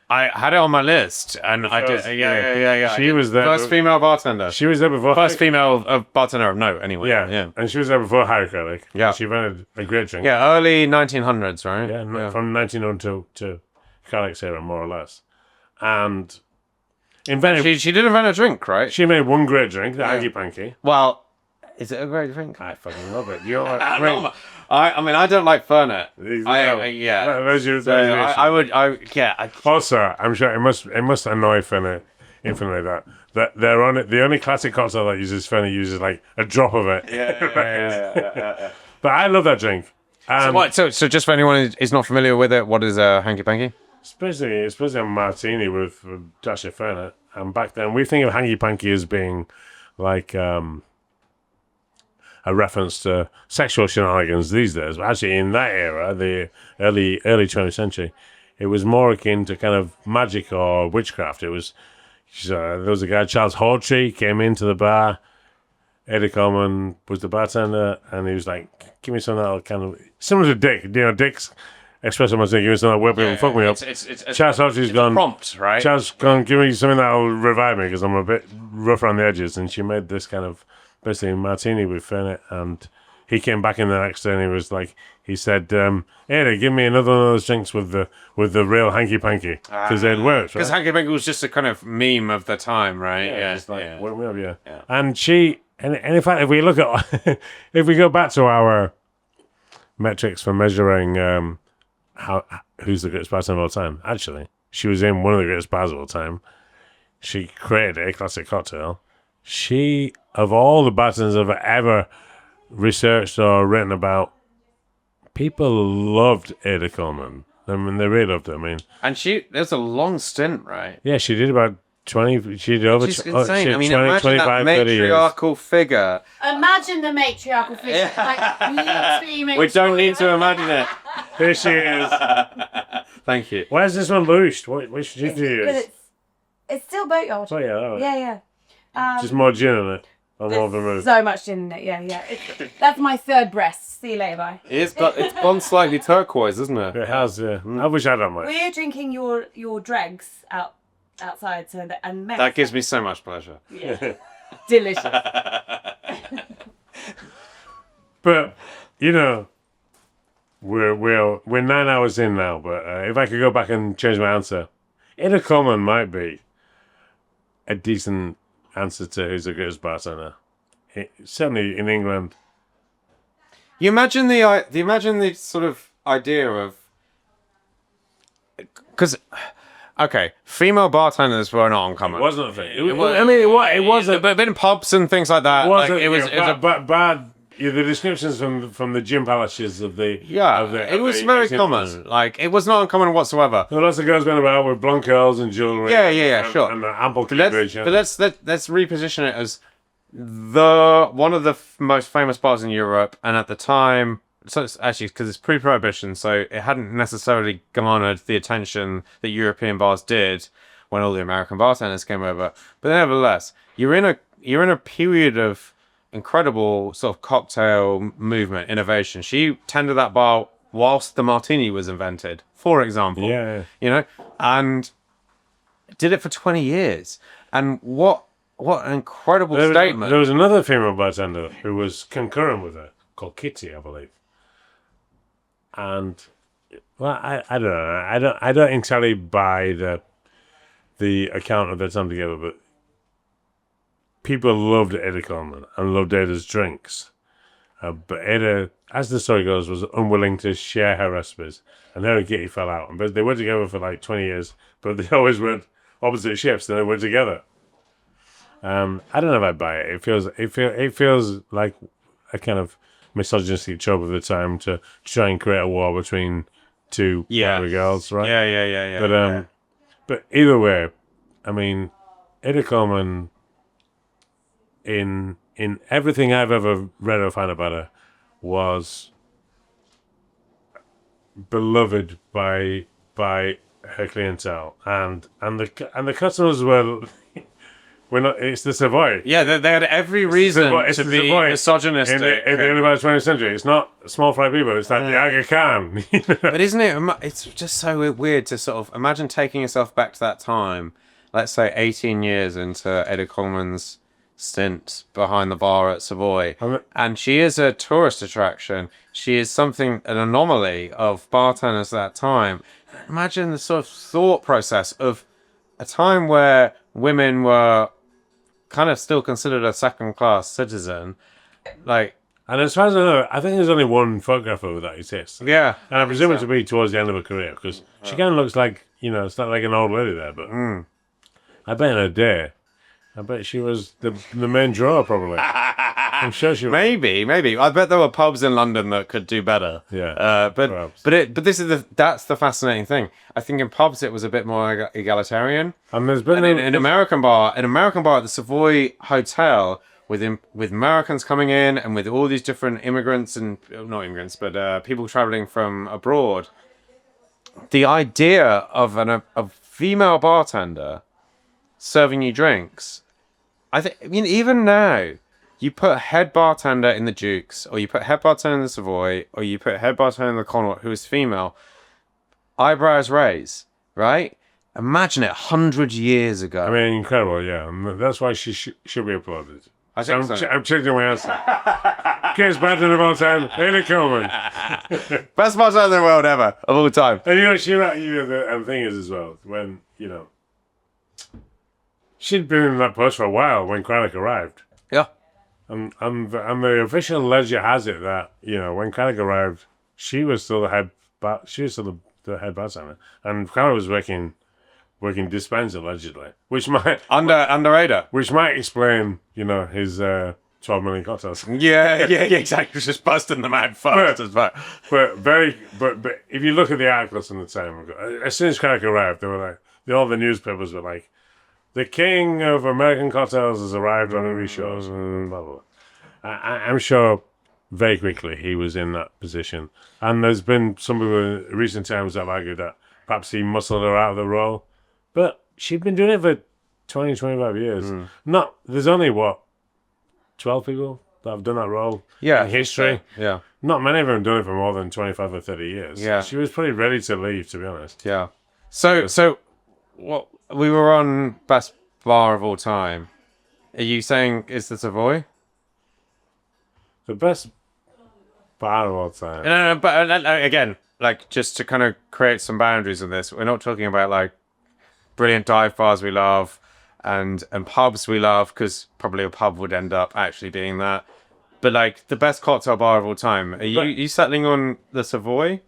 I had it on my list, and I did. Yeah. She was there. First female bartender. She was there before. First female bartender of note, anyway. Yeah. And she was there before Harry Craddock. Yeah. She invented a great drink. Yeah, early 1900s, right? Yeah, from 1902 to Craddock's era, more or less. And invented. She did invent a drink, right? She made one great drink, the Hanky Panky. Well, is it a great drink? I fucking love it. You know, I mean, I don't like Fernet. Also, I'm sure it must annoy Fernet infinitely that they're on it. The only classic cocktail that uses Fernet uses like a drop of it. Yeah. But I love that drink. So just for anyone who's not familiar with it, what is a hanky panky? It's basically a martini with a dash of Fernet. And back then, we think of hanky panky as being like a reference to sexual shenanigans these days. But actually, in that era, the early 20th century, it was more akin to kind of magic or witchcraft. It was there was a guy, Charles Hawtrey, came into the bar. Eddie Coleman was the bartender, and he was like, "Give me some that'll kind of similar to Dick. You know, Dick's Espresso Martini. Give me some that'll whip me and fuck me up." Charles Hawtrey's gone. Prompt, right? Charles gone. Give me something that'll revive me because I'm a bit rough around the edges. And she made this kind of basically martini with Fernet, and he came back in the next day and he was like, he said, "Eddie, give me another one of those drinks with the real hanky panky," because it works. Because hanky panky was just a kind of meme of the time, right? It's like, yeah. And she. And in fact, if we look at, if we go back to our metrics for measuring who's the greatest bartender of all time, actually, she was in one of the greatest bars of all time. She created a classic cocktail. She, of all the bartenders I've ever researched or written about, people loved Ada Coleman. I mean, they really loved her. I mean, and there's a long stint, right? Yeah, she did about 20. She'd over. She's insane. I mean, 20, imagine 25, that 30 years. matriarchal figure. Imagine the matriarchal figure. Like, literally We don't need to imagine it. Here she is. Thank you. Where's this one loosed? What should you But use? it's still boatyard. Oh yeah. Oh. Yeah. Just more gin in it. On more vermouth. So much gin in it. Yeah. That's my third breast. See you later, bye. It's gone slightly turquoise, isn't it? It has, yeah. I wish I'd done mine. We're drinking your dregs outside, and That gives me so much pleasure. Yeah. Delicious. But we're 9 hours in now. But if I could go back and change my answer, Ida Coleman might be a decent answer to who's the greatest bartender. Certainly in England. You imagine the sort of idea of, because, okay, female bartenders were not uncommon. It wasn't a thing. It wasn't. But in pubs and things like that, It was bad. Yeah, the descriptions from the gym palaces of the it was very common. Like, it was not uncommon whatsoever. There were lots of girls going about with blonde curls and jewellery. Yeah, sure. And ample But let's reposition it as one of the most famous bars in Europe, and at the time, so it's actually because it's pre-prohibition, so it hadn't necessarily garnered the attention that European bars did when all the American bartenders came over. But nevertheless, you're in a period of incredible sort of cocktail movement innovation. She tended that bar whilst the martini was invented, for example. Yeah. And did it for 20 years. And what an incredible statement. There was another female bartender who was concurrent with her, called Kitty, I believe. And well, I don't know. I don't entirely buy the account of their time together, but people loved Ada Coleman and loved Ada's drinks. But Ada, as the story goes, was unwilling to share her recipes. And her and Kitty fell out. But they were together for like 20 years, but they always went opposite shifts and they were together. I don't know if I buy it. It feels like a kind of misogynistic trope of the time to try and create a war between two girls, right? Yeah. But either way, I mean, Ada Coleman, in everything I've ever read or found about her, was beloved by her clientele, and the customers were not. It's the Savoy. Yeah, they had every reason to be misogynistic in the early part of the 20th century. It's not small fry people. It's like the Aga Khan. But isn't it? It's just so weird to sort of imagine taking yourself back to that time. Let's say 18 years into Ada Coleman's stint behind the bar at Savoy, and she is a tourist attraction. She is an anomaly of bartenders at that time. Imagine the sort of thought process of a time where women were kind of still considered a second-class citizen. Like, and as far as I know, I think there's only one photograph of her that exists. Yeah. And I presume it to be towards the end of her career, because she kind of looks like, it's not like an old lady there, but I bet in her day, I bet she was the main draw, probably. I'm sure she was. Maybe. I bet there were pubs in London that could do better. Yeah. But that's the fascinating thing. I think in pubs it was a bit more egalitarian. And there's been an American bar at the Savoy Hotel with Americans coming in and with all these different immigrants and not immigrants, but people traveling from abroad. The idea of a female bartender serving you drinks, even now, you put head bartender in the Dukes, or you put head bartender in the Savoy, or you put head bartender in the Connaught, who is female, eyebrows raise, right? Imagine it 100 years ago. I mean, incredible, yeah. And that's why she should be applauded. I think so. I'm changing my answer. Greatest bartender of all time, Ada Coleman. Best bartender in the world ever, of all time. And the thing is as well, when, she'd been in that post for a while when Craddock arrived. Yeah. And the official ledger has it that, when Craddock arrived, she was still the head bartender. And Craddock was working dispenser allegedly, which might under Ada, which might explain his 12 million cocktails. Yeah, exactly. Just busting them out fast as well. But if you look at the articles from the time, as soon as Craddock arrived, they were like, all the newspapers were like, the king of American cocktails has arrived on these shows, and blah, blah, blah. I'm sure very quickly he was in that position. And there's been some people in recent times that have argued that perhaps he muscled her out of the role. But she'd been doing it for 20, 25 years. There's only, 12 people that have done that role in history? Yeah. Not many of them have done it for more than 25 or 30 years. Yeah. She was pretty ready to leave, to be honest. Yeah. So what we were on best bar of all time. Are you saying is the Savoy? The best bar of all time. No, but again, like just to kind of create some boundaries on this, we're not talking about like brilliant dive bars we love and pubs we love, because probably a pub would end up actually being that. But like the best cocktail bar of all time. Are you settling on the Savoy?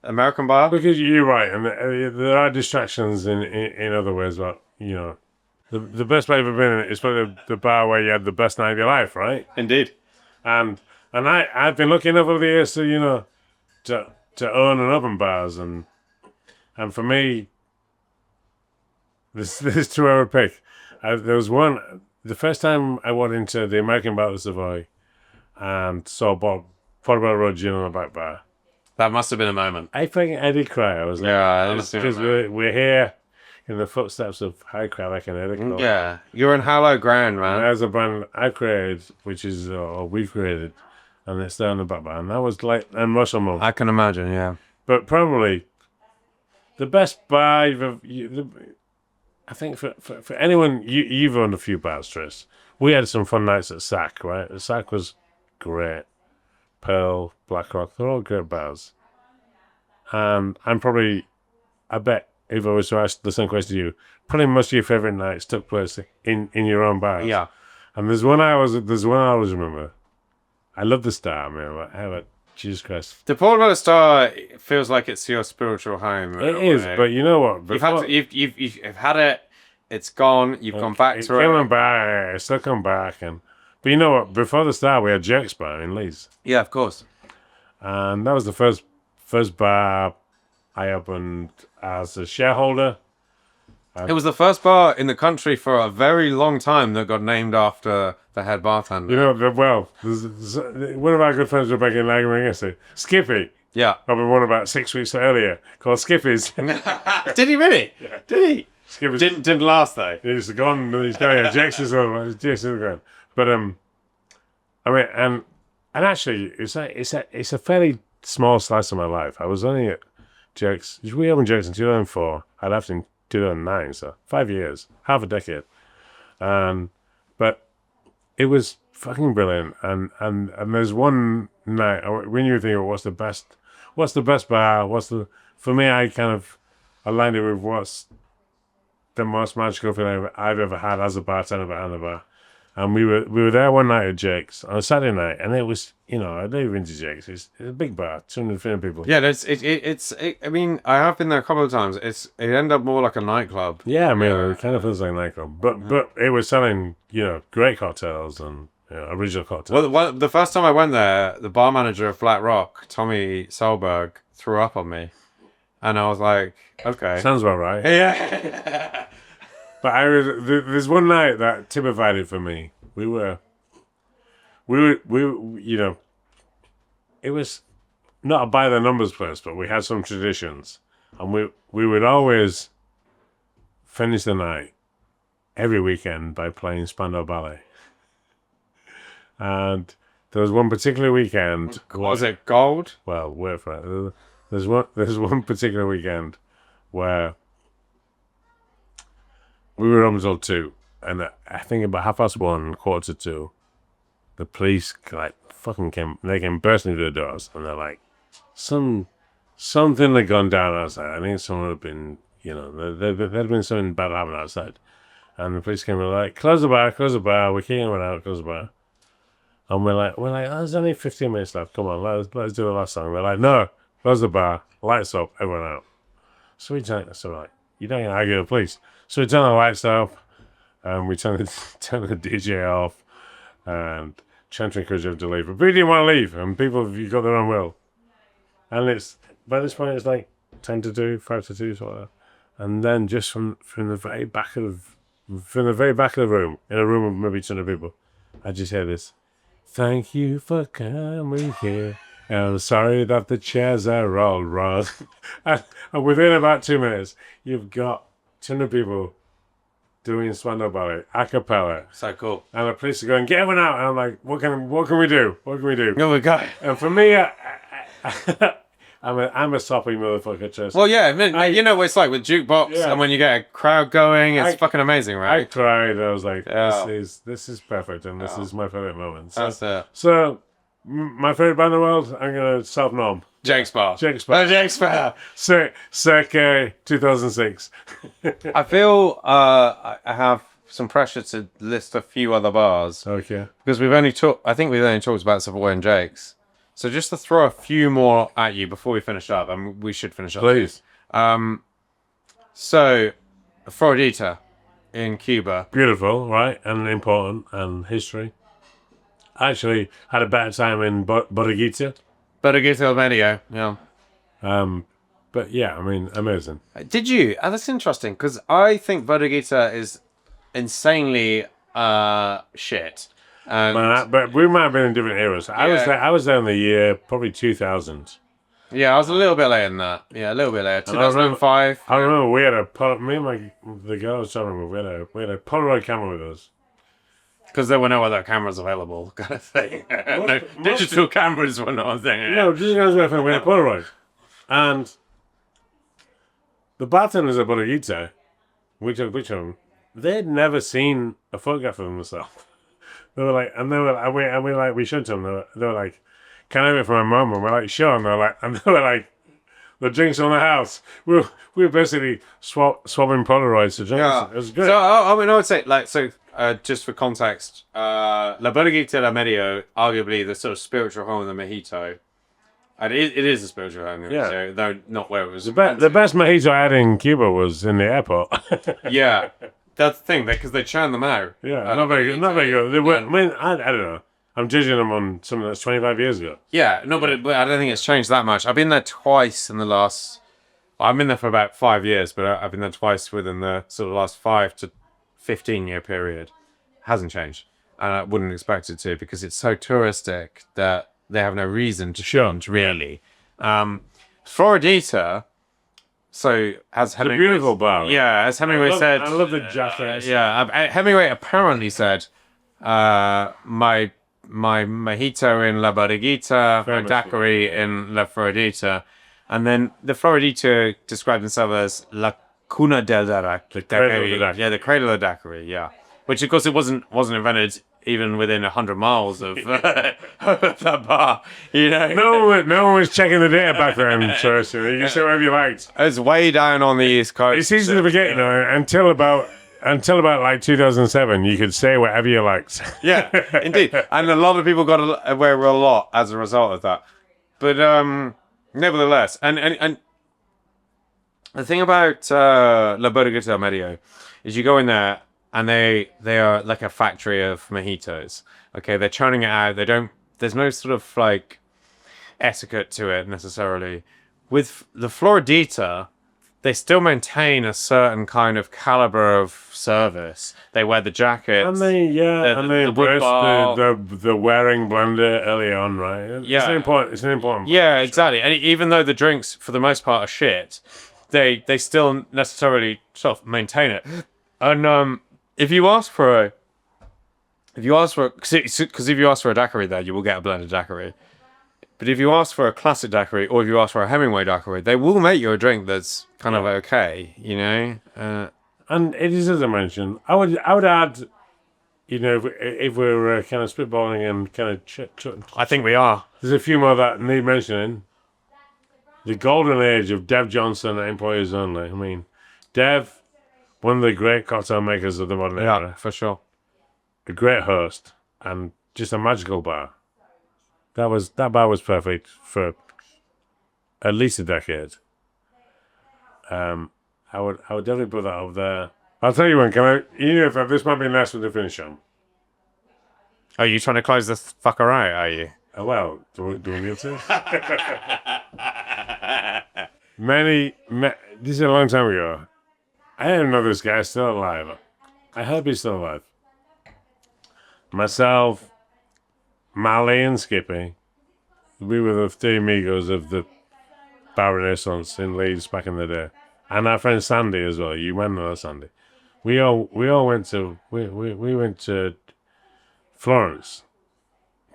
American bar? Because you're right, and there are distractions in other ways, but, you know, the best bar I've ever been in is probably the bar where you had the best night of your life, right? Indeed. And I've been lucky enough over the years to, you know, to own and open bars, and for me, this is two I would pick. There was one, the first time I went into the American bar at the Savoy and saw Portobello Road Gin on the back bar. That must have been a moment. I think I did cry. I was like, yeah, because we're here in the footsteps of High Craddock and Craddock. Yeah, you're in hallowed ground, man. There's a brand I created, which is we've created, and it's there on the back bar, and that was like and Russell Mum. I can imagine, yeah. But probably the best bar I think for anyone, you've owned a few bars, Tris. We had some fun nights at Sack, right? The Sack was great. Pearl, Blackrock, they're all great bars. And I'm probably, I bet, if I was to ask the same question to you, probably most of your favourite nights took place in your own bars. Yeah. And there's one I always remember. I love the Star, man. How about Jesus Christ? The Portobello Star feels like it's your spiritual home. It is, but you know what? You've had it. It's gone. You've gone back to it. Coming back, it's still come back, but you know what? Before the Star, we had Jack's Bar in Leeds. Yeah, of course. And that was the first bar I opened as a shareholder. It was the first bar in the country for a very long time that got named after the head bartender. You know, there's one of our good friends, Rebecca and Lager, Skippy. Yeah. Probably one about 6 weeks earlier, called Skippies. Did he really? Yeah. Did he? Skippies. Didn't last though. He's gone. He's going. Jackson's gone. But I mean, and actually, it's a fairly small slice of my life. I was only at Jack's. We opened Jack's in 2004. I left in 2009, so 5 years, half a decade. But it was fucking brilliant. And there's one night when you think of what's the best bar, for me, I kind of aligned it with what's the most magical feeling I've ever had as a bartender behind the bar. And we were there one night at Jake's on a Saturday night, and it was, you know, I've never been to Jake's. It's a big bar, 250 people. Yeah, I mean, I have been there a couple of times. It ended up more like a nightclub. Yeah, I mean, it kind of feels like a nightclub, but it was selling, you know, great cocktails and original cocktails. Well, the first time I went there, the bar manager of Flat Rock, Tommy Solberg, threw up on me, and I was like, okay, sounds about right. Yeah. But there's one night that typified it for me. We were, you know, it was not a by the numbers place, but we had some traditions, and we would always finish the night every weekend by playing Spandau Ballet. And there was one particular weekend. Was it gold? Well, wait for it. There's one particular weekend where we were up until 2, and I think about 1:30, 1:45, the police they came bursting through the doors, and they're like, something had gone down outside. I think someone had been, you know, there'd been something bad happening outside, and the police came and were like, close the bar, we can't run out, close the bar. And we're like, oh, there's only 15 minutes left. Come on, let's do the last song. They're like, no, close the bar, lights up, everyone out. So we turn, so like, you don't argue with the police. So we turn the lights off, and we turn the DJ off, and trying to encourage them to leave. But we didn't want to leave, and people, you got their own will. And it's, by this point, it's like 10 to 2, 5 to 2, sort of. And then just from the very back of from the very back of the room, in a room of maybe 200 people, I just hear this. Thank you for coming here. And I'm sorry that the chairs are all wrong. and within about 2 minutes, you've got 200 people doing Spandau Ballet a cappella. So cool. And the police are going, get everyone out. And I'm like, what can we do? What can we do? Oh my God. And for me, I'm a soppy motherfucker, Chess. Well, yeah, I mean, you know what it's like with jukebox, and when you get a crowd going, it's fucking amazing, right? I cried. I was like, this is perfect, and this is my favorite moment. So, That's it. So, my favorite band in the world, I'm going to self-nom. Jake's Bar. Jake's Bar. Jake's Bar. Circa 2006. I feel I have some pressure to list a few other bars. Okay. Because I think we've only talked about Savoy and Jake's. So just to throw a few more at you before we finish up, and we should finish up. Please. So, Floridita in Cuba. Beautiful, right? And important, and history. I actually had a better time in Borreguita. Borreguita Medio, yeah. But yeah, I mean, amazing. Did you? That's interesting, because I think Borreguita is insanely shit. And But we might have been in different eras. I was there in the year probably 2000. Yeah, I was a little bit later than that. Yeah, a little bit later. 2005. I remember we had the girl I was talking with, we had a Polaroid camera with us. Because there were no other cameras available, kind of thing. No, digital cameras were not a thing. No, digital cameras were a thing. We had a Polaroid. And the bartenders at Borreguita, which of them, they'd never seen a photograph of themselves. They were like, we showed to them. They were like, can I have it for my mum? And we're like, sure. And they were like, the drinks on the house. We were basically swapping Polaroids to drinks. Yeah. It was good. So I would say, just for context, La Borreguita La Medio, arguably the sort of spiritual home of the mojito. And it is a spiritual home. Yeah. So though not where it was. The best mojito I had in Cuba was in the airport. Yeah. That's the thing, because they churn them out. Yeah, not very good. Not very good. They were, I mean, I don't know. I'm judging them on something that's 25 years ago. Yeah, no, but I don't think it's changed that much. I've been there twice in the last... I've been there for about 5 years, but I've been there twice within the sort of last 5 to 15-year period. Hasn't changed. And I wouldn't expect it to, because it's so touristic that they have no reason to shunt, really. Floridita... So, as Hemingway... It's a beautiful bar. Right? Yeah, as Hemingway said... I love the jackets. Hemingway apparently said, my mojito in La Borreguita, my daiquiri in La Floridita. And then the Floridita described themselves as La Cuna del Daiquiri. The cradle of the daiquiri. Yeah, the cradle of the daiquiri, yeah. Which, of course, it wasn't invented even within 100 miles of that bar, you know. No one was checking the data back then, so you can say whatever you liked. It's way down on the East Coast. It's easy to forget, you know, until about like 2007, you could say whatever you liked. Yeah, indeed. And a lot of people got away with a lot as a result of that. But nevertheless, and the thing about La Borreguita Medio is you go in there, and they are like a factory of mojitos. Okay, they're churning it out. There's no sort of like etiquette to it necessarily. With the Floridita, they still maintain a certain kind of caliber of service. They wear the jackets. And they embrace the wearing blender early on, right? Yeah. It's an important Yeah, exactly. And even though the drinks, for the most part, are shit, they still necessarily sort of maintain it. And if you ask for a daiquiri there, you will get a blended daiquiri. But if you ask for a classic daiquiri, or if you ask for a Hemingway daiquiri, they will make you a drink that's kind of okay, you know. And it is, as I mentioned, I would add, you know, if we're kind of spitballing and kind of I think we are. There's a few more that need mentioning. The golden age of Dev Johnson at Employers Only. I mean, Dev, one of the great cocktail makers of the modern era. Yeah, for sure. A great host and just a magical bar. That bar was perfect for at least a decade. I would definitely put that up there. I'll tell you when. This might be nice one to finish on. Are you trying to close this fucker out? Are you? Well, do we need to? This is a long time ago. I didn't know this guy's still alive. I hope he's still alive. Myself, Mally and Skippy, we were the three amigos of the Bar Renaissance in Leeds back in the day. And our friend Sandy as well. You might know Sandy. We all went to we went to Florence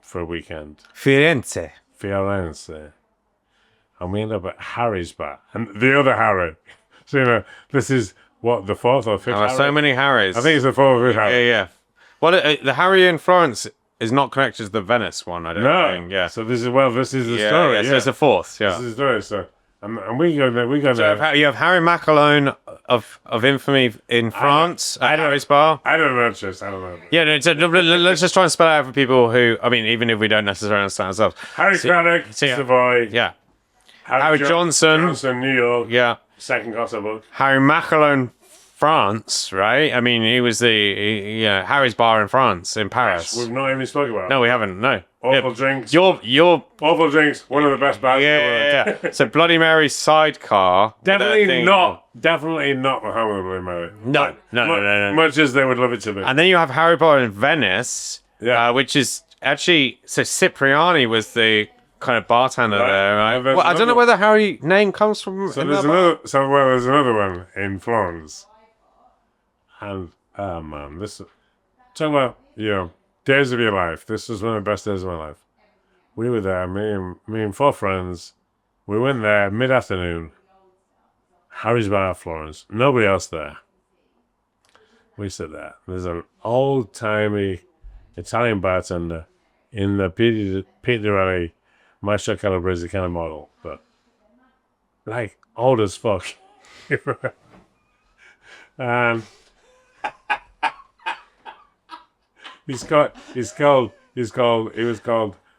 for a weekend. Firenze. And we ended up at Harry's bar. And the other Harry. So, this is, what, the fourth or fifth Harry? So many Harrys. I think it's the fourth or fifth Harry. Yeah. Well, the Harry in Florence is not connected to the Venice one, I don't think. Yeah. So this is the story. Yeah, so it's the fourth, yeah. This is the story, so... And we go there. You have Harry Macalone of infamy in France at Harry's bar. I don't know, just I don't know. Yeah, let's just try and spell it out for people who, I mean, even if we don't necessarily understand ourselves. Harry Craddock, Savoy. Yeah. Harry Johnson, New York. Yeah. Second Costa book. Harry Macalone, France, right? I mean, he was Harry's bar in France, in Paris. We've not even spoken about. No, we haven't. No. Awful drinks. You're awful drinks. One of the best bars. Yeah. So Bloody Mary's sidecar. Definitely not the home of Bloody Mary. No. Much as they would love it to be. And then you have Harry Bar in Venice, which is actually, so Cipriani was the kind of bartender there, right? Well, I don't know where the Harry name comes from. So there's another one in Florence. And man, talk about days of your life. This was one of the best days of my life. We were there, me and four friends. We went there mid-afternoon. Harry's Bar, Florence. Nobody else there. We sit there. There's an old-timey Italian bartender in the Petraske Maestro Calabrese kind of model, but like old as fuck. He was called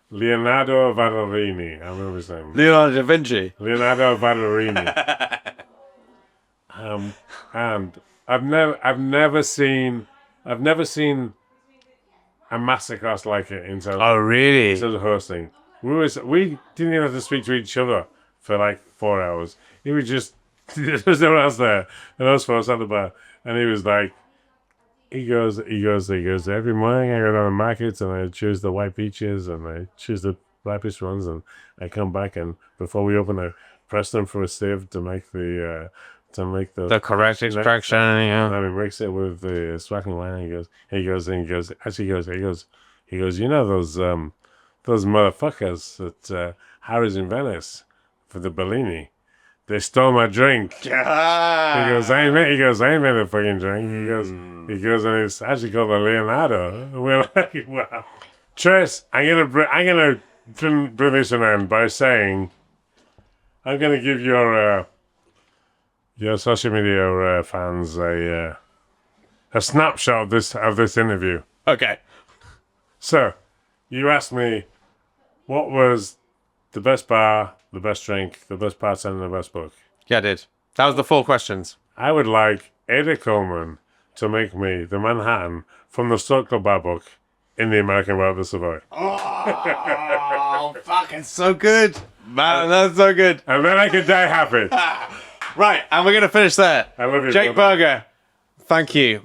Leonardo Vallerini. I remember his name. Leonardo da Vinci. Leonardo Vallerini. And I've never seen a masterclass like it in terms. Oh, really? In terms of hosting. We didn't even have to speak to each other for like 4 hours. He was just there's no one else there, and us four at the bar, and he was like. He goes, every morning I go down the markets and I choose the white peaches and I choose the ripest ones and I come back and before we open I press them for a sieve to make the correct extraction, yeah. And then he mix it with the sparkling wine and he goes, you know those motherfuckers at Harry's in Venice for the Bellini. They stole my drink. Yeah. He goes, I ain't made the fucking drink. He goes, and it's actually called a Leonardo. We're like, wow. Trace, I'm gonna bring this to an end by saying, I'm gonna give your social media fans a snapshot of this interview. Okay. So, you asked me, what was the best bar, the best drink, the best bartender, the best book? Yeah, I did. That was the 4 questions. I would like Ada Coleman to make me the Manhattan from the Stork Bar book in the American Bar of the Savoy. Oh, fuck, it's so good. Man, that's so good. And then I could die happy. Right, and we're going to finish there. I love you, Jake Berger, thank you.